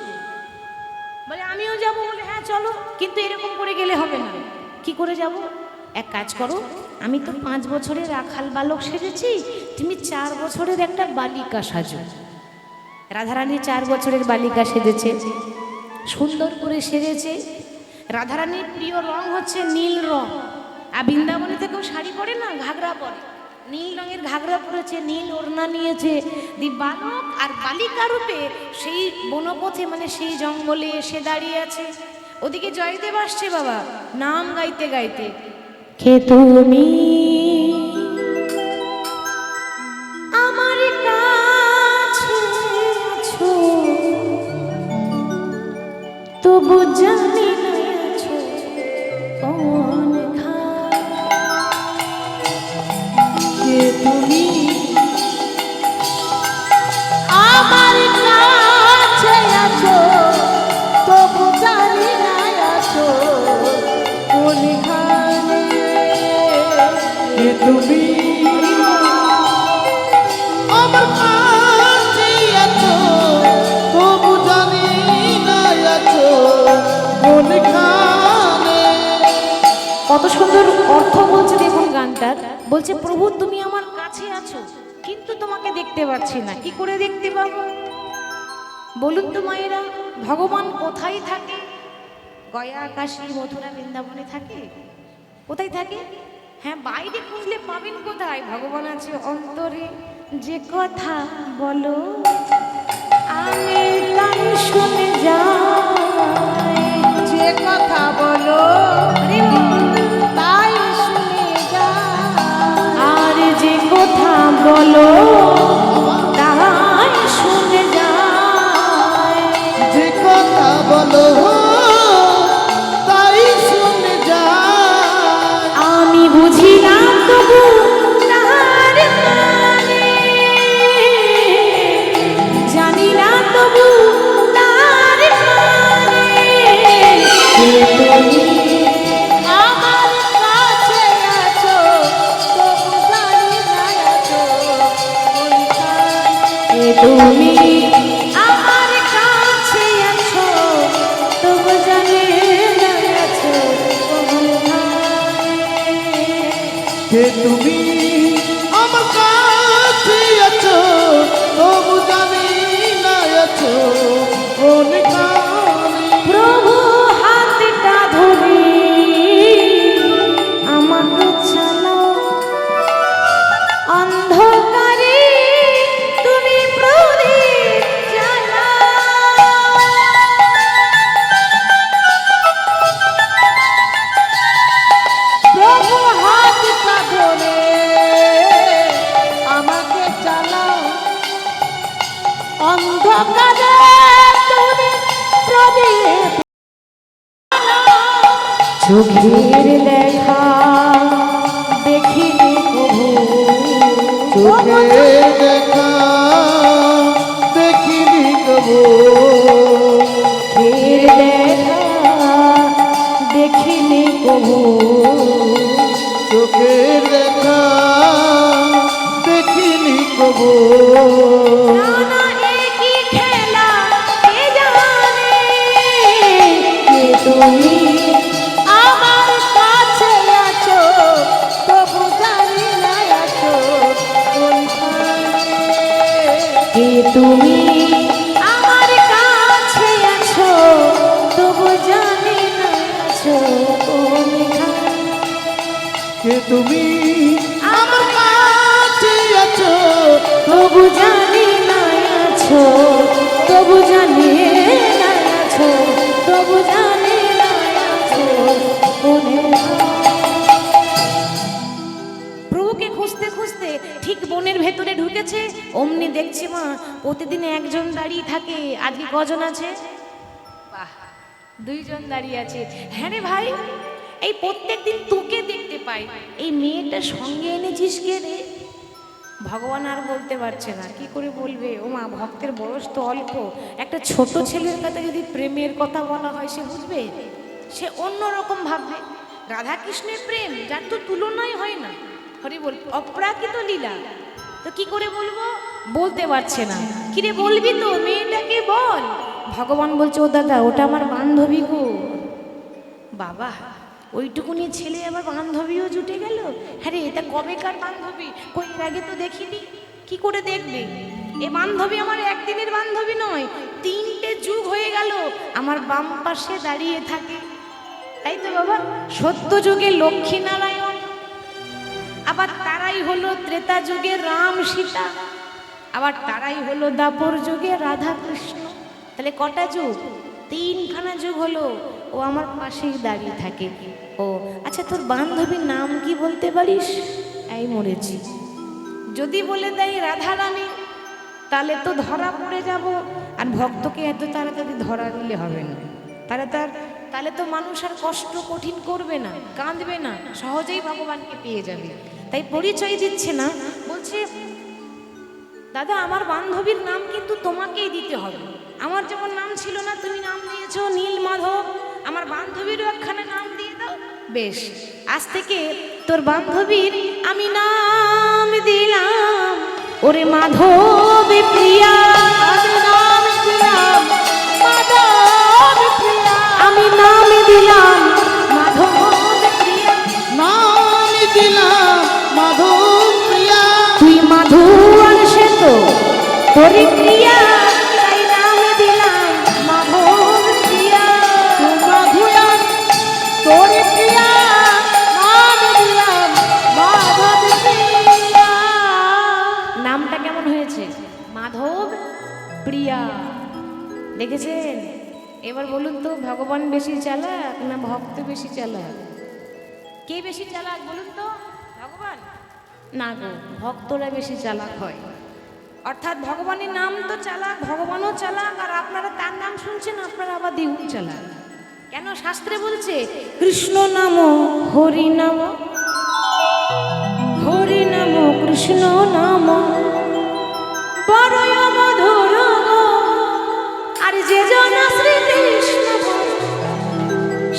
বলে, আমিও যাবো। বলে, হ্যাঁ চলো, কিন্তু এরকম করে গেলে হবে না। কি করে যাব? এক কাজ করো, আমি তো 5 বছরের রাখাল বালক সেজেছি, তুমি 4 বছরের একটা বালিকা সাজো। রাধারানী 4 বছরের বালিকা সেজেছে, সুন্দর করে সেজেছে। রাধারানীর প্রিয় রং হচ্ছে নীল রং। আর বৃন্দাবনে থেকেও শাড়ি পরে না, ঘাগরা পরে, নীল রঙের ঘাগরা পরেছে, নীল ওড়না নিয়েছে। বালক আর বালিকা রূপে সেই বনপথে, মানে সেই জঙ্গলে এসে দাঁড়িয়ে আছে। ওদিকে জয়দেব আসছে বাবা, নাম গাইতে গাইতে। কে তুমি আমার কাছে আছো, তবু জানি না আছো কোন ঘাট। কে তুমি আমার কাছে আছো, তবু জানি না আছো কোনখানে। কে তুমি আমার কাছে আছো, তবু জানি না আছো কোনখানে। কত সুন্দর অর্থ বলছে দেখুন গানটার। বলছে, প্রভু তুমি আমার কাছে আছো, কিন্তু তোমাকে দেখতে পাচ্ছি না। কি করে দেখতে পাবো বলুন তো মায়েরা? ভগবান কোথায় থাকে? গয়া, কাশী, মথুরা, বৃন্দাবনে থাকে? কোথায় থাকে? হ্যাঁ, বাইরে খুঁজলে পাবেন কোথায়? ভগবান আছে অন্তরে। যে কথা বলো আমি তাই শুনে যাই, যে কথা বলো তাই শুনে যাই। আর যে কথা বলো তাই শুনে যাই। যে কথা বলো তাই শুনে যায়। আমি বুঝি না কে তুমি আমার কাছে আছো তবু জানি না আছো কোনখানে। প্রভু হাতটা ধরে আমাকে চালাও, অন্ধকারে তুমি প্রদীপ জ্বালাও। প্রভু হাতটা ধরে আমাকে চালাও, অন্ধকারে তুমি প্রদীপ চোখের দেখা দেখিনি কভু, চোখের দেখা দেখিনি কবু, চোখের দেখা দেখিনি কভু। চোখের দেখা দেখিনি কবু। নানা একই খেলা কে জানে, কে তুমি আমার কাছে আছো তবু জানি না আছো কোনখানে। কে তুমি আমার কাছে আছো তবু জানি না আছো কোনখানে। কে তুমি আমার কাছে আছো তবু জানি না আছো, তবু জানি না আছো, তবু জানি না আছো কোনখানে। প্রভুকে খুঁজতে খুঁজতে ঠিক বনের ভেতরে ঢুকেছে, অমনি দেখছি মা প্রতিদিন একজন দাঁড়িয়ে থাকে, আজকে কজন আছে? বাহ, দুইজন দাঁড়িয়ে আছে। হ্যাঁ রে ভাই, এই প্রত্যেকদিন তোকে দেখতে পাই, এই মেয়েটা সঙ্গে এনেছিস কে রে? ভগবান আর বলতে পারছে না, কি করে বলবে? ও মা, ভক্তের বয়স তো অল্প, একটা ছোট ছেলের কাছে যদি প্রেমের কথা বলা হয় সে বুঝবে? সে অন্যরকম ভাববে। রাধা কৃষ্ণের প্রেম যার তো তুলনাই হয় না, হরি বল, অপ্রাকৃত লীলা। তো কি করে বলবো? বলতে পারছে না। কিরে বলবি তো, মেয়েটাকে বল। ভগবান বলছে, ও দাদা, ওটা আমার বান্ধবী গো। বাবা, ওইটুকুনি ছেলে আবার বান্ধবীও জুটে গেল? হ্যাঁ রে, এটা কবেকার বান্ধবী? কই এর আগে তো দেখিনি। কি করে দেখবে? এ বান্ধবী আমার একদিনের বান্ধবী নয়, 3টে যুগ হয়ে গেল আমার বাম পাশে দাঁড়িয়ে থাকে। তাই তো বাবা, সত্য যুগে লক্ষ্মী নারায়ণ, আবার তারাই হলো ত্রেতা যুগে রাম সীতা, আবার তারাই হলো দাপর যুগে রাধা কৃষ্ণ। তাহলে কটা যুগ? 3খানা যুগ হলো ও আমার পাশেই দাঁড়িয়ে থাকে। ও আচ্ছা, তোর বান্ধবীর নাম কি বলতে পারিস? এই মরেছি। যদি বলে দেয় রাধা রানী, তাহলে তো ধরা পড়ে যাব, আর ভক্তকে এত তাড়াতাড়ি ধরা দিলে হবে না। তাহলে তো মানুষ আর কষ্ট কঠিন করবে না, কাঁদবে না, সহজেই ভগবানকে পেয়ে যাবে। তাই পরিচয় দিচ্ছে না, বলছে দাদা আমার বান্ধবীর নাম কিন্তু তোমাকেই দিতে হবে। আমার যেমন নাম ছিল না, তুমি নাম দিয়েছো নীল মাধব, আমার বান্ধবীরও একখানা নাম দিয়ে দাও। বেশ, আজ থেকে তোর বান্ধবীর আমি নাম দিলাম ওরে মাধবী প্রিয়া। আমি নাম দিলাম মাধব প্রিয়া, আমি নাম দিলাম মাধবী প্রিয়া। নাম দিলাম মাধব প্রিয়া। তুই মাধু আনসে তো তোরি প্রিয়া, তাই নাম দিলাম মাধব প্রিয়া। তুই মাধুয়ান তোর প্রিয়া, নাম দিলাম মাধব প্রিয়া। নামটা কেমন হয়েছে? মাধব প্রিয়া। দেখেছেন? এবার বলুন তো, ভগবান বেশি চালাক না ভক্ত বেশি চালাক? কে বেশি চালাক বলুন তো? ভগবান না গো, ভক্তরা বেশি চালাক হয়। অর্থাৎ ভগবানের নাম তো চালাক, ভগবানও চালাক, আর আপনারা তার নাম শুনছেন, আপনারা আবার দ্বিগুণ চালাক। কেন? শাস্ত্রে বলছে কৃষ্ণ নাম হরি নাম, হরি নাম কৃষ্ণ নাম বড়ই মধুর গো। আর যে জন শ্রীকৃষ্ণ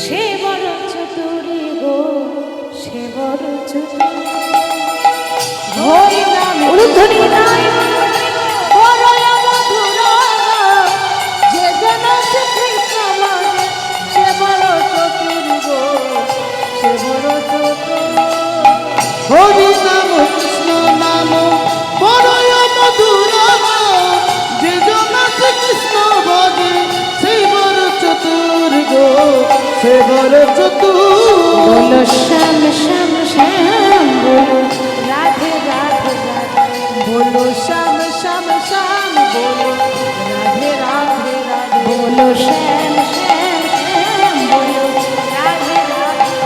সে বড় চতুরী গো, সে বড় চতুর। হরি নাম উলুধ্বনি নাই বড়ই মধুর, যে জন শ্রীকৃষ্ণ বলে সে বড় চতুর গো, সে বড় চতুর। হরি নাম কৃষ্ণ নাম বড়ই মধুর যে জন কৃষ্ণ ভজে সেই বড় চতুর গো সে বড় চতুর বলো শ্যাম শ্যাম শ্যাম বলো রাধে রাধে রাধে বলো শ্যাম শ্যাম শ্যাম বলো রাধে রাধে রাধে বলো শ্যাম শ্যাম শ্যাম বলো রাধে রাধে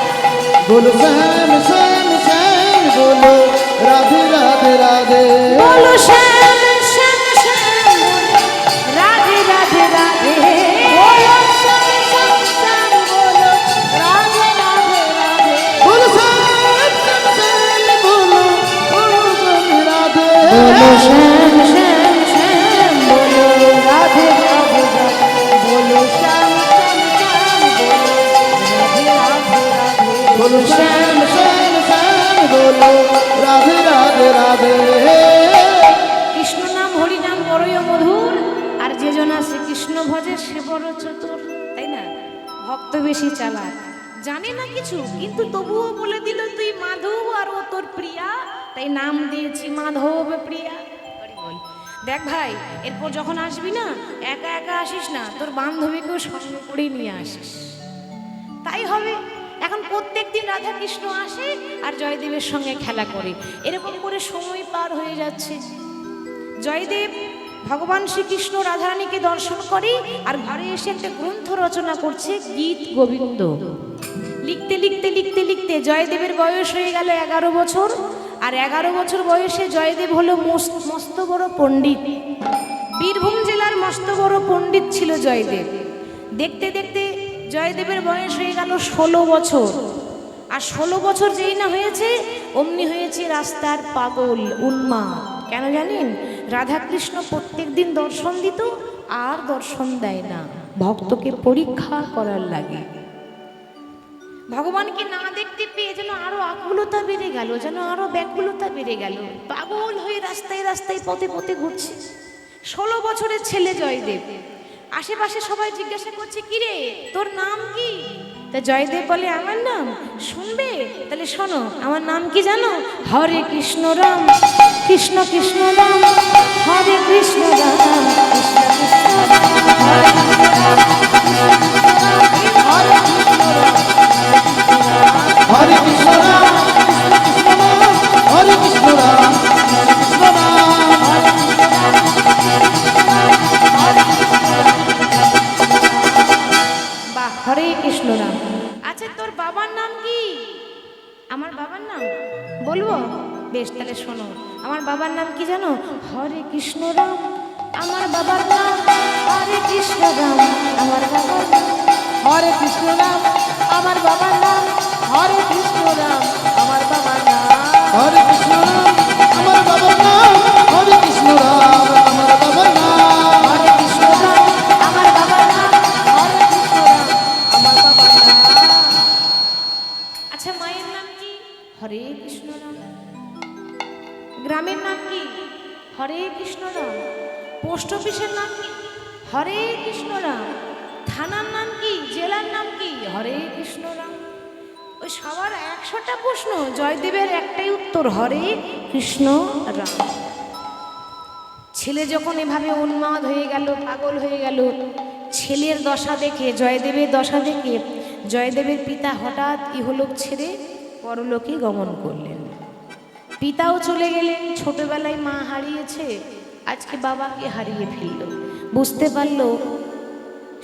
বলো শ্যাম শ্যাম শ্যাম বলো রাধে রাধে রাধে বলো শ্যাম শ্যাম শ্যাম বলো রাধে রাধে রাধে বলো শ্যাম শ্যাম শ্যাম বলো রাধে রাধে রাধে বলো শ্যাম শ্যাম শ্যাম বলো রাধে রাধে বলো শ্যাম শ্যাম শ্যাম বলো রাধে রাধে রাধে বলো শ্যাম শ্যাম শ্যাম বলো রাধে রাধে রাধে বলো শ্যাম শ্যাম শ্যাম বলো রাধে রাধে রাধে কৃষ্ণ নাম হরি নাম বড়ই মধুর আর যে জন শ্রীকৃষ্ণ ভজে সে বড় চতুর তাই না ভক্ত বেশি চালাক জানে না কিছু কিন্তু তবুও বলে দিল তুই মাধব আর ও তোর প্রিয়া তাই নাম দিয়েছি মাধব প্রিয়া হরি বল। দেখ ভাই এরপর যখন আসবি না একা একা আসিস না তোর বান্ধবীকেও সঙ্গে করে নিয়ে আসিস তাই হবে এখন প্রত্যেকদিন রাধা কৃষ্ণ আসে আর জয়দেবের সঙ্গে খেলা করে এরকম করে সময় পার হয়ে যাচ্ছে জয়দেব ভগবান শ্রীকৃষ্ণ রাধারানীকে দর্শন করে আর ঘরে এসে একটা গ্রন্থ রচনা করছে গীত গোবিন্দ লিখতে লিখতে লিখতে লিখতে জয়দেবের বয়স হয়ে গেল 11 বছর আর 11 বছর বয়সে জয়দেব হলো মস্ত বড় পণ্ডিত বীরভূম জেলার মস্ত বড় পণ্ডিত ছিল জয়দেব দেখতে দেখতে জয়দেবের বয়স হয়ে গেল 16 বছর আর 16 বছর যেই না হয়েছে অমনি হয়েছে রাস্তার পাগল উন্মাদ কেন জানেন রাধাকৃষ্ণ প্রত্যেক দিন দর্শন দিত আর দর্শন দেয় না ভক্তকে পরীক্ষা করার লাগে ভগবানকে না দেখতে পেয়ে যেন আরো আকুলতা বেড়ে গেল যেন আরো ব্যাকুলতা বেড়ে গেল পাগল হয়ে রাস্তায় রাস্তায় পথে পথে ঘুরছে 16 বছরের ছেলে জয়দেব আশেপাশে সবাই জিজ্ঞাসা করছে কি রে তোর নাম কি তা জয়দেব বলে আমার নাম শুনবে তাহলে শোনো আমার নাম কি জানো হরে কৃষ্ণ রাম কৃষ্ণ কৃষ্ণ রাম হরে কৃষ্ণ রাম কৃষ্ণ কৃষ্ণ হরে কৃষ্ণ রাম হরে কৃষ্ণ রাম কৃষ্ণ রাম বাহ হরে কৃষ্ণ রাম আচ্ছা তোর বাবার নাম কি আমার বাবার নাম বলবো বেশ তাহলে শোনো আমার বাবার নাম কি জানো হরে কৃষ্ণ রাম আমার বাবার নাম হরে কৃষ্ণ রাম আমার বাবার নাম হরে কৃষ্ণ রাম আমার বাবার নাম হরে কৃষ্ণ রাম আমার বাবার নাম হরে কৃষ্ণ রাম আমার বাবার নাম হরে কৃষ্ণ রাম আমার বাবার নাম হরে কৃষ্ণ রাম আমার বাবার নাম হরে কৃষ্ণ রাম আমার বাবার নাম আচ্ছা মায়ের নাম কি হরে কৃষ্ণ রাম গ্রামের নাম কি হরে কৃষ্ণ রাম পোস্ট অফিসের নাম কি হরে কৃষ্ণ রাম থানার নাম কি জেলার নাম কি হরে কৃষ্ণ রাম ওই সবার 100টা প্রশ্ন জয়দেবের একটাই উত্তর হরে কৃষ্ণ রাম ছেলে যখন এভাবে উন্মাদ হয়ে গেল পাগল হয়ে গেল ছেলের দশা দেখে জয়দেবের দশা দেখে জয়দেবের পিতা হঠাৎ ইহলোক ছেড়ে পরলোকে গমন করলেন পিতাও চলে গেলেন ছোটবেলায় মা হারিয়েছে আজকে বাবাকে হারিয়ে ফেলল বুঝতে পারল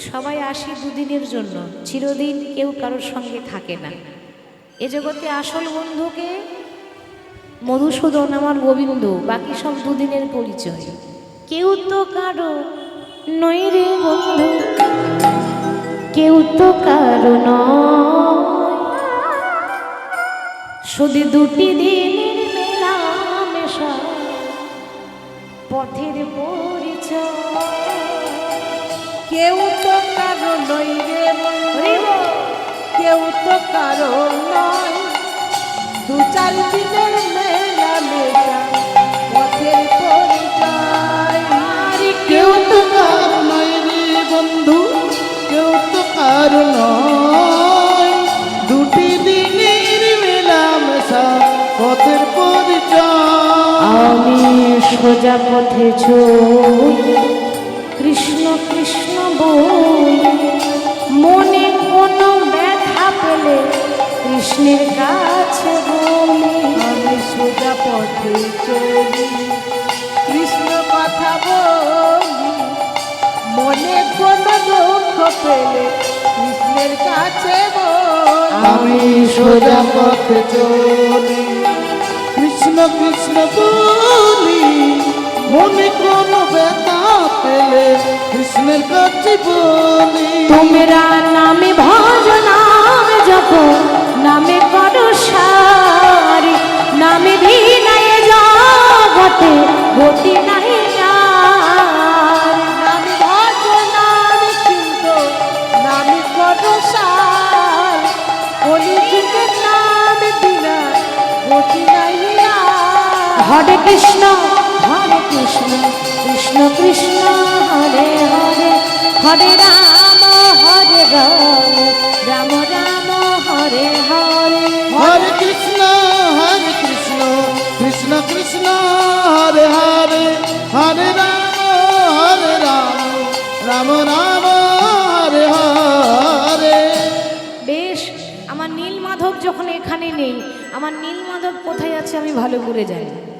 সবাই আসে দুদিনের জন্য চিরদিন কেউ কারোর সঙ্গে থাকে না এ জগতে আসল বন্ধুকে মধুসূদন আমার গোবিন্দ বাকি সব দুদিনের পরিচয় কেউ তো কারো নই রে বন্ধু কেউ তো কারো নয় শুধু দুটি দিনের মেলা মেশা পথের পরিচয় কেউ তো কারো নই রে বন্ধু কেউ তো কারো নয় 2-4 দিনের মেলা মেশা পথের পরিচয় কেউ তো কারো নয় রে বন্ধু কেউ তো কারো নয় 2 দিনের মেলা মেশা পথের সোজা পথে চলি কৃষ্ণ কৃষ্ণ বলি মনে কোনো ব্যথা পেলে কৃষ্ণের কাছে বলি আমি সোজা পথে চলি কৃষ্ণ কথা বলি মনে কোনো দুঃখ পেলে কৃষ্ণের কাছে বলি আমি সোজা পথে চলি কৃষ্ণ কৃষ্ণ বলি মনে কোনো ব্যথা পেলে কৃষ্ণের কাছে বলি তোমরা নামে ভজ নাম জপ নামে করো সারি নামে বিনায় জগতে গতি নাই আর। নামি ভজ নামি চিন্ত নামি করসার কলিযুগের নাম বিনা গতি নাই আর। হরে কৃষ্ণ কৃষ্ণ কৃষ্ণ হরে হরে হরে রাম রাম রাম হরে হরে হরে কৃষ্ণ কৃষ্ণ কৃষ্ণ হরে হরে হরে রাম রাম রাম হরে হরে। বেশ, আমার নীল মাধব যখন এখানে নেই, আমার নীল মাধব কোথায় আছে আমি ভালো করে জানি।